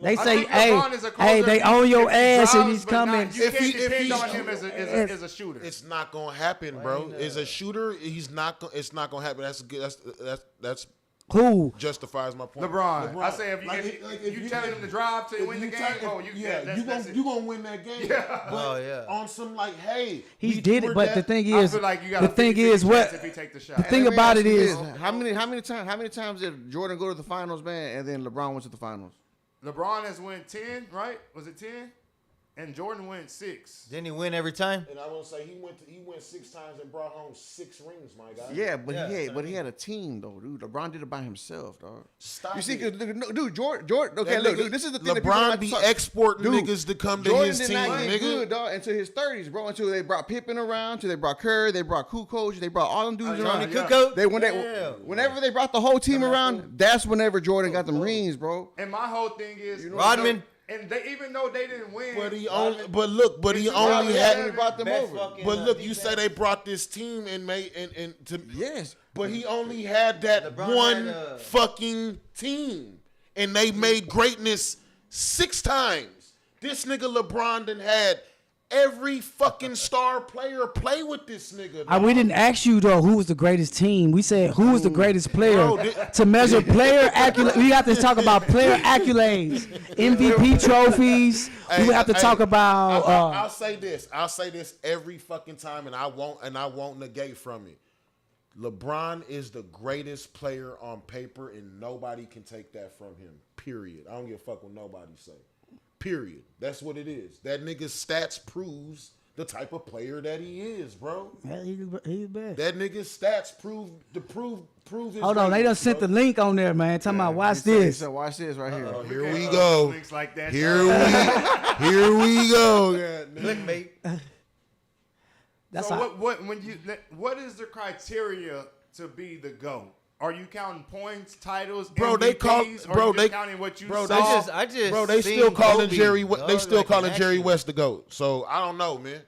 They I say, think LeBron is a closer hey, they if own your if he ass and drives, he's but not- coming. You If can't he- if depend he's- on him as a shooter. it's not gonna happen, bro. As a shooter, he's not. It's not gonna happen. That's good. That's Who? justifies my point. LeBron. I say if If you telling him to drive to win the game, you gonna win that game. Yeah. Oh, yeah. On some hey, He did it, but the thing I is, feel like you got the thing is what if he take the shot. the thing Let me about ask it you is, this. how many times did Jordan go to the finals, man, and then LeBron went to the finals? LeBron has won 10, right? Was it 10? And Jordan went 6. Didn't he win every time? And I want to say he went 6 times and brought home 6 rings, my guy. Yeah, but Yeah, he had a team though, dude. LeBron did it by himself, dog. Stop You see, it. cause dude, Jordan. Okay, That look, nigga- dude, this is the thing. that people LeBron like to be talk- exporting Dude, niggas to come to Jordan his did team, not get good, nigga. dog, until his 30s, bro. Until they brought Pippen around, until they brought Curry, they brought Kukoc, they brought all them dudes around. Tony Kukoc? Whenever they brought the whole team around, that's whenever Jordan got them rings, bro. And my whole thing is Rodman? And even though they didn't win, But he only brought them over. But look, you say they brought this team and made and to Yes. but he only had that LeBron one had, fucking team, and they made greatness 6 times. This nigga LeBron done had every fucking star player play with this nigga. we didn't ask you though who was the greatest team. We said who was the greatest player. Bro, To measure player accolades, we have to talk about player accolades, MVP trophies. We have to talk about. I'll say this. I'll say this every fucking time, and I won't negate from it. LeBron is the greatest player on paper, and nobody can take that from him. Period. I don't give a fuck what nobody say. Period. That's what it is. That nigga's stats proves the type of player that he is, bro. Yeah, he's bad. That nigga's stats prove his. Hold on, they done greatness, sent the bro. link on there, man. Talking about watch this. So watch this right here. Here we go. Links like that. Here we go. Clickbait. That's So how, what is the criteria to be the GOAT? Are you counting points, titles, Bro, MVPs, they call- or bro, you just they- counting what you bro, saw? they I just Bro, they seen still calling Kobe, Jerry. dog, They still like calling in Jerry action. West the GOAT. So I don't know, man.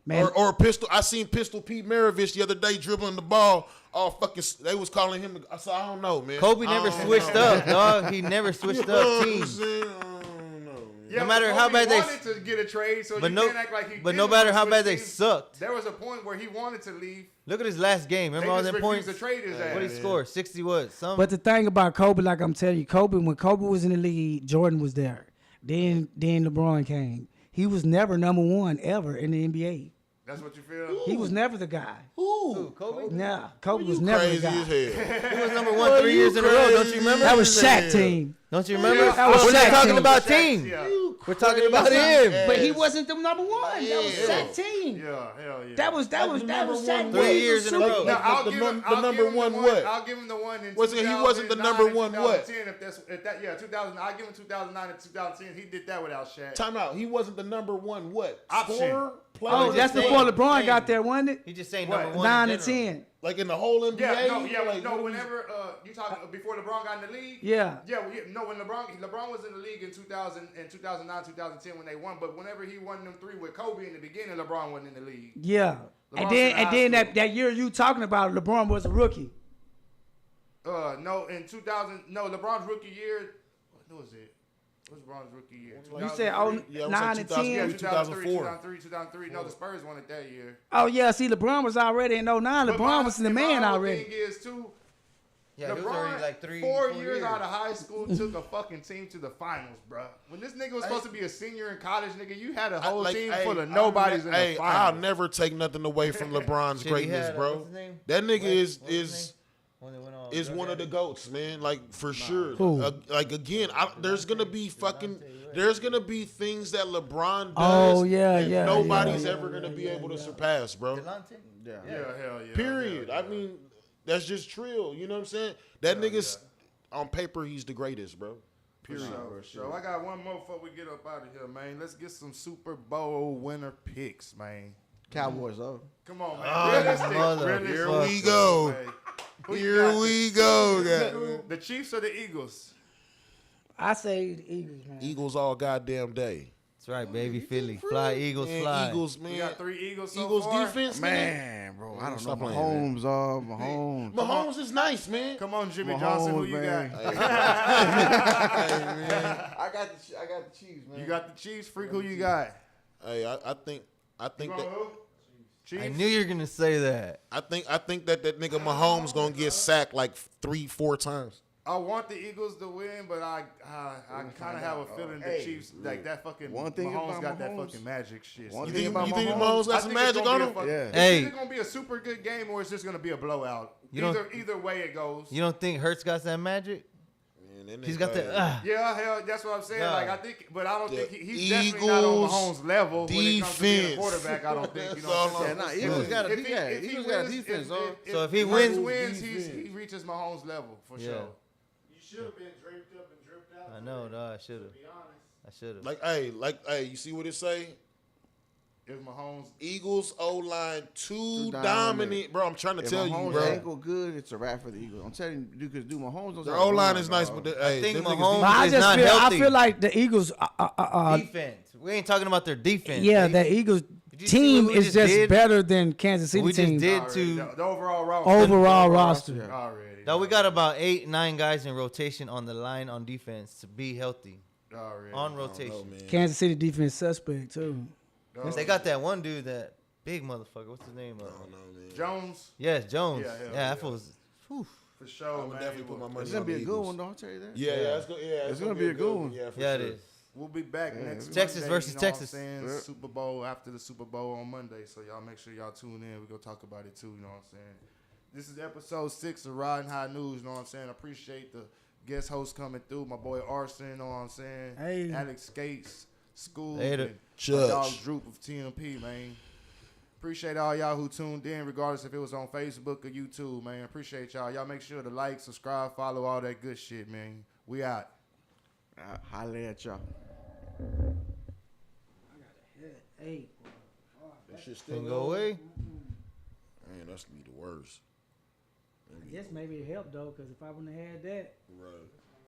man. Or Pistol. I seen Pistol Pete Maravich the other day dribbling the ball. All fucking. They was calling him. So I don't know, man. Kobe I never don't switched know. up, dog. He never switched You know what up I'm teams. saying? I don't know, man. Yeah, No matter but how Kobe bad they- wanted to get a trade, so But you no- can't act like he but no didn't matter want how to bad they leave. sucked. There was a point where he wanted to leave. Look at his last game. Remember They all just them refused points? to trade his ass. What he scored? 60 what? Some. But the thing about Kobe, like I'm telling you, when Kobe was in the league, Jordan was there. Then LeBron came. He was never number one ever in the NBA. That's what you feel? He was never the guy. Who? Kobe? Nah, Kobe was never the Crazy guy. as hell. He was number one 3 years in a row. Don't you remember? That was Shaq team. Don't you remember? Yeah, that was We're not Shaq talking team. about Shaq, team. yeah. We're talking about him. But he wasn't the number one. That was Yeah. Shaq team. Yeah, hell yeah. That was Shaq. 3 years in a row. Now, I'll the give him the number the one what? I'll give him the one in Was it- he wasn't the number 2009 one and what? 2010 if 2000. I'll give him 2009 and 2010. He did that without Shaq. Time out. He wasn't the number one what? Option. Scorer? Player? Oh, that's Just before saying, LeBron saying. got there, wasn't it? He just saying What? number one. 9 in and general. 10. Like in the whole NBA? Like, Like, what whenever you talking before LeBron got in the league. Yeah. When LeBron was in the league in 2000 and 2009, 2010 when they won, but whenever he won them three with Kobe in the beginning, LeBron wasn't in the league. Yeah. LeBron And was in then high school. that year you talking about, LeBron was a rookie. No, in 2000, LeBron's rookie year. What was it? What was LeBron's rookie year? You said 2003? 9 and 10. Yeah, 2004. 2003. No, the Spurs won it that year. Oh yeah, see LeBron was already in 09. But LeBron was in the man my whole already. Thing is too. Yeah, he was LeBron, already like 4 years out of high school, took a fucking team to the finals, bro. When this nigga was supposed to be a senior in college, nigga, you had a whole team full of nobodies in the I'll finals. never take nothing away from LeBron's Shit, he greatness, had, bro. what's his name? That nigga What's his is When they went on is one of the goats, man. Like for sure. Who? Like again, there's gonna be there's gonna be things that LeBron does. Oh, yeah, that yeah, nobody's yeah, ever gonna be able to surpass, bro. Delonte? Yeah, hell yeah. Period. hell yeah. I mean, that's just trill. You know what I'm saying? That nigga's on paper, he's the greatest, bro. Period. So I got one more before we get up out of here, man. Let's get some Super Bowl winner picks, man. Cowboys, though. Come on, man. Realistic. Here we go. Man. Who you Here got? we go. Goddamn. The Chiefs or the Eagles? I say the Eagles, man. Eagles all goddamn day. That's right, baby. Philly. Fly, Eagles, Man, fly. Eagles, man. We got 3 Eagles so Eagles far. defense, Man, bro, I don't know. Stop playing, Mahomes, Mahomes. Mahomes is nice, man. Come on, Jimmy Mahomes, Johnson. Who you man. got? I got the Chiefs, man. You got the Chiefs. Freak, who you got? Hey, I think You that going who? Chiefs. I knew you were going to say that. I think that nigga Mahomes gonna get sacked like 3-4 times. I want the Eagles to win, but I kind of have a feeling the Chiefs, like that fucking One thing Mahomes about got that Mahomes- fucking magic shit. One You thing think about Mahomes got some magic on him? Yeah. It's Hey. either gonna be a super good game or it's just gonna be a blowout. You don't- Either way it goes. You don't think Hurts got that magic? Man, that He's nigga- got the. Yeah, hell, that's what I'm saying. Nah. Like I think, but I don't The think he's definitely not on Eagles Mahomes' level when it comes to being a defense. quarterback. I don't think. You know That's what I'm all saying? Yeah, nah, Eagles got a If he- if he Eagles got a wins- defense, dog. So if he Hurts wins- wins, defense. he reaches Mahomes' level for Yeah. sure. You should have been draped up and dripped out. I know, no, I should have. To be honest. I should have. Like, hey, you see what it say? If Mahomes, Eagles O-line too dominant. dominant, bro. I'm trying to If tell you, Mahomes bro. ain't go good, it's a wrap for the Eagles. I'm telling you, because Mahomes knows Their how to O-line run, is nice, dog. but hey, think them niggas Mahomes- But I is just not feel healthy. like the Eagles. Defense. We ain't talking about their defense. Yeah, baby. the Eagles Did you see team what we is just just did? better than Kansas City We just team. did already, to. the overall roster. Overall roster. Already. Now we got about 8-9 guys in rotation on the line on defense to be healthy Already. on rotation. Kansas City defense suspect too. They got that one dude, that big motherfucker. What's his name? Jones, Yes, Jones. Yeah, hell Yeah, yeah. that was. for sure, I would man. definitely put my money It's on gonna be the a good Eagles. one, though. I'll tell you that. Yeah, it's gonna, It's gonna be a good one. Yeah, for Yeah, sure. it is. We'll be back next Texas Monday, versus you know what I'm Texas. saying? Yeah. Super Bowl after the Super Bowl on Monday, so y'all make sure y'all tune in. We're gonna talk about it too, you know what I'm saying? This is episode 6 of Riding High News, you know what I'm saying? I appreciate the guest host coming through, my boy Arson, you know what I'm saying? Hey. Alex Skates, School, Later. and my Judge. dog Droop of TMP, man. Appreciate all y'all who tuned in, regardless if it was on Facebook or YouTube, man. Appreciate y'all. Y'all make sure to like, subscribe, follow, all that good shit, man. We out. Holla at y'all. Hey. That shit still Can go away. Man, that's be the worst. I guess maybe it helped though, because if I wouldn't have had that,